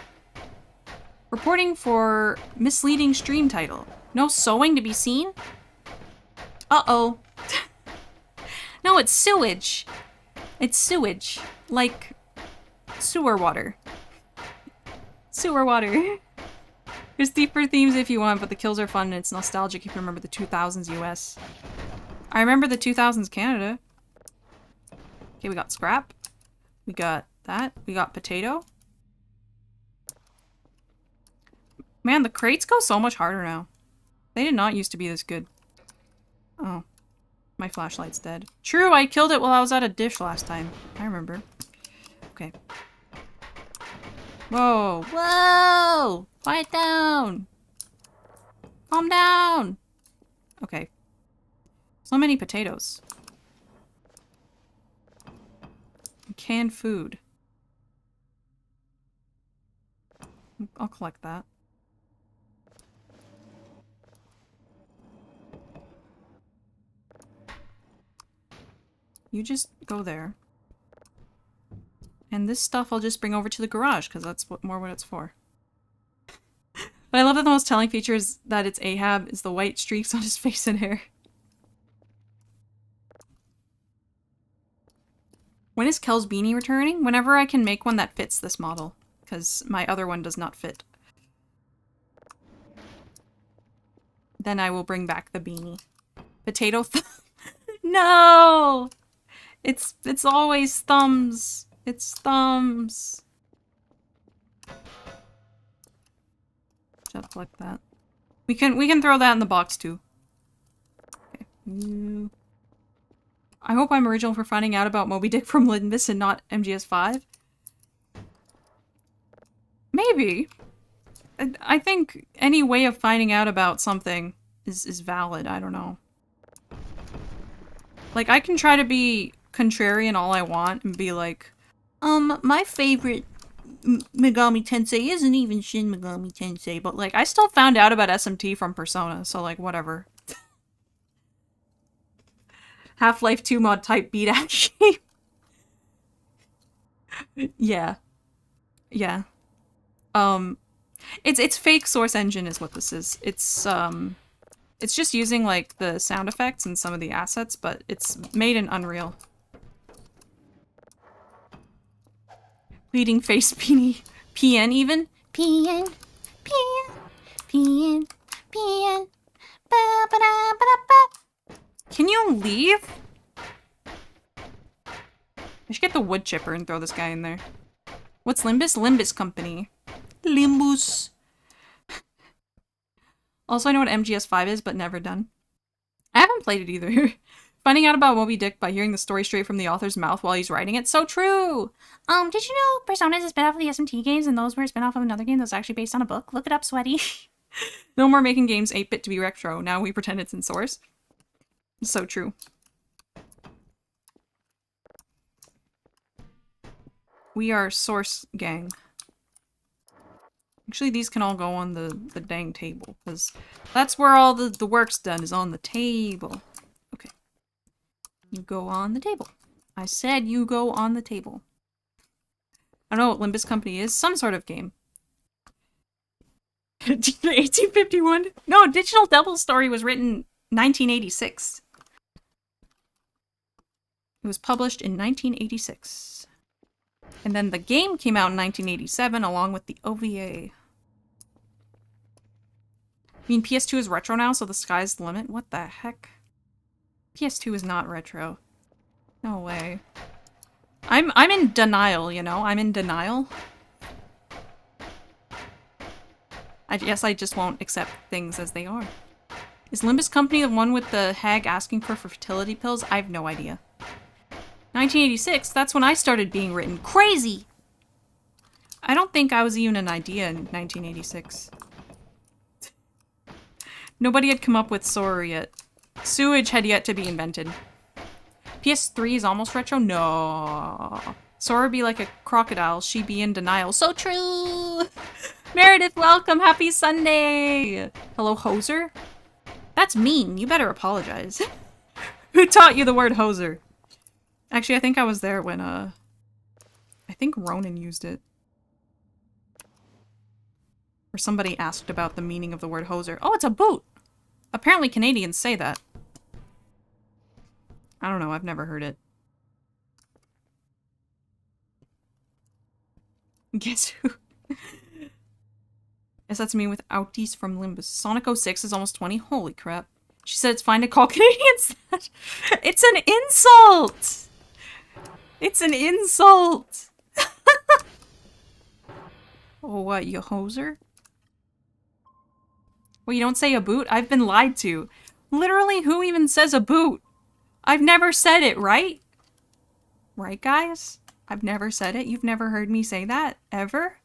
Reporting for misleading stream title. No sewing to be seen? Uh-oh. No, it's sewage. It's sewage. Like sewer water. Sewer water. There's deeper themes if you want, but the kills are fun and it's nostalgic if you remember the 2000s US. I remember the 2000s Canada. Okay, we got scrap. We got that. We got potato. Man, the crates go so much harder now. They did not used to be this good. Oh. My flashlight's dead. True, I killed it while I was at a dish last time. I remember. Okay. Whoa. Whoa! Quiet down! Calm down! Okay. So many potatoes. Canned food. I'll collect that. You just go there. And this stuff I'll just bring over to the garage, because that's what it's for. But I love that the most telling feature is that it's Ahab is the white streaks on his face and hair. When is Kel's beanie returning? Whenever I can make one that fits this model, because my other one does not fit. Then I will bring back the beanie. Potato No! It's always thumbs. It's thumbs. Just like that. We can throw that in the box too. Okay. I hope I'm original for finding out about Moby Dick from Lindmus and not MGS5. Maybe. I think any way of finding out about something is valid. I don't know. Like, I can try to be contrarian all I want and be like, my favorite Megami Tensei isn't even Shin Megami Tensei, but like, I still found out about SMT from Persona, so like, whatever. Half-Life 2 mod type beat actually. Yeah. Yeah. It's fake source engine is what this is. It's just using like the sound effects and some of the assets, but it's made in Unreal. Bleeding face beanie. PN even? PN. PN. PN. PN. Ba ba da ba da ba. Can you leave? I should get the wood chipper and throw this guy in there. What's Limbus? Limbus Company. Limbus. Also, I know what MGS5 is, but never done. I haven't played it either. Finding out about Moby Dick by hearing the story straight from the author's mouth while he's writing it. So true! Did you know Persona is a spin-off of the SMT games and those were a spin-off of another game that's actually based on a book? Look it up, sweaty. No more making games 8-bit to be retro. Now we pretend it's in source. So true. We are source gang. Actually, these can all go on the dang table, because that's where all the work's done, is on the table. Okay. You go on the table. I said you go on the table. I don't know what Limbus Company is. Some sort of game. 1851? No, Digital Devil Story was written 1986. It was published in 1986. And then the game came out in 1987 along with the OVA. I mean, PS2 is retro now, so the sky's the limit? What the heck? PS2 is not retro. No way. I'm in denial, you know? I'm in denial. I guess I just won't accept things as they are. Is Limbus Company the one with the hag asking for fertility pills? I have no idea. 1986, that's when I started being written. Crazy! I don't think I was even an idea in 1986. Nobody had come up with soarer yet. Sewage had yet to be invented. PS3 is almost retro? No. Soarer be like a crocodile. She be in denial. So true! Meredith, welcome! Happy Sunday! Hello, hoser? That's mean. You better apologize. Who taught you the word hoser? Actually, I think I was there when, I think Ronan used it. Or somebody asked about the meaning of the word hoser. Oh, it's a boot! Apparently Canadians say that. I don't know. I've never heard it. Guess who? Guess that's me with Outies from Limbus. Sonic 06 is almost 20. Holy crap. She said it's fine to call Canadians that. It's an insult! It's an insult! Oh, what, you hoser? Well, you don't say a boot? I've been lied to. Literally, who even says a boot? I've never said it, right? Right, guys? I've never said it. You've never heard me say that, ever?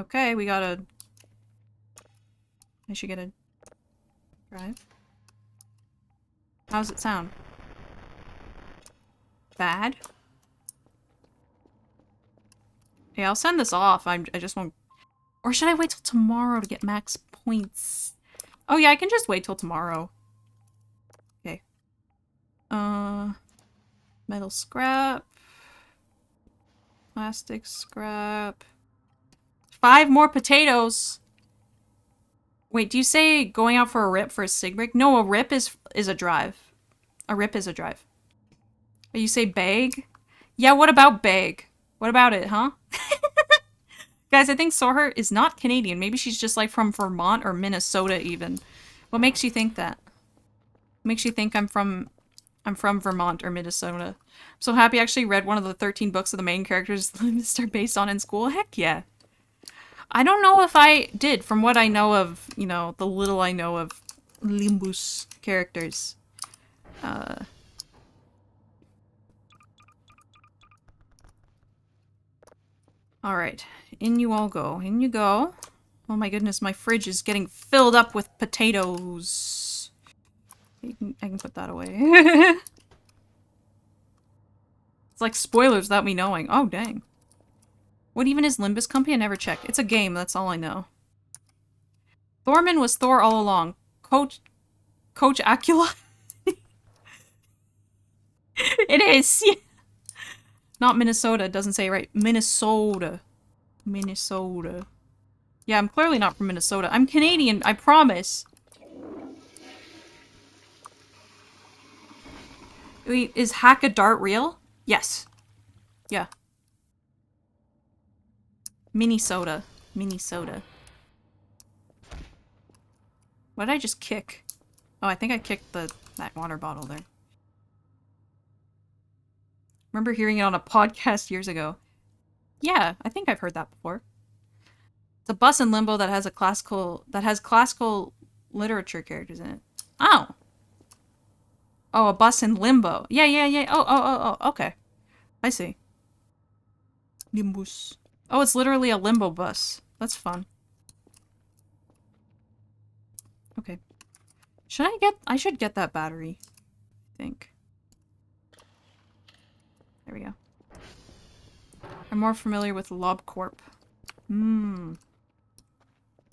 Okay, we gotta... I should get a drive. How's it sound? Bad? Yeah, I'll send this off. I just won't... Or should I wait till tomorrow to get max points? Oh yeah, I can just wait till tomorrow. Okay. Metal scrap. Plastic scrap. 5 more potatoes! Wait, do you say going out for a rip for a sig break? No, a rip is a drive. A rip is a drive. You say bag? Yeah, what about bag? What about it, huh? Guys, I think Soarer is not Canadian. Maybe she's just like from Vermont or Minnesota even. What makes you think that? What makes you think I'm from Vermont or Minnesota? I'm so happy I actually read one of the 13 books of the main characters are based on in school. Heck yeah. I don't know if I did, from what I know of, you know, the little I know of Limbus characters. Alright, in you all go. In you go. Oh my goodness, my fridge is getting filled up with potatoes. I can put that away. It's like spoilers without me knowing. Oh, dang. What even is Limbus Company? I never checked. It's a game, that's all I know. Thorman was Thor all along. Coach Acula? It is! Yeah. Not Minnesota, it doesn't say it right. Minnesota. Minnesota. Yeah, I'm clearly not from Minnesota. I'm Canadian, I promise. Wait, is Hack a Dart real? Yes. Yeah. Minnesota. Minnesota. What did I just kick? Oh, I think I kicked that water bottle there. Remember hearing it on a podcast years ago. Yeah, I think I've heard that before. It's a bus in Limbo that has classical literature characters in it. Oh. Oh, a bus in Limbo. Yeah. Oh, okay. I see. Limbus. Oh, it's literally a Limbo bus. That's fun. Okay. I should get that battery. I think. There we go. I'm more familiar with LobCorp.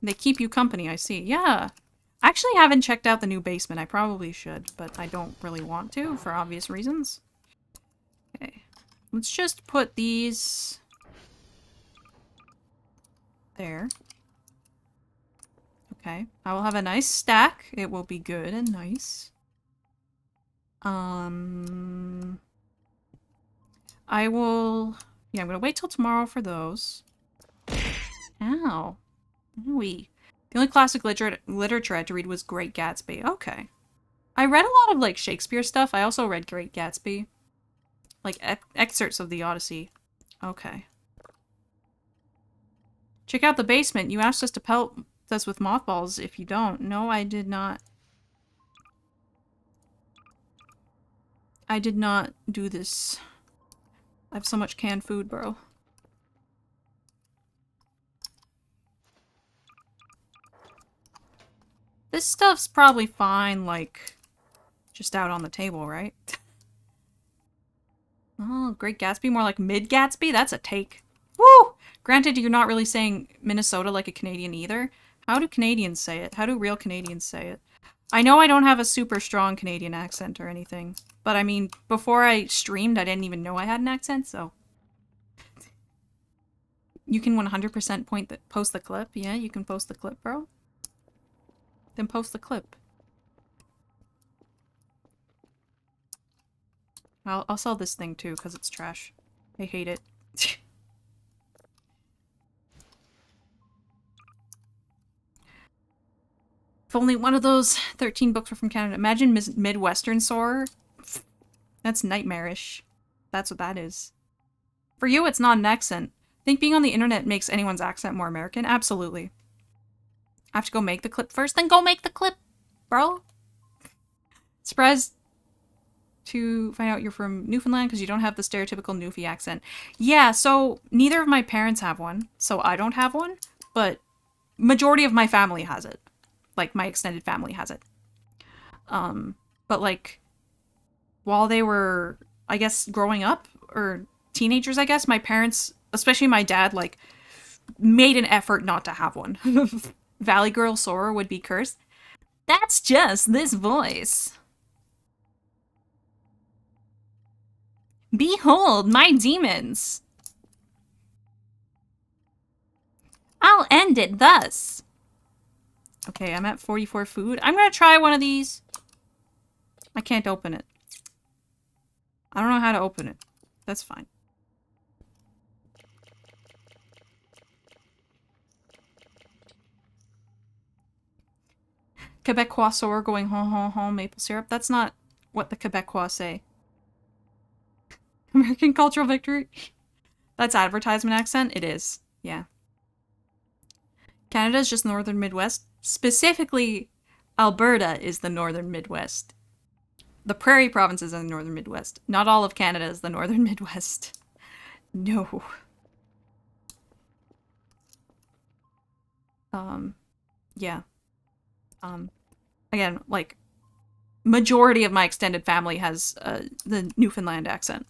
They keep you company, I see. Yeah. I actually haven't checked out the new basement. I probably should, but I don't really want to for obvious reasons. Okay. Let's just put these there. Okay. I will have a nice stack. It will be good and nice. I will... Yeah, I'm gonna wait till tomorrow for those. Ow. Ooey. The only classic literature I had to read was Great Gatsby. Okay. I read a lot of, like, Shakespeare stuff. I also read Great Gatsby. Like, excerpts of the Odyssey. Okay. Check out the basement. You asked us to pelt us with mothballs if you don't. No, I did not. I did not do this. I have so much canned food, bro. This stuff's probably fine, like, just out on the table, right? Oh, Great Gatsby, more like Mid Gatsby? That's a take. Woo! Granted, you're not really saying Minnesota like a Canadian either. How do Canadians say it? How do real Canadians say it? I know I don't have a super strong Canadian accent or anything, but I mean, before I streamed, I didn't even know I had an accent, so... You can 100% post the clip? Yeah, you can post the clip, bro. Then post the clip. I'll sell this thing too, because it's trash. I hate it. If only one of those 13 books were from Canada. Imagine Midwestern soarer. That's nightmarish. That's what that is. For you, it's not an accent. Think being on the internet makes anyone's accent more American? Absolutely. I have to go make the clip first? Then go make the clip, bro. Surprised to find out you're from Newfoundland because you don't have the stereotypical Newfie accent. Yeah, so neither of my parents have one, so I don't have one, but majority of my family has it. Like, my extended family has it. But like, while they were, I guess, growing up, or teenagers, I guess, my parents, especially my dad, like, made an effort not to have one. Valley Girl Soarer would be cursed. That's just this voice. Behold my demons. I'll end it thus. Okay, I'm at 44 food. I'm gonna try one of these. I can't open it. I don't know how to open it. That's fine. Quebecois soar going hon hon hon maple syrup. That's not what the Quebecois say. American cultural victory. That's advertisement accent? It is. Yeah. Canada is just northern Midwest. Specifically, Alberta is the northern Midwest. The prairie provinces are the northern Midwest. Not all of Canada is the northern Midwest. No. Yeah. Again, like, majority of my extended family has the Newfoundland accent.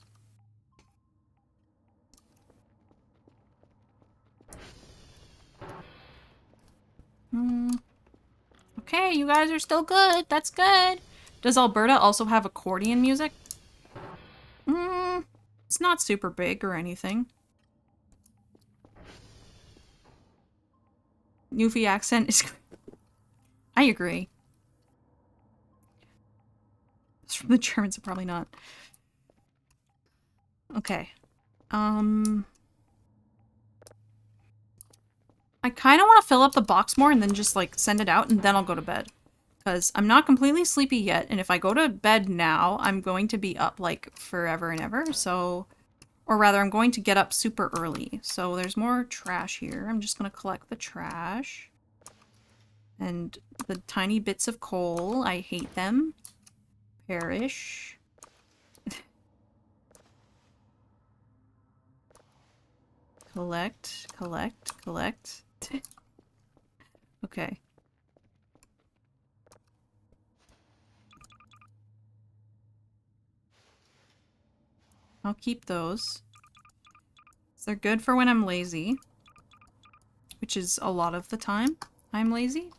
Okay, you guys are still good. That's good. Does Alberta also have accordion music? It's not super big or anything. Newfie accent is... I agree. It's from the Germans, probably not. Okay. I kind of want to fill up the box more and then just, like, send it out, and then I'll go to bed. Because I'm not completely sleepy yet, and if I go to bed now, I'm going to be up, like, forever and ever, so... Or rather, I'm going to get up super early. So there's more trash here. I'm just going to collect the trash. And the tiny bits of coal. I hate them. Perish. Collect, collect, collect. Okay. I'll keep those. They're good for when I'm lazy. Which is a lot of the time I'm lazy.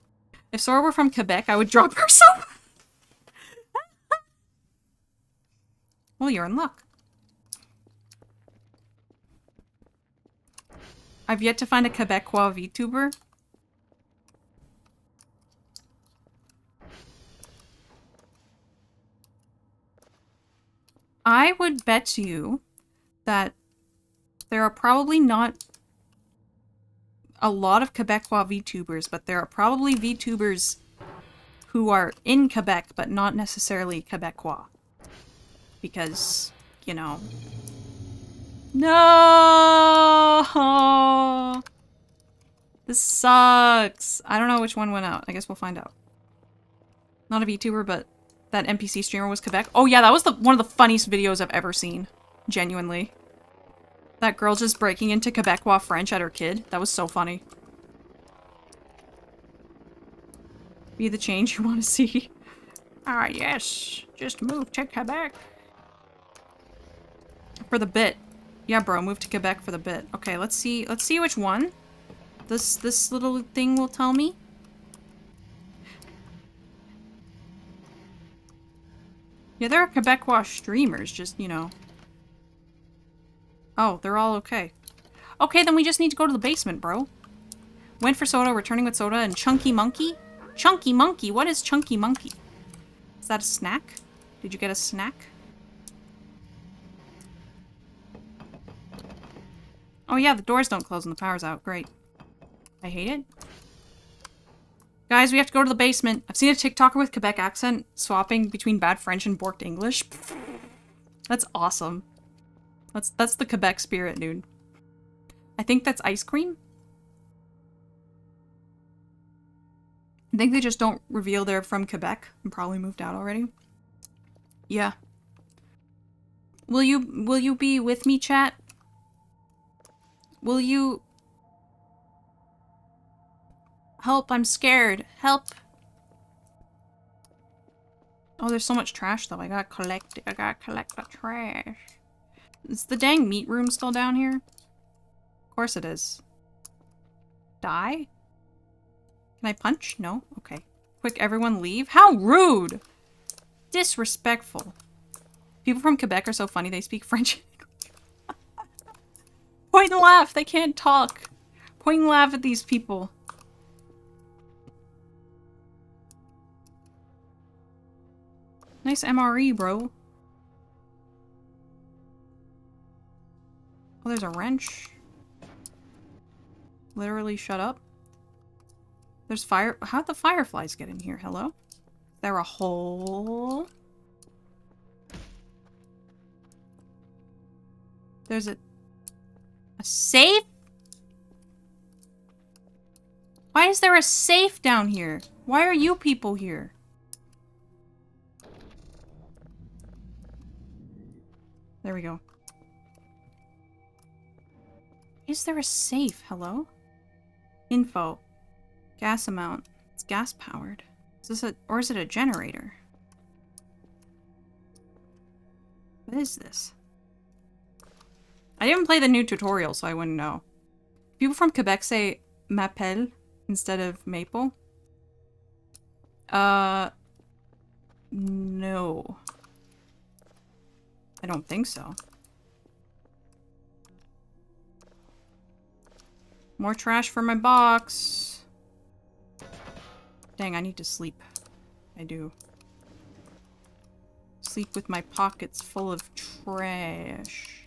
If Sora were from Quebec, I would drop her so. Well, you're in luck. I've yet to find a Quebecois VTuber. I would bet you that there are probably not a lot of Quebecois VTubers, but there are probably VTubers who are in Quebec, but not necessarily Quebecois. Because, you know... No! This sucks. I don't know which one went out. I guess we'll find out. Not a VTuber, but that NPC streamer was Quebec. Oh yeah, that was one of the funniest videos I've ever seen. Genuinely. That girl just breaking into Quebecois French at her kid. That was so funny. Be the change you want to see. Ah, yes. Just move to Quebec. For the bit. Yeah, bro, move to Quebec for the bit. Okay, let's see which one this little thing will tell me. Yeah, there are Quebecois streamers, just, you know. Oh, they're all okay. Okay, then we just need to go to the basement, bro. Went for soda, returning with soda, and Chunky Monkey? Chunky Monkey? What is Chunky Monkey? Is that a snack? Did you get a snack? Oh yeah, the doors don't close when the power's out. Great. I hate it. Guys, we have to go to the basement. I've seen a TikToker with Quebec accent swapping between bad French and borked English. That's awesome. That's the Quebec spirit, dude. I think that's ice cream. I think they just don't reveal they're from Quebec and probably moved out already. Yeah. Will you be with me, chat? Will you help? I'm scared. Help. Oh, there's so much trash though. I gotta collect the trash. Is the dang meat room still down here? Of course it is. Die? Can I punch? No? Okay. Quick, everyone leave. How rude! Disrespectful. People from Quebec are so funny, they speak French. Point and laugh, they can't talk. Point and laugh at these people. Nice MRE, bro. Oh, there's a wrench. Literally shut up. There's fire. How'd the fireflies get in here? Hello? Is there a hole? There's a safe? Why is there a safe down here? Why are you people here? There we go. Is there a safe? Hello? Info. Gas amount. It's gas powered. Is this a, or is it a generator? What is this? I didn't play the new tutorial, so I wouldn't know. People from Quebec say m'appelle instead of maple. No. I don't think so. More trash for my box. Dang, I need to sleep. I do. Sleep with my pockets full of trash.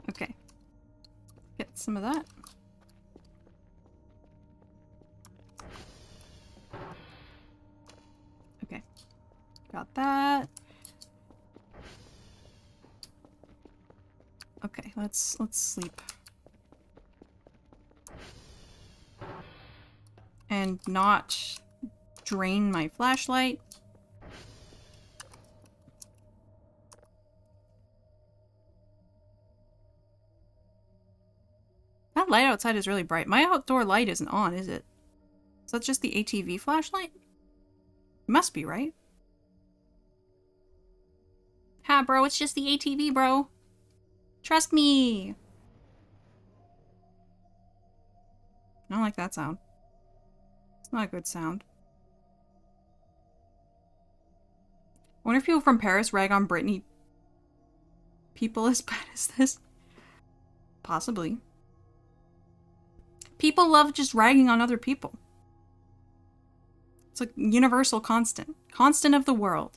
Okay. Get some of that. Okay. Got that. Okay, let's sleep. And not drain my flashlight. That light outside is really bright. My outdoor light isn't on, is it? Is that just the ATV flashlight? It must be, right? Ha, bro, it's just the ATV, bro. Trust me. I don't like that sound. It's not a good sound. I wonder if people from Paris rag on Brittany people as bad as this. Possibly. People love just ragging on other people. It's a universal constant. Constant of the world.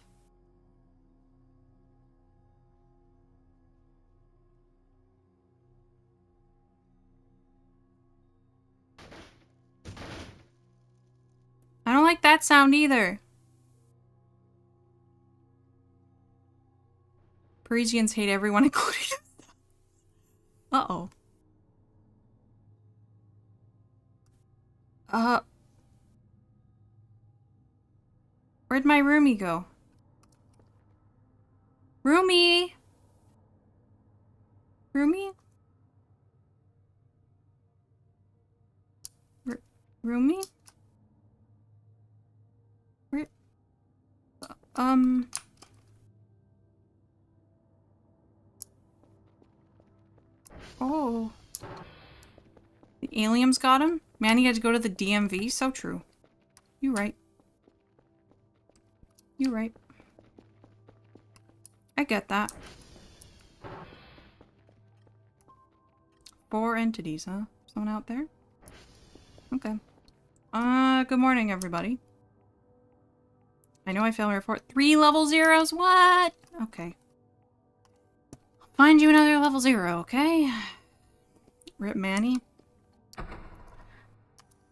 I don't like that sound either. Parisians hate everyone, including uh-oh. Where'd my roomie go? Roomie! Roomie? Roomie? Where? Oh. The aliens got him? Man, he had to go to the DMV? So true. You right. You right. I get that. 4 entities, huh? Someone out there? Okay. Good morning, everybody. I know I failed my report. 3 level zeros? What? Okay. Find you another level 0, okay? Rip Manny.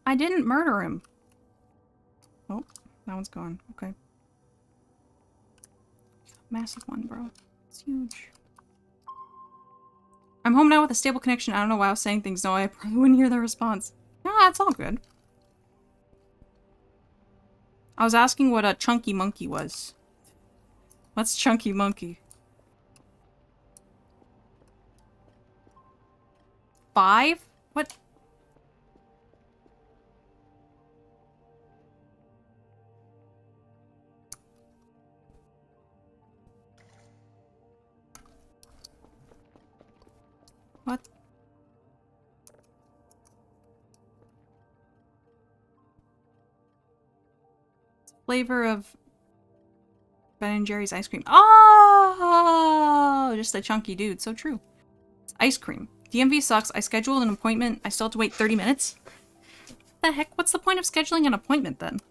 I didn't murder him. Oh, that one's gone. Okay. Massive one, bro. It's huge. I'm home now with a stable connection. I don't know why I was saying things. No, I probably wouldn't hear the response. No, it's all good. I was asking what a chunky monkey was. What's chunky monkey? 5? What? What? Flavor of Ben & Jerry's ice cream. Oh! Just a chunky dude. So true. It's ice cream. DMV sucks. I scheduled an appointment. I still have to wait 30 minutes? What the heck? What's the point of scheduling an appointment then?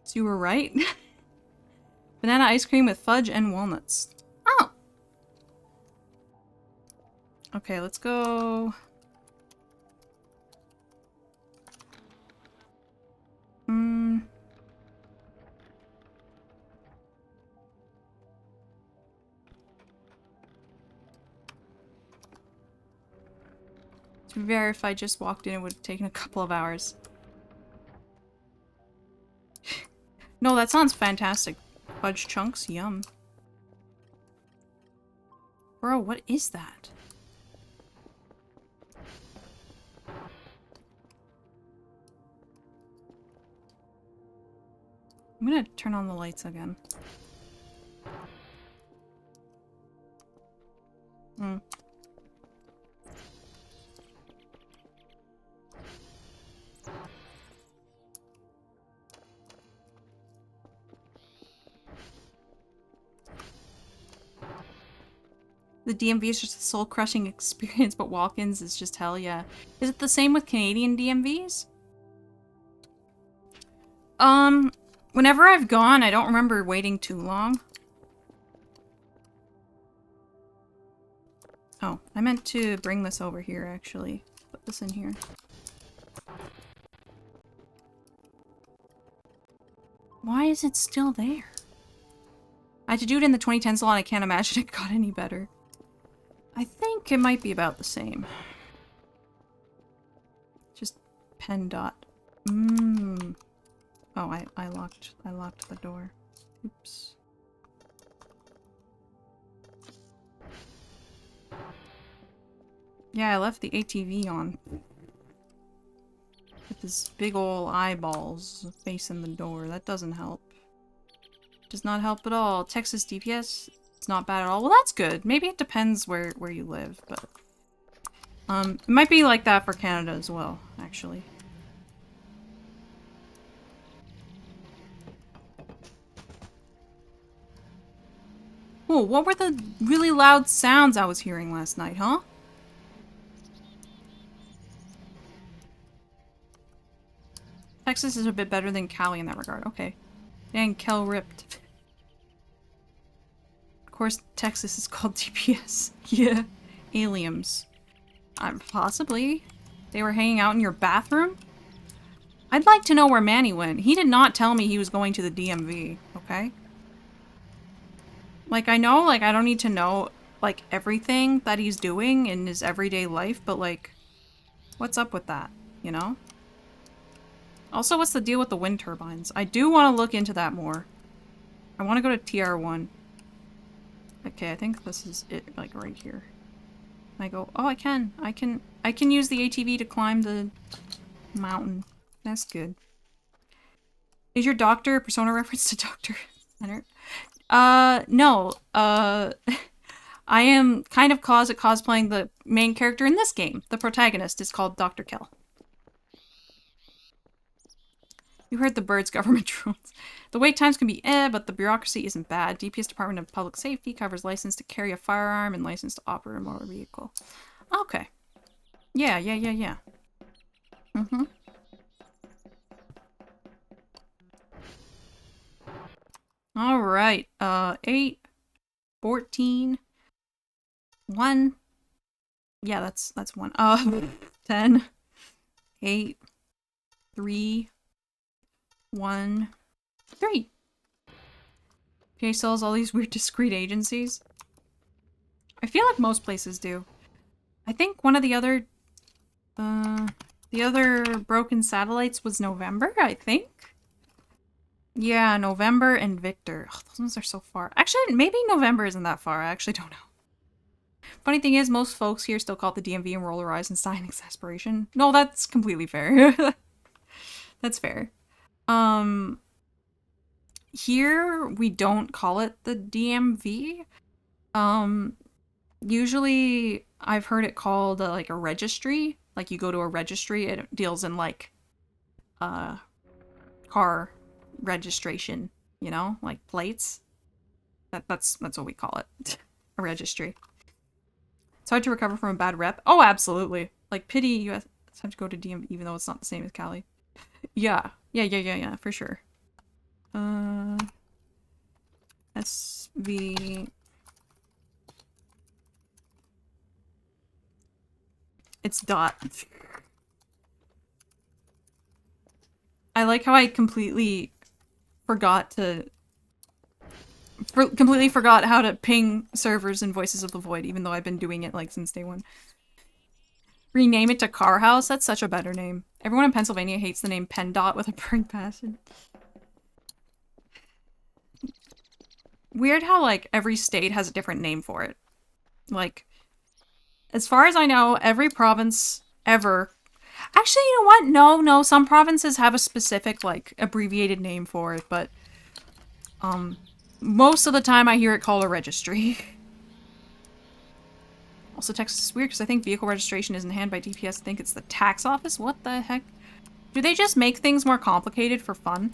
So you were right. Banana ice cream with fudge and walnuts. Oh! Okay, let's go... To be fair, if I just walked in, it would have taken a couple of hours. No, that sounds fantastic. Fudge chunks, yum. Bro, what is that? I'm gonna turn on the lights again. The DMV is just a soul-crushing experience, but walk-ins is just hell, yeah. Is it the same with Canadian DMVs? Whenever I've gone, I don't remember waiting too long. Oh, I meant to bring this over here, actually. Put this in here. Why is it still there? I had to do it in the 2010 slot. I can't imagine it got any better. I think it might be about the same. Just pen dot. Oh, I locked the door. Oops. Yeah, I left the ATV on. With his big ol' eyeballs facing the door. That doesn't help. Does not help at all. Texas DPS, it's not bad at all. Well, that's good. Maybe it depends where you live, but... it might be like that for Canada as well, actually. Oh, what were the really loud sounds I was hearing last night, huh? Texas is a bit better than Cali in that regard. Okay. Dang, Kel ripped. Of course, Texas is called DPS. Yeah. Aliens. Possibly. They were hanging out in your bathroom? I'd like to know where Manny went. He did not tell me he was going to the DMV, okay? Like, I know, like, I don't need to know, like, everything that he's doing in his everyday life, but, like, what's up with that, you know? Also, what's the deal with the wind turbines? I do want to look into that more. I want to go to TR1. Okay, I think this is it, like, right here. I go, oh, I can use the ATV to climb the mountain. That's good. Is your doctor a Persona reference to Dr. Leonard? No. I am kind of cosplaying the main character in this game. The protagonist is called Dr. Kell. You heard the birds government rules. The wait times can be but the bureaucracy isn't bad. DPS Department of Public Safety covers license to carry a firearm and license to operate a motor vehicle. Okay. Yeah. Mm-hmm. All right. 8, 14, 1. Yeah, that's 1. 10, 8, 3, 1, 3. PA sells all these weird discrete agencies. I feel like most places do. I think one of the other broken satellites was November, I think. Yeah, November and Victor. Oh, those ones are so far. Actually, maybe November isn't that far. I actually don't know. Funny thing is, most folks here still call it the DMV and roll their eyes in sign exasperation. No, that's completely fair. That's fair. Here we don't call it the DMV. Usually I've heard it called like a registry. Like you go to a registry, it deals in like car registration, you know, like plates. That's what we call it. A registry. It's hard to recover from a bad rep. Oh, absolutely. Like pity you have to go to DMV even though it's not the same as Cali. Yeah, for sure. SV. It's dot. I like how I completely forgot how to ping servers in Voices of the Void, even though I've been doing it like since day one. Rename it to Car House? That's such a better name. Everyone in Pennsylvania hates the name PennDOT with a burning passion. Weird how, like, every state has a different name for it. Like, as far as I know, every province ever... Actually, you know what? No, some provinces have a specific, like, abbreviated name for it, but... most of the time I hear it called a registry. Also, Texas is weird because I think vehicle registration isn't handled by DPS. I think it's the tax office. What the heck? Do they just make things more complicated for fun?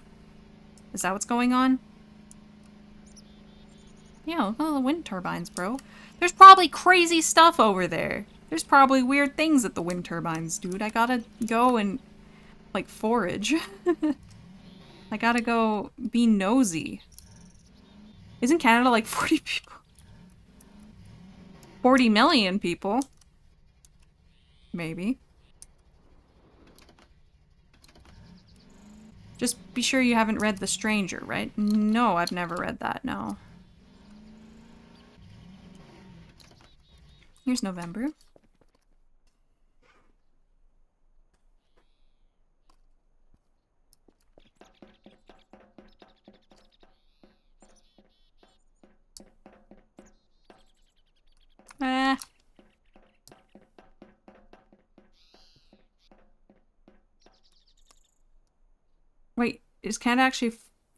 Is that what's going on? Yeah, look at all the wind turbines, bro. There's probably crazy stuff over there. There's probably weird things at the wind turbines, dude. I gotta go and, like, forage. I gotta go be nosy. Isn't Canada like 40 people? 40 million people? Maybe. Just be sure you haven't read The Stranger, right? No, I've never read that, no. Here's November. Wait, is Canada actually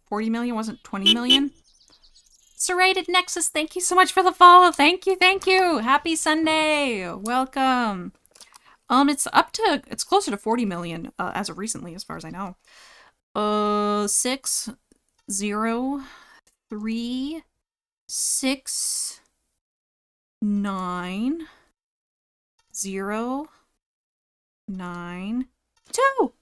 40 million? Wasn't 20 million? Serrated Nexus, thank you so much for the follow. Thank you. Happy Sunday. Welcome. It's closer to 40 million as of recently, as far as I know. 6 0 3 6 9 0 9 2.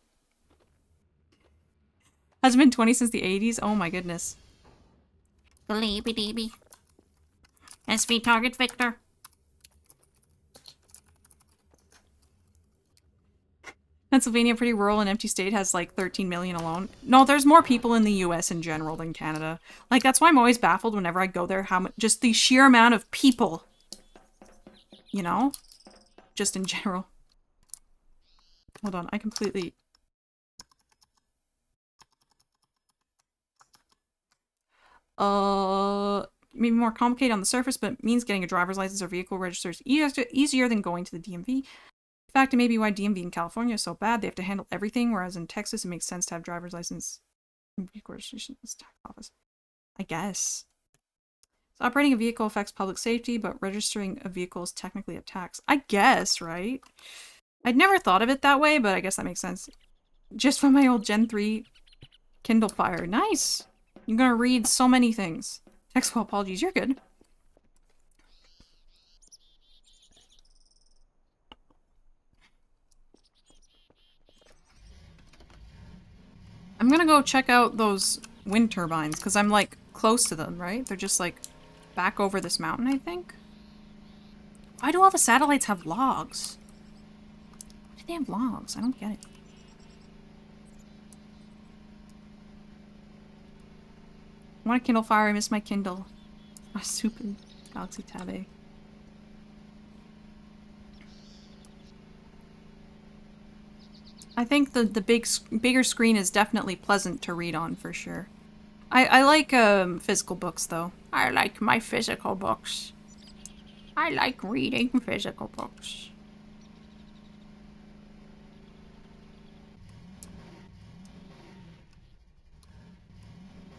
Has it been 20 since the 80s? Oh my goodness. Bleepy deeby. SV target Victor. Pennsylvania, pretty rural and empty state, has like 13 million alone. No, there's more people in the US in general than Canada. Like, that's why I'm always baffled whenever I go there, how much, just the sheer amount of people. You know? Just in general. Hold on, I completely... maybe more complicated on the surface, but means getting a driver's license or vehicle registered is easier than going to the DMV. In fact, it may be why DMV in California is so bad. They have to handle everything, whereas in Texas, it makes sense to have driver's license and vehicle registration in the tax office. I guess. So operating a vehicle affects public safety, but registering a vehicle is technically a tax. I guess, right? I'd never thought of it that way, but I guess that makes sense. Just from my old Gen 3 Kindle Fire. Nice. You're gonna read so many things. Textual apologies. You're good. I'm gonna go check out those wind turbines, because I'm, like, close to them, right? They're just, like, back over this mountain, I think? Why do all the satellites have logs? Why do they have logs? I don't get it. I want a Kindle Fire. I miss my Kindle. A stupid Galaxy Tab A. I think the bigger screen is definitely pleasant to read on, for sure. I like physical books, though. I like my physical books. I like reading physical books.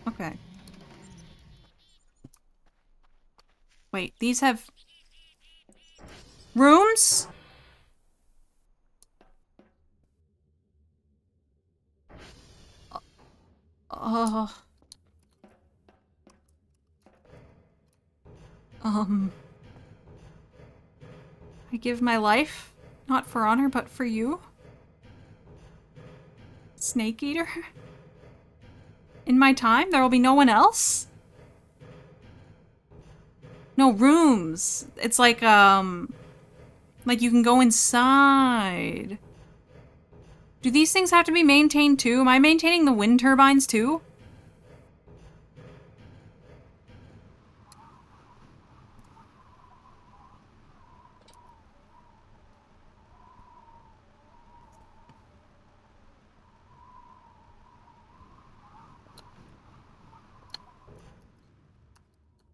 Okay. Wait, these have rooms? Oh. I give my life, not for honor, but for you. Snake Eater? In my time, there will be no one else? No, rooms. It's like you can go inside. Do these things have to be maintained too? Am I maintaining the wind turbines too?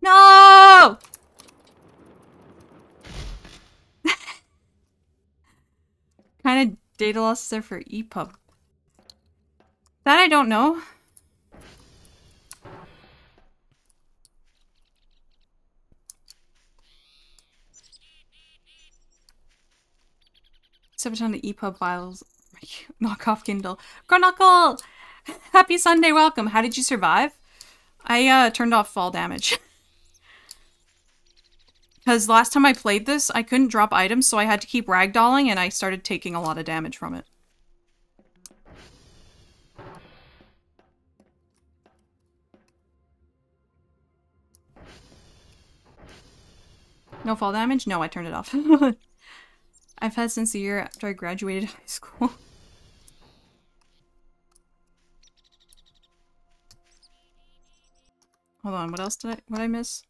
No! Kind of data loss is there for EPUB? That I don't know. Except on the EPUB files. Knockoff Kindle. Garnuckle! Happy Sunday, welcome. How did you survive? I turned off fall damage. Because last time I played this, I couldn't drop items, so I had to keep ragdolling, and I started taking a lot of damage from it. No fall damage? No, I turned it off. I've had since the year after I graduated high school. Hold on, what else did I miss?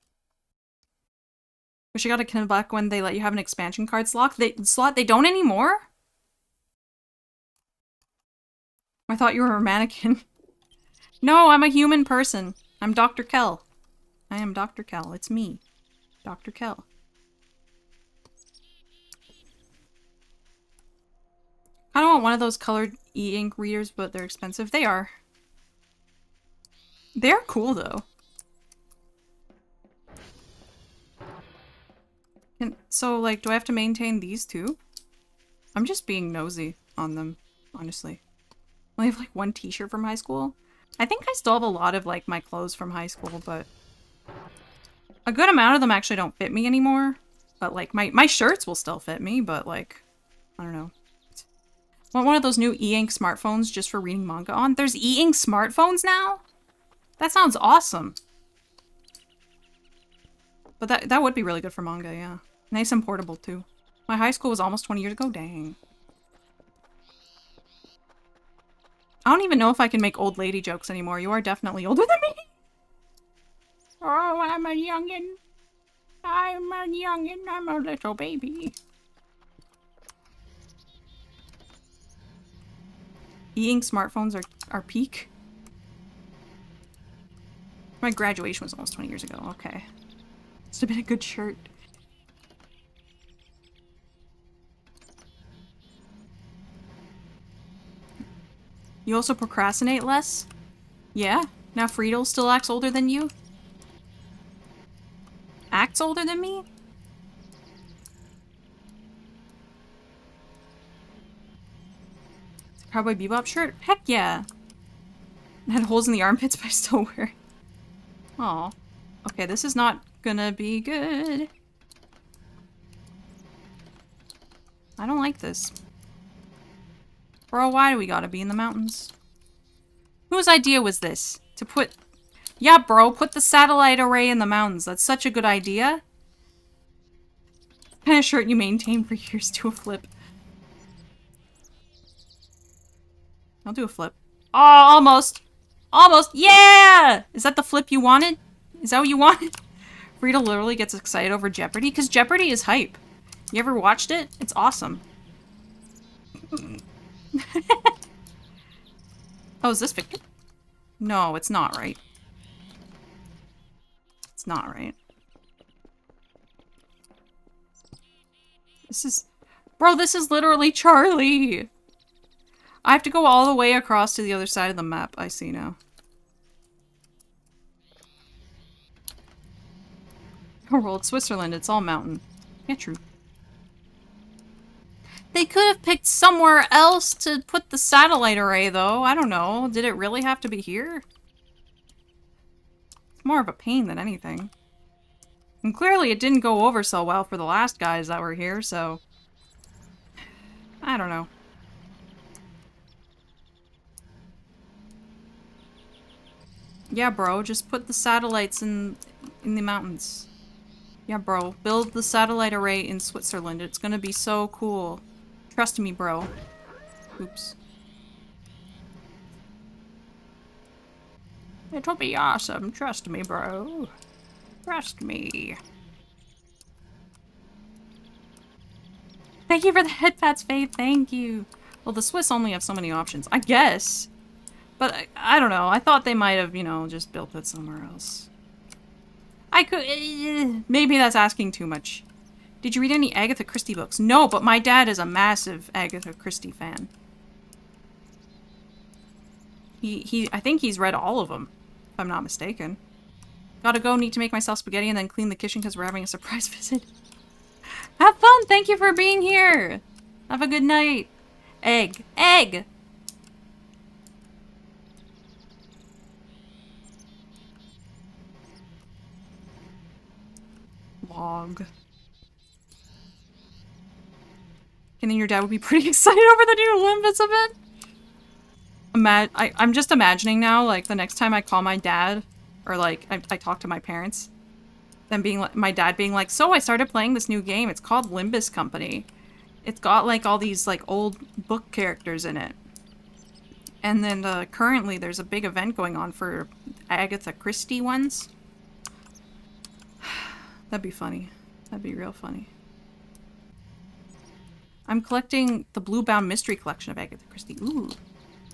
Wish I got a Kindle back when they let you have an expansion card slot. They don't anymore? I thought you were a mannequin. No, I'm a human person. I'm Dr. Kell. I am Dr. Kell. It's me. Dr. Kell. I don't want one of those colored e-ink readers, but they're expensive. They are. They're cool, though. So, like, do I have to maintain these too? I'm just being nosy on them, honestly. I only have, like, one t-shirt from high school. I think I still have a lot of, like, my clothes from high school, but a good amount of them actually don't fit me anymore. But, like, my shirts will still fit me, but, like, I don't know. Want one of those new e-ink smartphones just for reading manga on? There's e-ink smartphones now? That sounds awesome. But that would be really good for manga, yeah. Nice and portable, too. My high school was almost 20 years ago? Dang. I don't even know if I can make old lady jokes anymore. You are definitely older than me. Oh, I'm a youngin'. I'm a youngin'. I'm a little baby. E-ink smartphones are peak. My graduation was almost 20 years ago. Okay. Must have been a good shirt. You also procrastinate less? Yeah? Now Friedel still acts older than you? Acts older than me? Cowboy Bebop shirt? Heck yeah! Had holes in the armpits, but I still wear it. Aw. Okay, this is not gonna be good. I don't like this. Bro, why do we gotta be in the mountains? Whose idea was this? To put... Yeah, bro, put the satellite array in the mountains. That's such a good idea. What kind of shirt you maintain for years. Do a flip. I'll do a flip. Oh, almost. Almost. Yeah! Is that the flip you wanted? Is that what you wanted? Rita literally gets excited over Jeopardy, because Jeopardy is hype. You ever watched it? It's awesome. Oh, is this Victor? No, it's not right. It's not right. This is... Bro, this is literally Charlie! I have to go all the way across to the other side of the map. I see now. World, Switzerland, it's all mountain. Yeah, true. They could have picked somewhere else to put the satellite array, though. I don't know. Did it really have to be here? It's more of a pain than anything. And clearly it didn't go over so well for the last guys that were here, so... I don't know. Yeah, bro, just put the satellites in the mountains. Yeah, bro, build the satellite array in Switzerland. It's gonna be so cool. Trust me, bro. Oops. It'll be awesome. Trust me, bro. Trust me. Thank you for the headpats, Faith. Thank you. Well, the Swiss only have so many options. I guess. But I don't know. I thought they might have, you know, just built it somewhere else. I could... maybe that's asking too much. Did you read any Agatha Christie books? No, but my dad is a massive Agatha Christie fan. I think he's read all of them, if I'm not mistaken. Gotta go, need to make myself spaghetti and then clean the kitchen because we're having a surprise visit. Have fun! Thank you for being here! Have a good night. Egg. Egg! Log. And then your dad would be pretty excited over the new Olympus event. I'm just imagining now, like, the next time I call my dad, or like, I talk to my parents, then being like, my dad being like, so I started playing this new game, it's called Limbus Company. It's got like all these like old book characters in it. And then currently there's a big event going on for Agatha Christie ones. That'd be funny. That'd be real funny. I'm collecting the Blue Bound Mystery Collection of Agatha Christie. Ooh.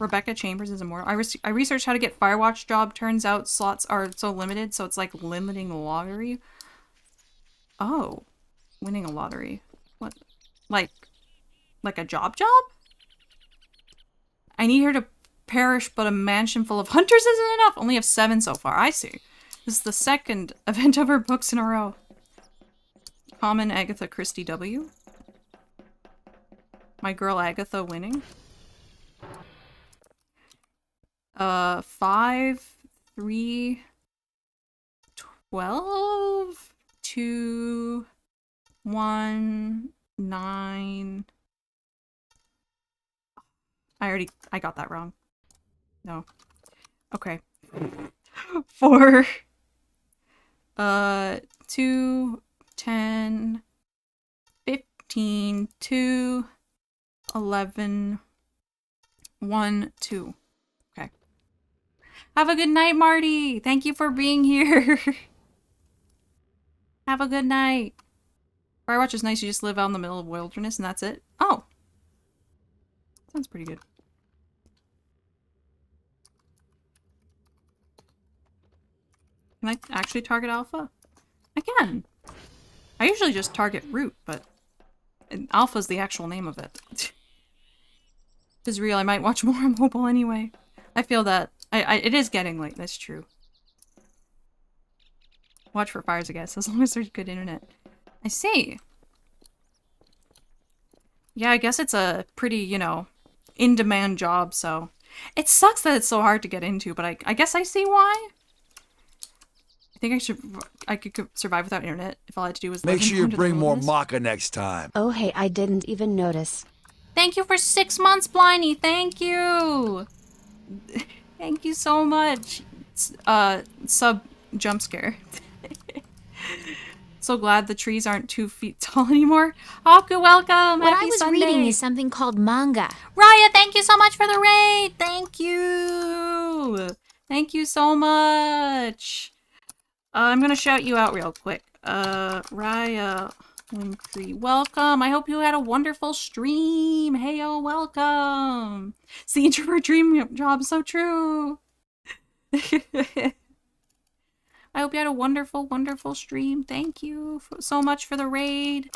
Rebecca Chambers is immortal. I researched how to get Firewatch job. Turns out slots are so limited, so it's like limiting the lottery. Oh. Winning a lottery. What? Like a job? I need her to perish, but a mansion full of hunters isn't enough. Only have 7 so far. I see. This is the second event of her books in a row. Common Agatha Christie W. My girl Agatha winning. 5, 3, 12, 2, 1, 9. I got that wrong. No. Okay. 4, 2, 10, 15, 2, 11, 1, 2. Okay. Have a good night, Marty. Thank you for being here. Have a good night. Firewatch is nice. You just live out in the middle of wilderness and that's it. Oh. Sounds pretty good. Can I actually target alpha? I can. I usually just target root, but alpha's the actual name of it. If it's real, I might watch more on mobile anyway. I feel that. It is getting late, that's true. Watch for fires, I guess, as long as there's good internet. I see. Yeah, I guess it's a pretty, you know, in-demand job, so... It sucks that it's so hard to get into, but I guess I see why. I think I could survive without internet if all I had to do was live Make sure you into the bring more wilderness. maca next time. Oh hey, I didn't even notice. Thank you for 6 months, Bliney. Thank you. Thank you so much. Sub jump scare. So glad the trees aren't 2 feet tall anymore. Haku, welcome. What Happy I was Sunday. reading is something called manga. Raya, thank you so much for the raid. Thank you. Thank you so much. I'm gonna shout you out real quick. Raya Winfrey, welcome. I hope you had a wonderful stream. Heyo, welcome. See, introvert dream job, so true. I hope you had a wonderful, wonderful stream. Thank you so much for the raid.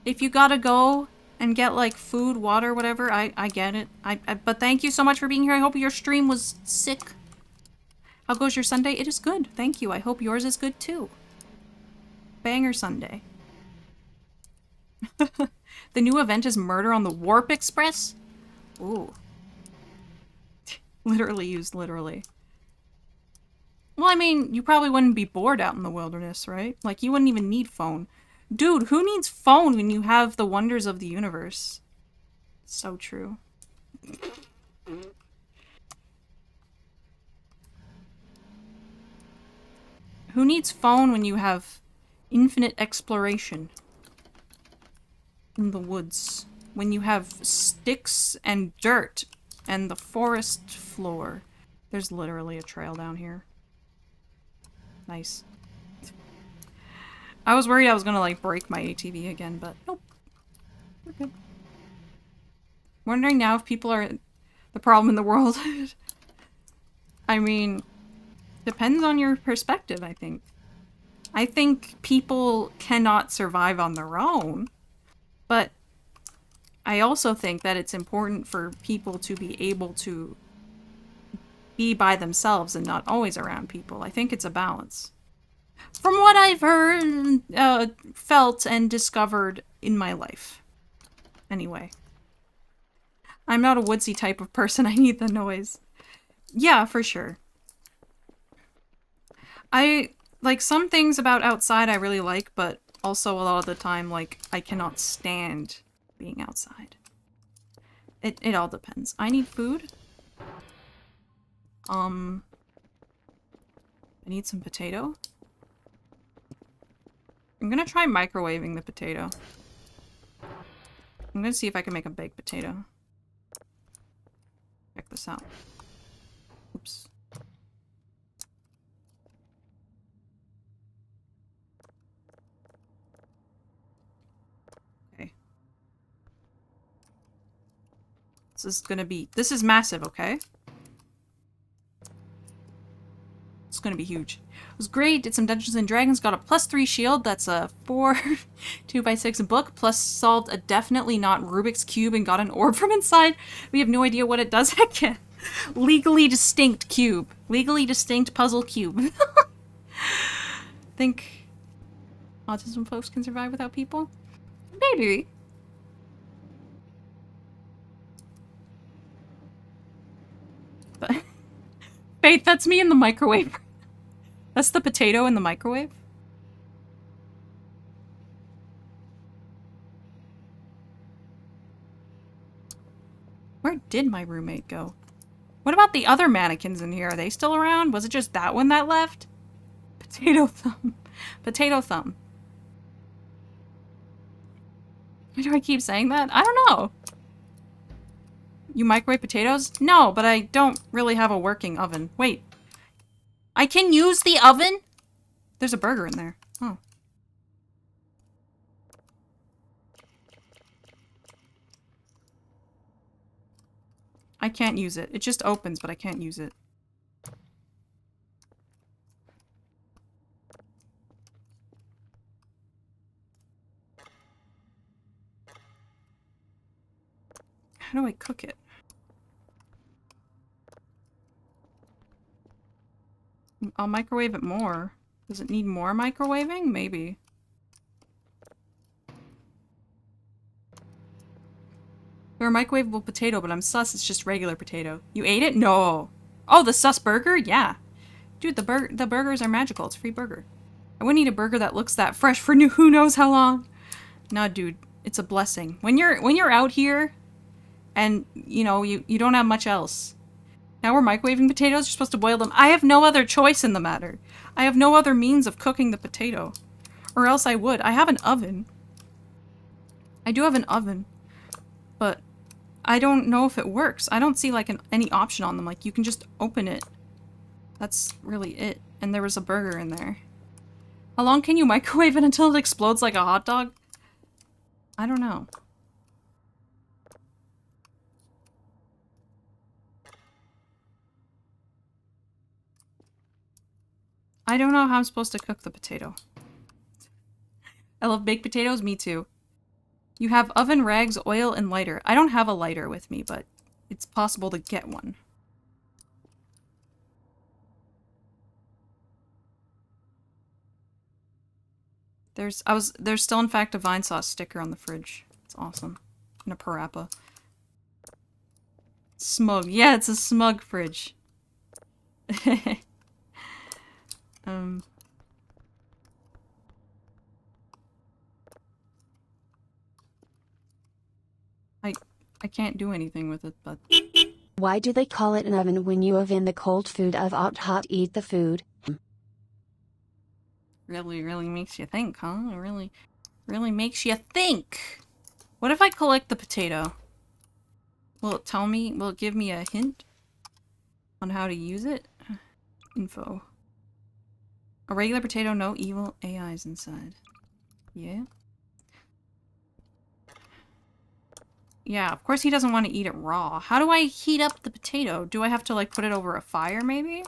If you gotta go and get like food, water, whatever, I get it. But thank you so much for being here. I hope your stream was sick. How goes your Sunday? It is good. Thank you. I hope yours is good too. Banger Sunday. The new event is Murder on the Warp Express? Ooh. Literally used literally. Well, I mean, you probably wouldn't be bored out in the wilderness, right? Like, you wouldn't even need phone. Dude, who needs phone when you have the wonders of the universe? So true. Who needs phone when you have infinite exploration in the woods? When you have sticks and dirt and the forest floor. There's literally a trail down here. Nice. I was worried I was gonna like break my ATV again, but nope. We're good. Wondering now if people are the problem in the world. I mean, depends on your perspective, I think. I think people cannot survive on their own, but I also think that it's important for people to be able to be by themselves and not always around people. I think it's a balance. From what I've heard, felt, and discovered in my life. Anyway. I'm not a woodsy type of person. I need the noise. Yeah, for sure. Like, some things about outside I really like, but also a lot of the time, like, I cannot stand being outside. It all depends. I need food. I need some potato. I'm gonna try microwaving the potato. I'm gonna see if I can make a baked potato. Check this out. Oops. Okay. This is massive, okay? It's gonna be huge. It was great, did some Dungeons and Dragons, got a +3 shield, that's a 4 2x6 book, plus solved a definitely not Rubik's Cube and got an orb from inside. We have no idea what it does again. Legally distinct cube. Legally distinct puzzle cube. Think autism folks can survive without people? Maybe. But Faith, that's me in the microwave. That's the potato in the microwave? Where did my roommate go? What about the other mannequins in here? Are they still around? Was it just that one that left? Potato thumb. Potato thumb. Why do I keep saying that? I don't know. You microwave potatoes? No, but I don't really have a working oven. Wait. I can use the oven? There's a burger in there. Oh. I can't use it. It just opens, but I can't use it. How do I cook it? I'll microwave it more. Does it need more microwaving? Maybe. They're a microwavable potato, but I'm sus it's just regular potato. You ate it? No. Oh, the sus burger? Yeah. Dude, the burgers are magical. It's a free burger. I wouldn't eat a burger that looks that fresh for who knows how long. Nah, dude, it's a blessing. When you're out here and, you know, you don't have much else. Now we're microwaving potatoes, you're supposed to boil them. I have no other choice in the matter. I have no other means of cooking the potato. Or else I would. I have an oven. I do have an oven. But I don't know if it works. I don't see like any option on them. Like you can just open it. That's really it. And there was a burger in there. How long can you microwave it until it explodes like a hot dog? I don't know. I don't know how I'm supposed to cook the potato. I love baked potatoes, me too. You have oven, rags, oil, and lighter. I don't have a lighter with me, but it's possible to get one. There's still in fact a Vine Sauce sticker on the fridge. It's awesome. And a parappa. Smug. Yeah, it's a smug fridge. I can't do anything with it, but... Why do they call it an oven when you oven the cold food of hot eat the food? Really makes you think, huh? It really makes you think! What if I collect the potato? Will it tell me? Will it give me a hint on how to use it? Info. A regular potato, no evil AIs inside. Yeah? Yeah, of course he doesn't want to eat it raw. How do I heat up the potato? Do I have to, like, put it over a fire, maybe?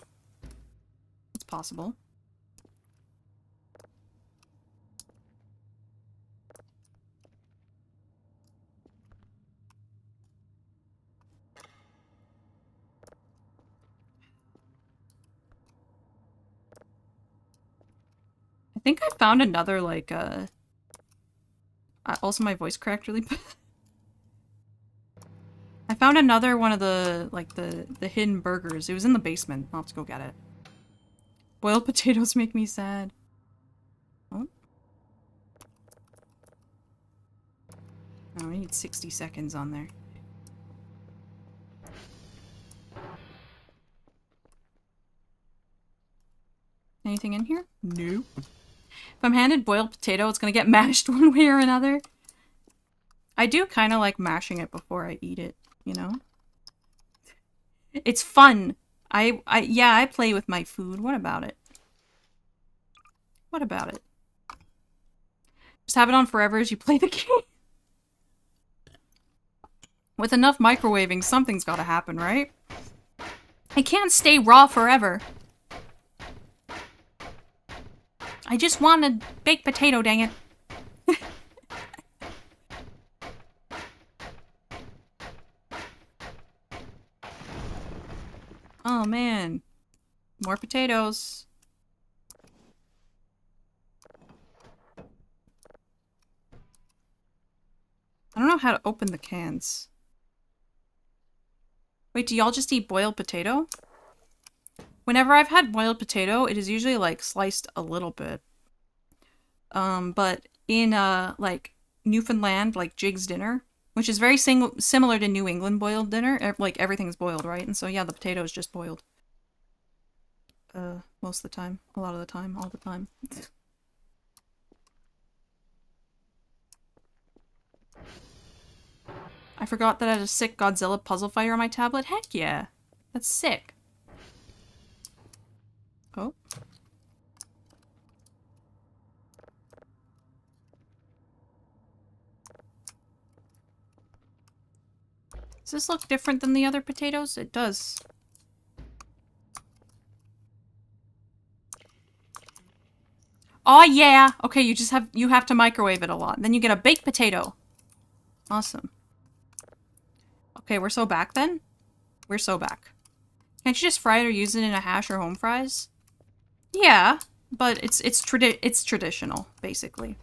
It's possible. I think I found another, like, also my voice cracked really bad. I found another one of the, like, the hidden burgers. It was in the basement. I'll have to go get it. Boiled potatoes make me sad. Oh. Oh, we need 60 seconds on there. Anything in here? No. If I'm handed boiled potato, it's gonna get mashed one way or another. I do kind of like mashing it before I eat it, you know? It's fun. Yeah, I play with my food. What about it? What about it? Just have it on forever as you play the game. With enough microwaving, something's gotta happen, right? I can't stay raw forever. I just want a baked potato, dang it. Oh man. More potatoes. I don't know how to open the cans. Wait, do y'all just eat boiled potato? Whenever I've had boiled potato, it is usually, like, sliced a little bit. But in, like, Newfoundland, like, Jig's dinner, which is very similar to New England boiled dinner, like, everything's boiled, right? And so, yeah, the potato is just boiled. Most of the time. A lot of the time. All the time. I forgot that I had a sick Godzilla puzzle fighter on my tablet. Heck yeah. That's sick. Oh. Does this look different than the other potatoes? It does. Oh yeah! Okay, you have to microwave it a lot. Then you get a baked potato. Awesome. Okay, we're so back then? We're so back. Can't you just fry it or use it in a hash or home fries? Yeah, but it's traditional, basically.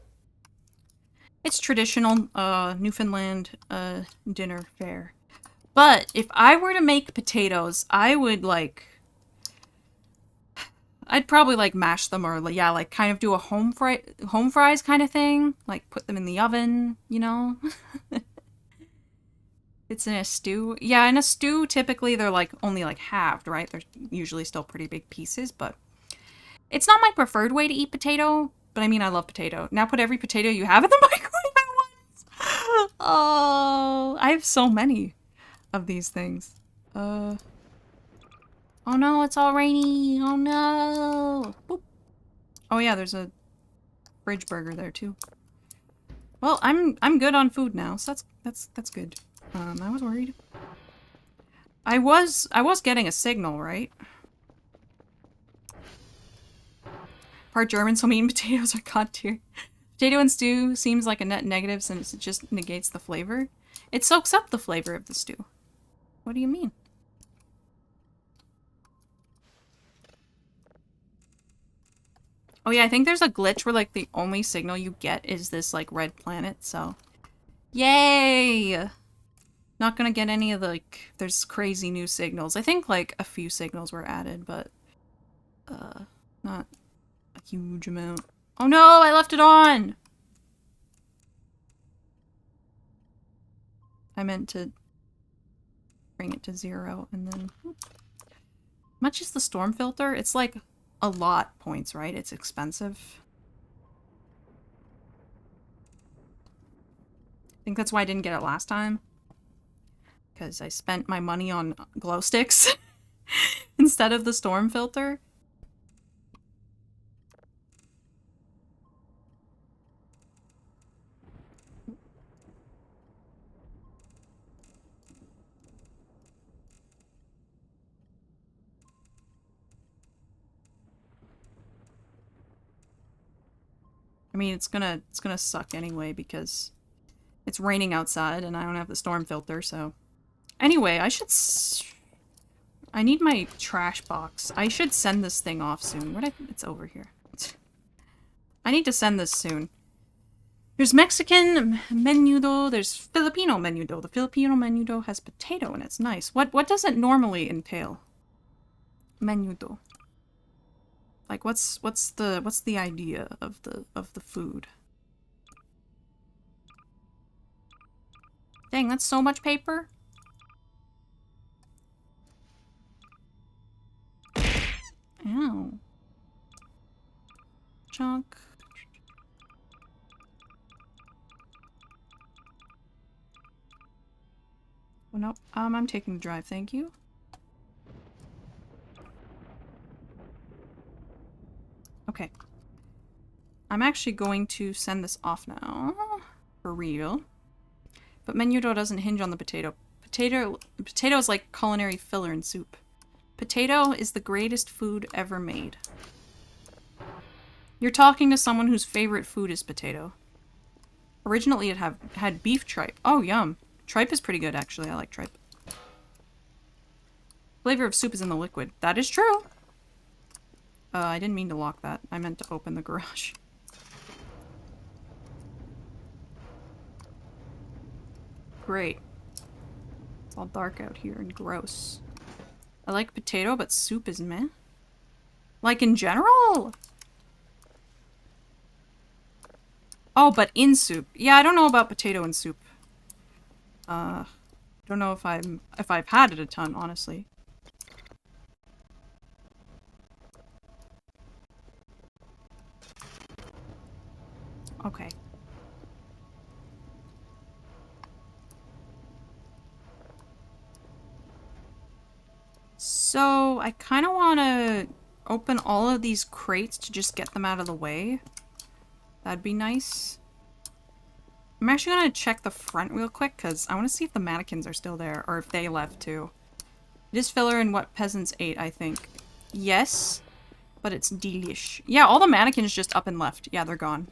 It's traditional Newfoundland dinner fare. But if I were to make potatoes, I would like I'd probably like mash them or yeah, like kind of do a home fries kind of thing, like put them in the oven, you know? It's in a stew. Yeah, in a stew typically they're like only like halved, right? They're usually still pretty big pieces, but it's not my preferred way to eat potato, but I mean I love potato. Now put every potato you have in the microwave at once. Oh, I have so many of these things. Oh no, it's all rainy. Oh no. Boop. Oh yeah, there's a fridge burger there too. Well, I'm good on food now, so that's good. I was worried. I was getting a signal, right? Part German, so meat and potatoes are god tier. Potato and stew seems like a net negative since it just negates the flavor. It soaks up the flavor of the stew. What do you mean? Oh yeah, I think there's a glitch where like the only signal you get is this like red planet, so yay! Not gonna get any of the like there's crazy new signals. I think like a few signals were added, but not a huge amount. Oh no, I left it on! I meant to bring it to 0 and then much is the storm filter? It's like a lot points, right? It's expensive. I think that's why I didn't get it last time. Because I spent my money on glow sticks instead of the storm filter. I mean, it's gonna suck anyway because it's raining outside and I don't have the storm filter, so... Anyway, I need my trash box. I should send this thing off soon. It's over here. I need to send this soon. There's Mexican menudo, there's Filipino menudo. The Filipino menudo has potato and it's nice. What does it normally entail? Menudo. Like what's the idea of the food? Dang, that's so much paper. Ow. Chunk. Oh, no. I'm taking the drive, thank you. Okay. I'm actually going to send this off now. For real. But menudo doesn't hinge on the potato. Potato is like culinary filler in soup. Potato is the greatest food ever made. You're talking to someone whose favorite food is potato. Originally it had beef tripe. Oh, yum. Tripe is pretty good, actually. I like tripe. Flavor of soup is in the liquid. That is true. I didn't mean to lock that. I meant to open the garage. Great. It's all dark out here and gross. I like potato, but soup is meh. Like in general? Oh, but in soup. Yeah, I don't know about potato in soup. Don't know if I've had it a ton, honestly. Okay. So, I kind of want to open all of these crates to just get them out of the way. That'd be nice. I'm actually going to check the front real quick, because I want to see if the mannequins are still there, or if they left too. It is filler in what peasants ate, I think. Yes, but it's delish. Yeah, all the mannequins just up and left. Yeah, they're gone.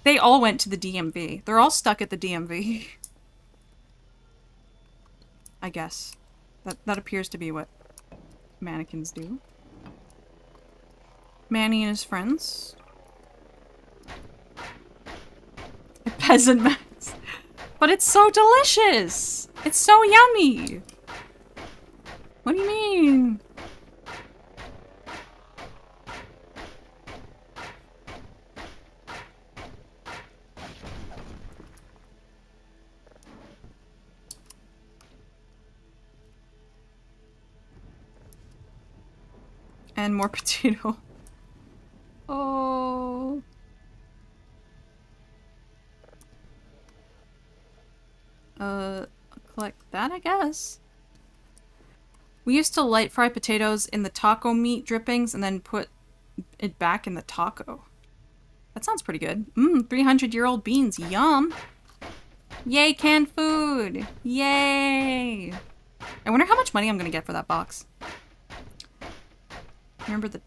They all went to the DMV. They're all stuck at the DMV. I guess. That appears to be what mannequins do. Manny and his friends. peasant mess. But it's so delicious. It's so yummy. What do you mean? And more potato. Oh. Collect that, I guess. We used to light fry potatoes in the taco meat drippings and then put it back in the taco. That sounds pretty good. 300-year-old beans. Yum. Yay, canned food. Yay. I wonder how much money I'm gonna get for that box. Remember the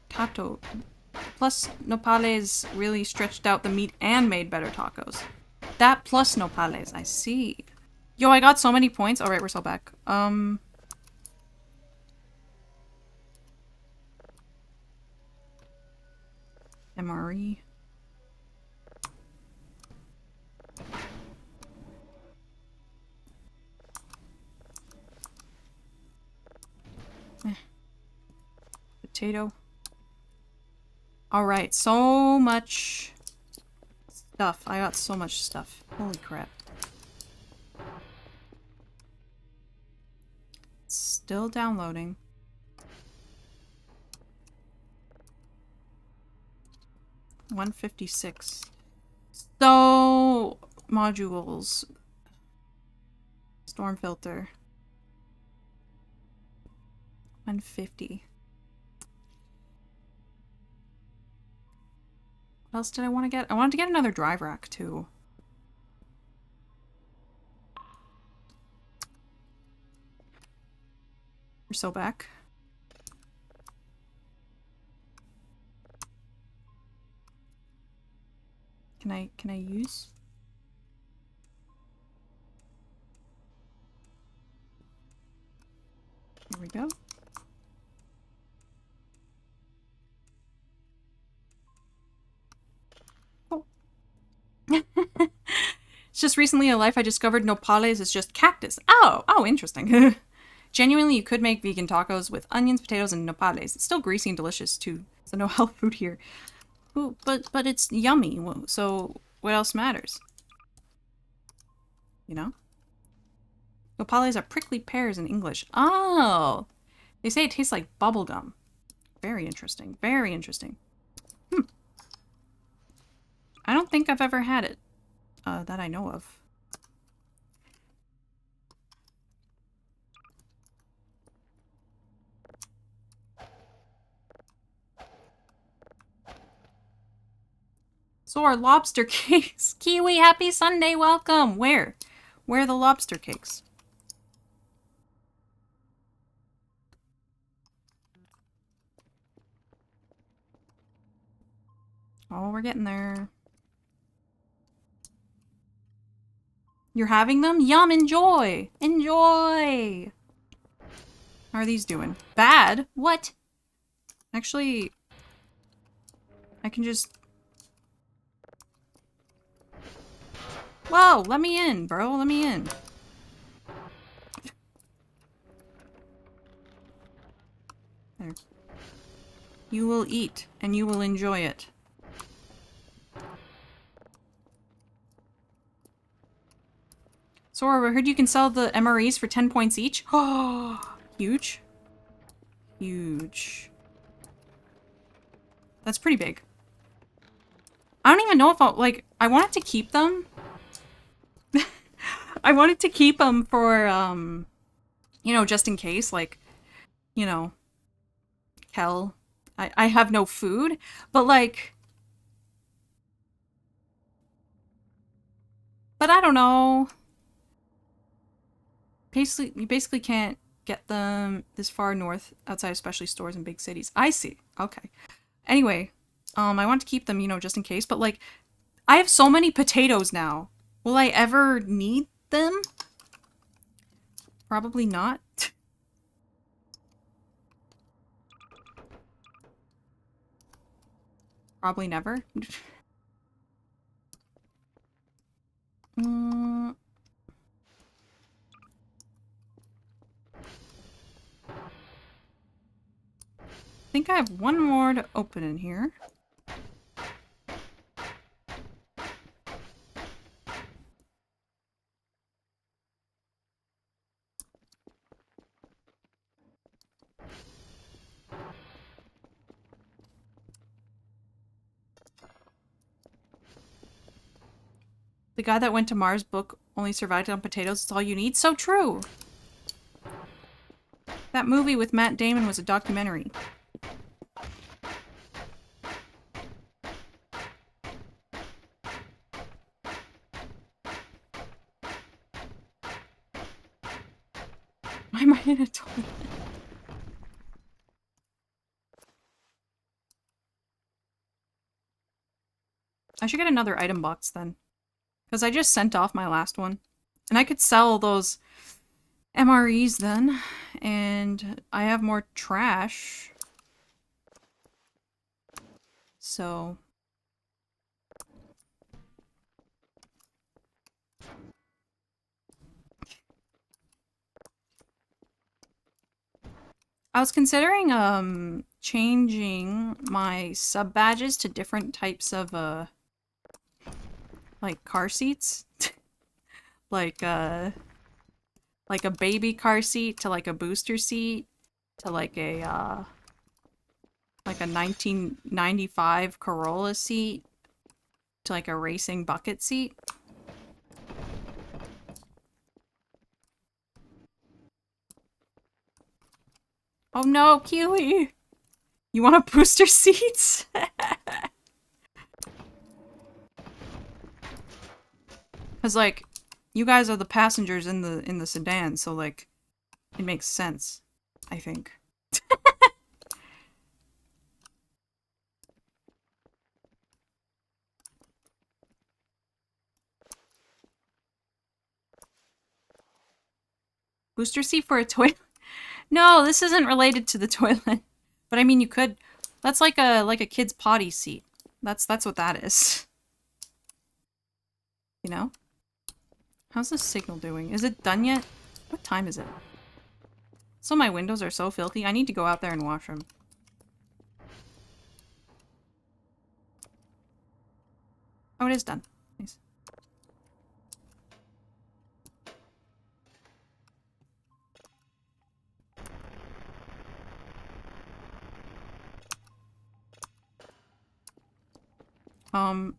tato. Plus nopales really stretched out the meat and made better tacos. That plus nopales, I see. Yo, I got so many points. All right, we're still back. MRE. Potato. All right, so much stuff. I got so much stuff. Holy crap. Still downloading. $156. So modules. Storm filter. 150. What else did I want to get? I wanted to get another drive rack too. We're so back. Can I use? Here we go. Oh. It's just recently in life I discovered nopales is just cactus. Oh, interesting. Genuinely, you could make vegan tacos with onions, potatoes, and nopales. It's still greasy and delicious too, so no health food here. Ooh, but it's yummy, so what else matters? You know? Nopales are prickly pears in English. Oh! They say it tastes like bubblegum. Very interesting. Very interesting. I don't think I've ever had it. That I know of. So our lobster cakes. Kiwi, happy Sunday, welcome. Where? Where are the lobster cakes? Oh, we're getting there. You're having them? Yum, enjoy! Enjoy! How are these doing? Bad? What? Actually, I can just... Whoa, let me in, bro. Let me in. There. You will eat, and you will enjoy it. Sora, I heard you can sell the MREs for 10 points each. Oh, huge. Huge. That's pretty big. I don't even know if I'll, like, I wanted to keep them. I wanted to keep them for, you know, just in case, like, you know, hell, I have no food, but like, but I don't know. Basically, you basically can't get them this far north outside, especially stores in big cities. I see. Okay. Anyway, I want to keep them, you know, just in case, but like, I have so many potatoes now. Will I ever need them? Probably not. Probably never. have one more to open in here. The guy that went to Mars book only survived on potatoes. It's all you need. So true. That movie with Matt Damon was a documentary. Why am I in a toilet? I should get another item box then. Because I just sent off my last one. And I could sell those MREs then. And I have more trash. So... I was considering, changing my sub badges to different types of, like, car seats. like a baby car seat to, like, a booster seat to, like a 1995 Corolla seat to, like, a racing bucket seat. Oh no, Keely! You want a booster seat? Cause like, you guys are the passengers in the sedan, so like, it makes sense, I think. Booster seat for a toilet? No, this isn't related to the toilet. But I mean, you could. That's like a kid's potty seat. That's what that is. You know? How's the signal doing? Is it done yet? What time is it? So my windows are so filthy. I need to go out there and wash them. Oh, it is done. Nice.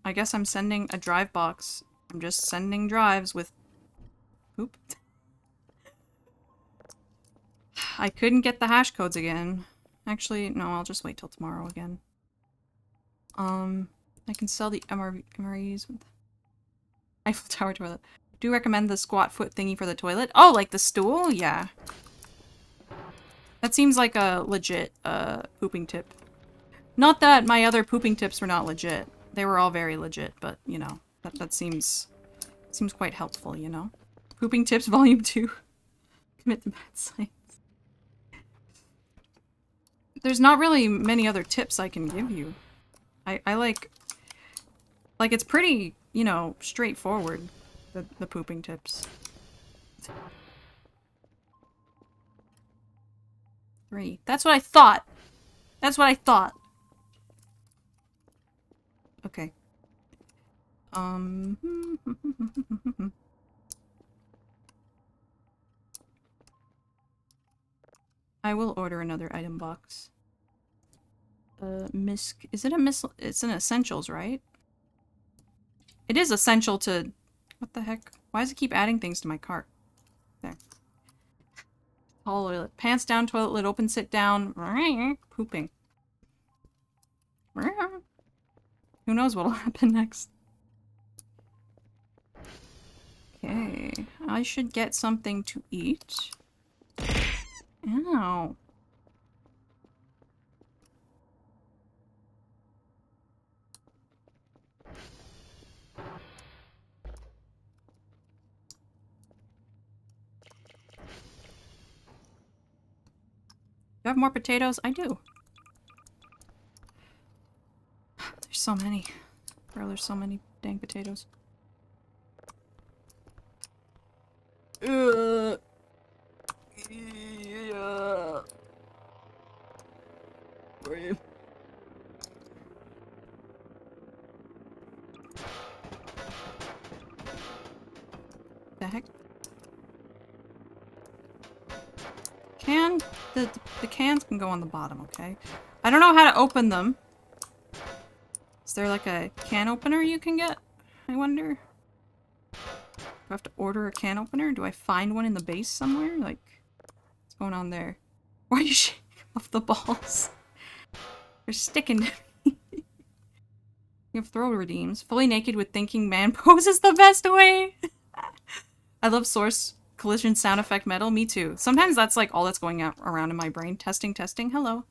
I guess I'm sending a drive box. I'm just sending drives with poop. I couldn't get the hash codes again. Actually, no, I'll just wait till tomorrow again. I can sell the MREs with Eiffel Tower toilet. Do you recommend the squat foot thingy for the toilet? Oh, like the stool? Yeah. That seems like a legit, pooping tip. Not that my other pooping tips were not legit. They were all very legit, but, you know, that seems quite helpful, you know? Pooping tips volume 2. Commit to mad science. There's not really many other tips I can give you. I like it's pretty, you know, straightforward, the pooping tips. 3. That's what I thought! That's what I thought! Okay. I will order another item box. Is it a missile? It's an essentials, right? It is essential to... What the heck? Why does it keep adding things to my cart? There. Toilet. Pants down, toilet lid open, sit down. Pooping. Who knows what'll happen next? Okay. I should get something to eat. Ow. Do I have more potatoes? I do. There's so many. Bro, there's so many dang potatoes. Yeah. The heck? Can the cans can go on the bottom, okay? I don't know how to open them. Is there like a can opener you can get? I wonder. Do I have to order a can opener? Do I find one in the base somewhere? Like, what's going on there? Why are you shaking off the balls? They're sticking to me. You have throw redeems. Fully naked with thinking man pose is the best way. I love source collision sound effect metal. Me too. Sometimes that's like all that's going around in my brain. Testing, testing. Hello.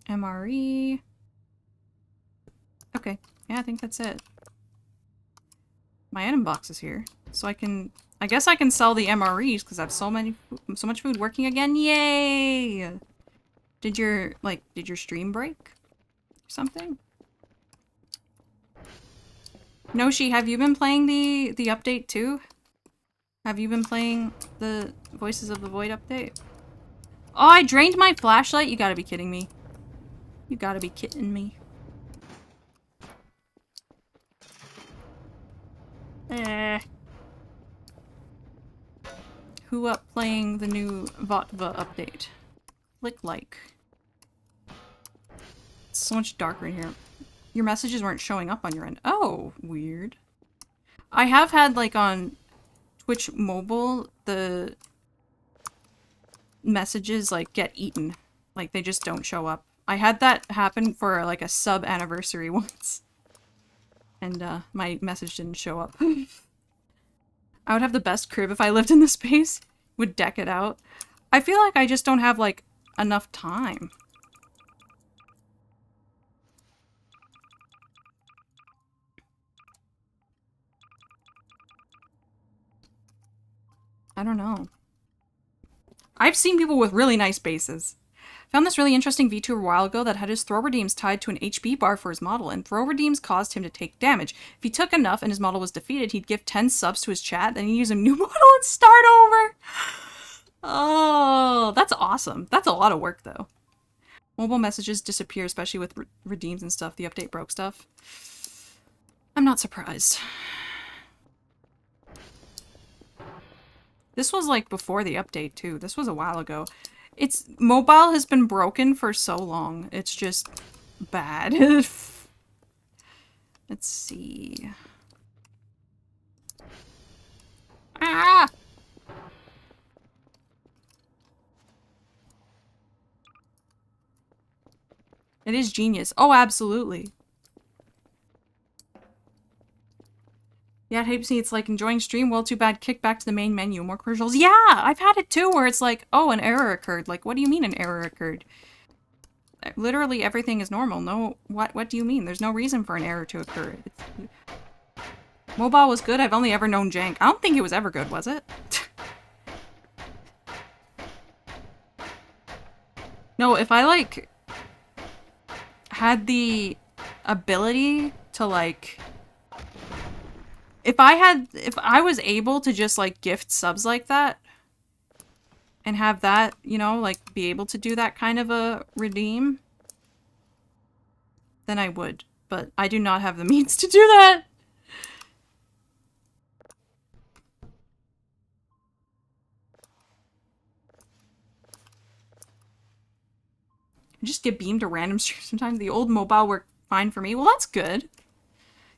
MRE. Okay. Yeah, I think that's it. My item box is here. So I guess I can sell the MREs because I have so much food working again. Yay! Did your stream break? Or something? Noshi, have you been playing the update too? Have you been playing the Voices of the Void update? Oh, I drained my flashlight? You gotta be kidding me. You gotta be kidding me. Who up playing the new Vatva update? Click like. It's so much darker in here. Your messages weren't showing up on your end. Oh, weird. I have had, like, on Twitch mobile, the messages, like, get eaten. Like, they just don't show up. I had that happen for, like, a sub-anniversary once. And, my message didn't show up. I would have the best crib if I lived in the space. Would deck it out. I feel like I just don't have, like, enough time. I don't know. I've seen people with really nice bases. Found this really interesting VTuber a while ago that had his throw redeems tied to an HP bar for his model, and throw redeems caused him to take damage. If he took enough and his model was defeated, he'd give 10 subs to his chat, then he'd use a new model and start over! Oh, that's awesome. That's a lot of work, though. Mobile messages disappear, especially with redeems and stuff. The update broke stuff. I'm not surprised. This was like before the update too. This was a while ago. Mobile has been broken for so long. It's just bad. Let's see. Ah! It is genius. Oh, absolutely. Yeah, Hapesy, it's like enjoying stream. Well, too bad. Kick back to the main menu. More commercials. Yeah, I've had it too, where it's like, oh, an error occurred. Like, what do you mean an error occurred? Literally everything is normal. No, what do you mean? There's no reason for an error to occur. Mobile was good. I've only ever known jank. I don't think it was ever good, was it? No, if I, like, had the ability to, like... If I was able to just, like, gift subs like that, and have that, you know, like, be able to do that kind of a redeem, then I would. But I do not have the means to do that! I just get beamed to random streams sometimes. The old mobile worked fine for me. Well, that's good.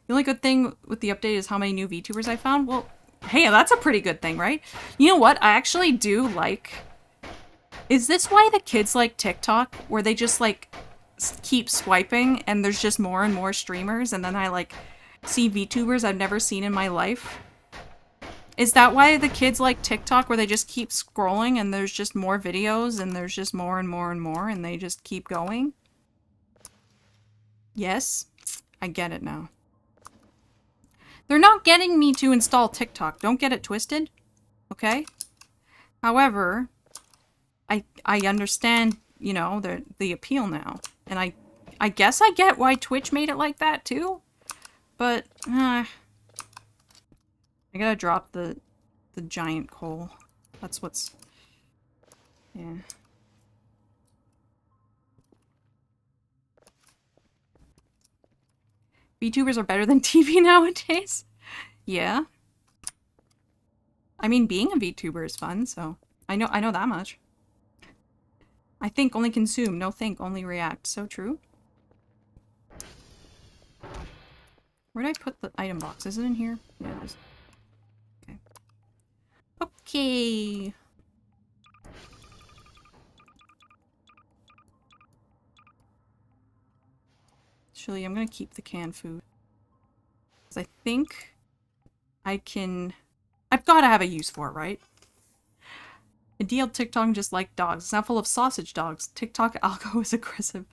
The only good thing with the update is how many new VTubers I found. Well, hey, that's a pretty good thing, right? You know what? I actually do like... Is this why the kids like TikTok? Where they just, like, keep swiping and there's just more and more streamers and then I, like, see VTubers I've never seen in my life? Is that why the kids like TikTok, where they just keep scrolling and there's just more videos and there's just more and more and more and they just keep going? Yes? I get it now. They're not getting me to install TikTok. Don't get it twisted. Okay? However, I understand, you know, the appeal now. And I guess I get why Twitch made it like that too. But, I gotta drop the giant coal. That's what's... Yeah. VTubers are better than TV nowadays. Yeah. I mean, being a VTuber is fun, so I know that much. I think, only consume. No think, only react. So true. Where did I put the item box? Is it in here? Yeah, it is. Okay. Okay. Actually, I'm gonna keep the canned food. Because I think I can... I've gotta have a use for it, right? A DL TikTok just like dogs. It's not full of sausage dogs. TikTok algo is aggressive.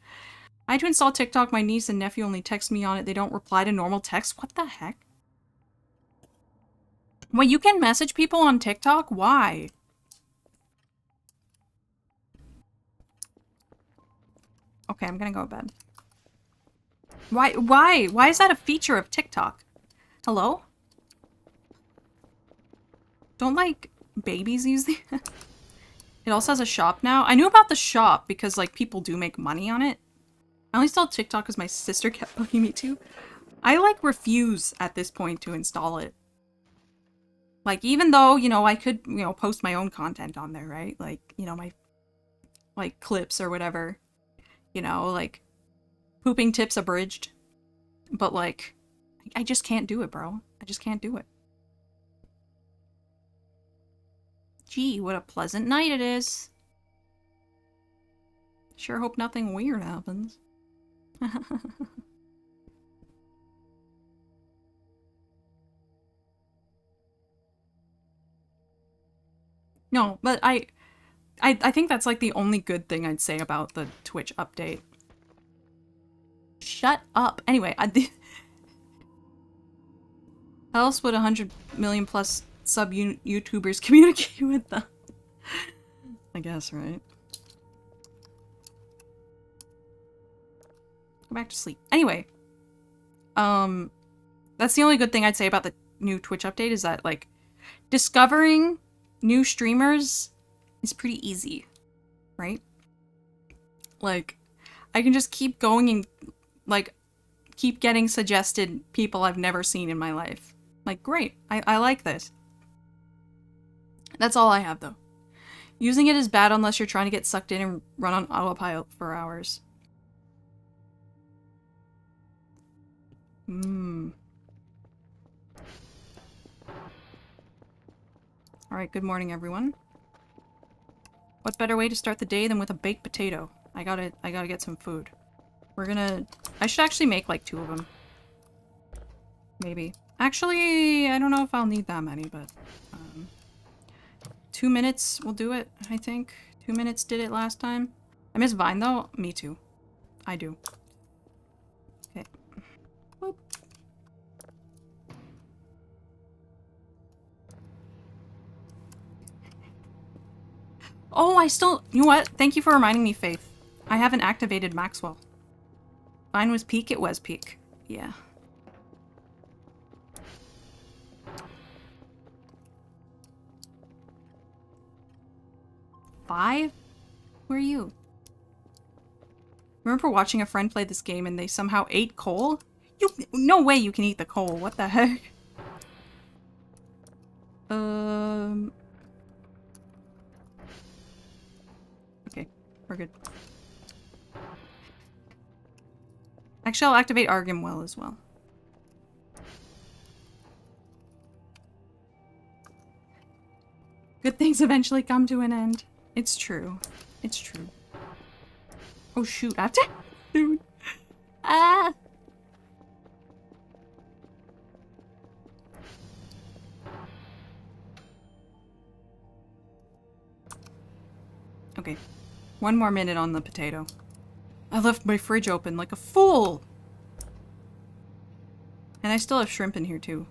I had to install TikTok. My niece and nephew only text me on it. They don't reply to normal text. What the heck? Wait, you can message people on TikTok? Why? Okay, I'm gonna go to bed. Why? Why? Why is that a feature of TikTok? Hello? Don't, like, babies use the... It also has a shop now. I knew about the shop because, like, people do make money on it. I only installed TikTok because my sister kept bugging me too. I, like, refuse at this point to install it. Like, even though, you know, I could, you know, post my own content on there, right? Like, you know, my, like, clips or whatever. You know, like, pooping tips abridged. But, like, I just can't do it, bro. I just can't do it. Gee, what a pleasant night it is. Sure hope nothing weird happens. No, but I think that's like the only good thing I'd say about the Twitch update. Shut up. Anyway, how else would 100 million plus sub YouTubers communicate with them? I guess, right? Go back to sleep. Anyway, that's the only good thing I'd say about the new Twitch update is that, like, discovering new streamers is pretty easy, right? Like, I can just keep going and, like, keep getting suggested people I've never seen in my life. Like, great. I like this. That's all I have, though. Using it is bad unless you're trying to get sucked in and run on autopilot for hours. Alright, good morning, everyone. What better way to start the day than with a baked potato? I gotta get some food. I should actually make like 2 of them. Maybe. Actually, I don't know if I'll need that many, but 2 minutes will do it, I think. 2 minutes did it last time. I miss Vine though. Me too. I do. Okay. Boop. Oh, you know what? Thank you for reminding me, Faith. I haven't activated Maxwell. Vine was peak, it was peak. Yeah. Five? Where are you? Remember watching a friend play this game and they somehow ate coal? No way you can eat the coal. What the heck? Okay, we're good. Actually, I'll activate Argymwell as well. Good things eventually come to an end. It's true. It's true. Oh shoot, I have to... Dude. Ah! Okay. 1 more minute on the potato. I left my fridge open like a fool! And I still have shrimp in here too.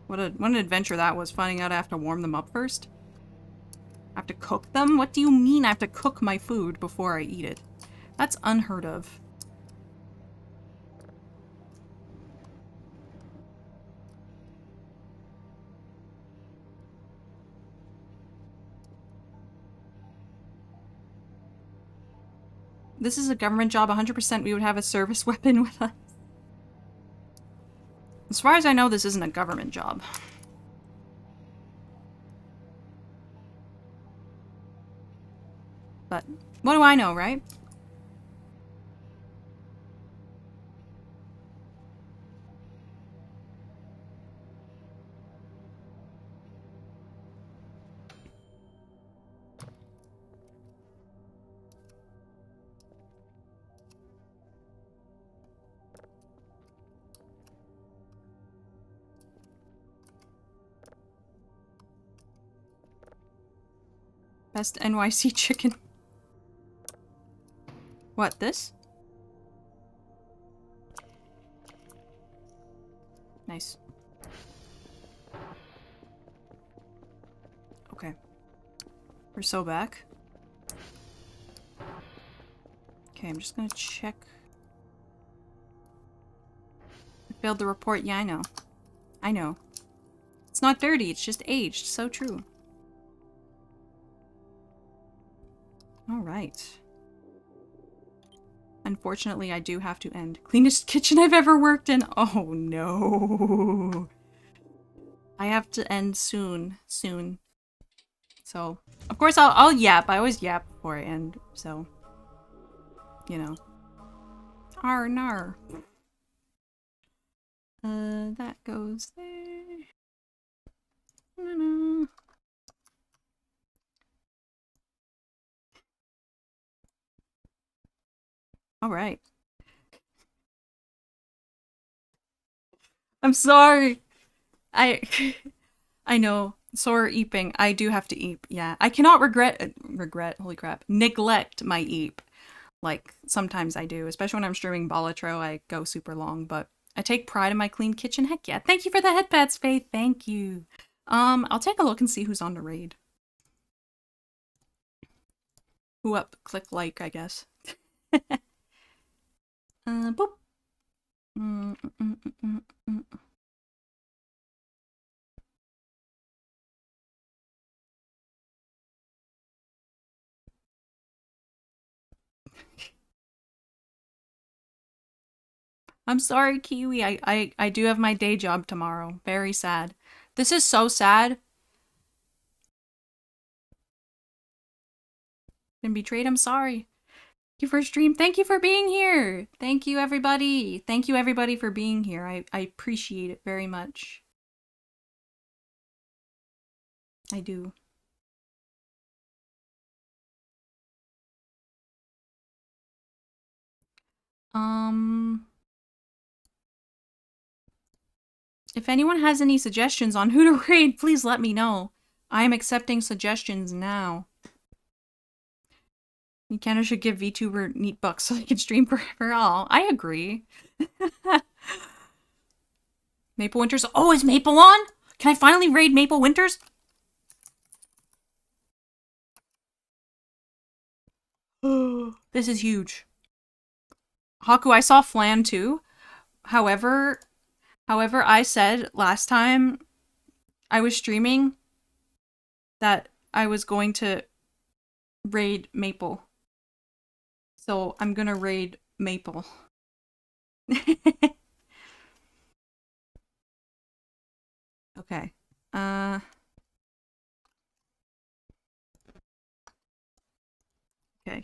What an adventure that was, finding out I have to warm them up first. I have to cook them? What do you mean I have to cook my food before I eat it? That's unheard of. This is a government job. 100% we would have a service weapon with us. As far as I know, this isn't a government job. But what do I know, right? Best NYC chicken. What, this? Nice. Okay. We're so back. Okay, I'm just gonna check. I failed the report. Yeah, I know. I know. It's not dirty, it's just aged. So true. Alright. Unfortunately, I do have to end. Cleanest kitchen I've ever worked in. Oh no. I have to end soon. Soon. So, of course I'll yap. I always yap before I end, so. You know. Arr, nar. That goes there. All right. I'm sorry. I I know. Soarer eeping. I do have to eep. Yeah. I cannot regret, holy crap. Neglect my eep. Like sometimes I do, especially when I'm streaming Balatro, I go super long, but I take pride in my clean kitchen. Heck yeah. Thank you for the headpats, Faith. Thank you. I'll take a look and see who's on the raid. Who up? Click like, I guess. Boop. I'm sorry, Kiwi. I do have my day job tomorrow. Very sad. This is so sad. Been betrayed. I'm sorry. Thank you for stream. Thank you for being here. Thank you, everybody. Thank you, everybody, for being here. I appreciate it very much. I do. If anyone has any suggestions on who to raid, please let me know. I am accepting suggestions now. Nintendo should give VTuber neat bucks so they can stream forever. Oh, I agree. Maple Winters. Oh, is Maple on? Can I finally raid Maple Winters? This is huge. Haku, I saw Flan too. However, I said last time I was streaming that I was going to raid Maple. So I'm gonna raid Maple. Okay. Okay.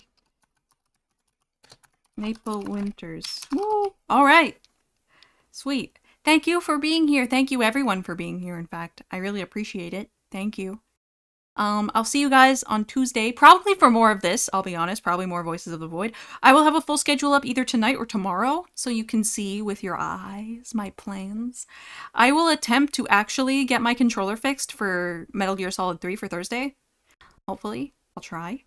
Maple Winters. Woo! Alright. Sweet. Thank you for being here. Thank you everyone for being here, in fact. I really appreciate it. Thank you. I'll see you guys on Tuesday, probably for more of this, I'll be honest, probably more Voices of the Void. I will have a full schedule up either tonight or tomorrow, so you can see with your eyes my plans. I will attempt to actually get my controller fixed for Metal Gear Solid 3 for Thursday. Hopefully. I'll try.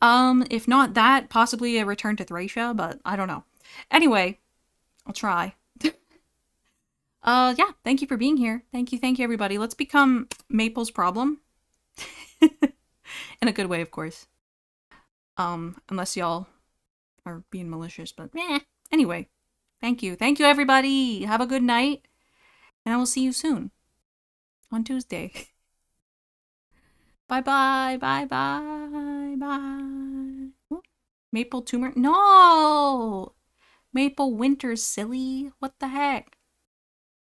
If not that, possibly a return to Thracia, but I don't know. Anyway, I'll try. Yeah, thank you for being here. Thank you, everybody. Let's become Maple's problem. In a good way, of course. Unless y'all are being malicious, but anyway. Thank you. Thank you, everybody. Have a good night. And I will see you soon. On Tuesday. Bye-bye. Bye-bye. Bye. Maple tumor? No! Maple winter, silly. What the heck?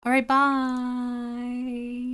All right, bye.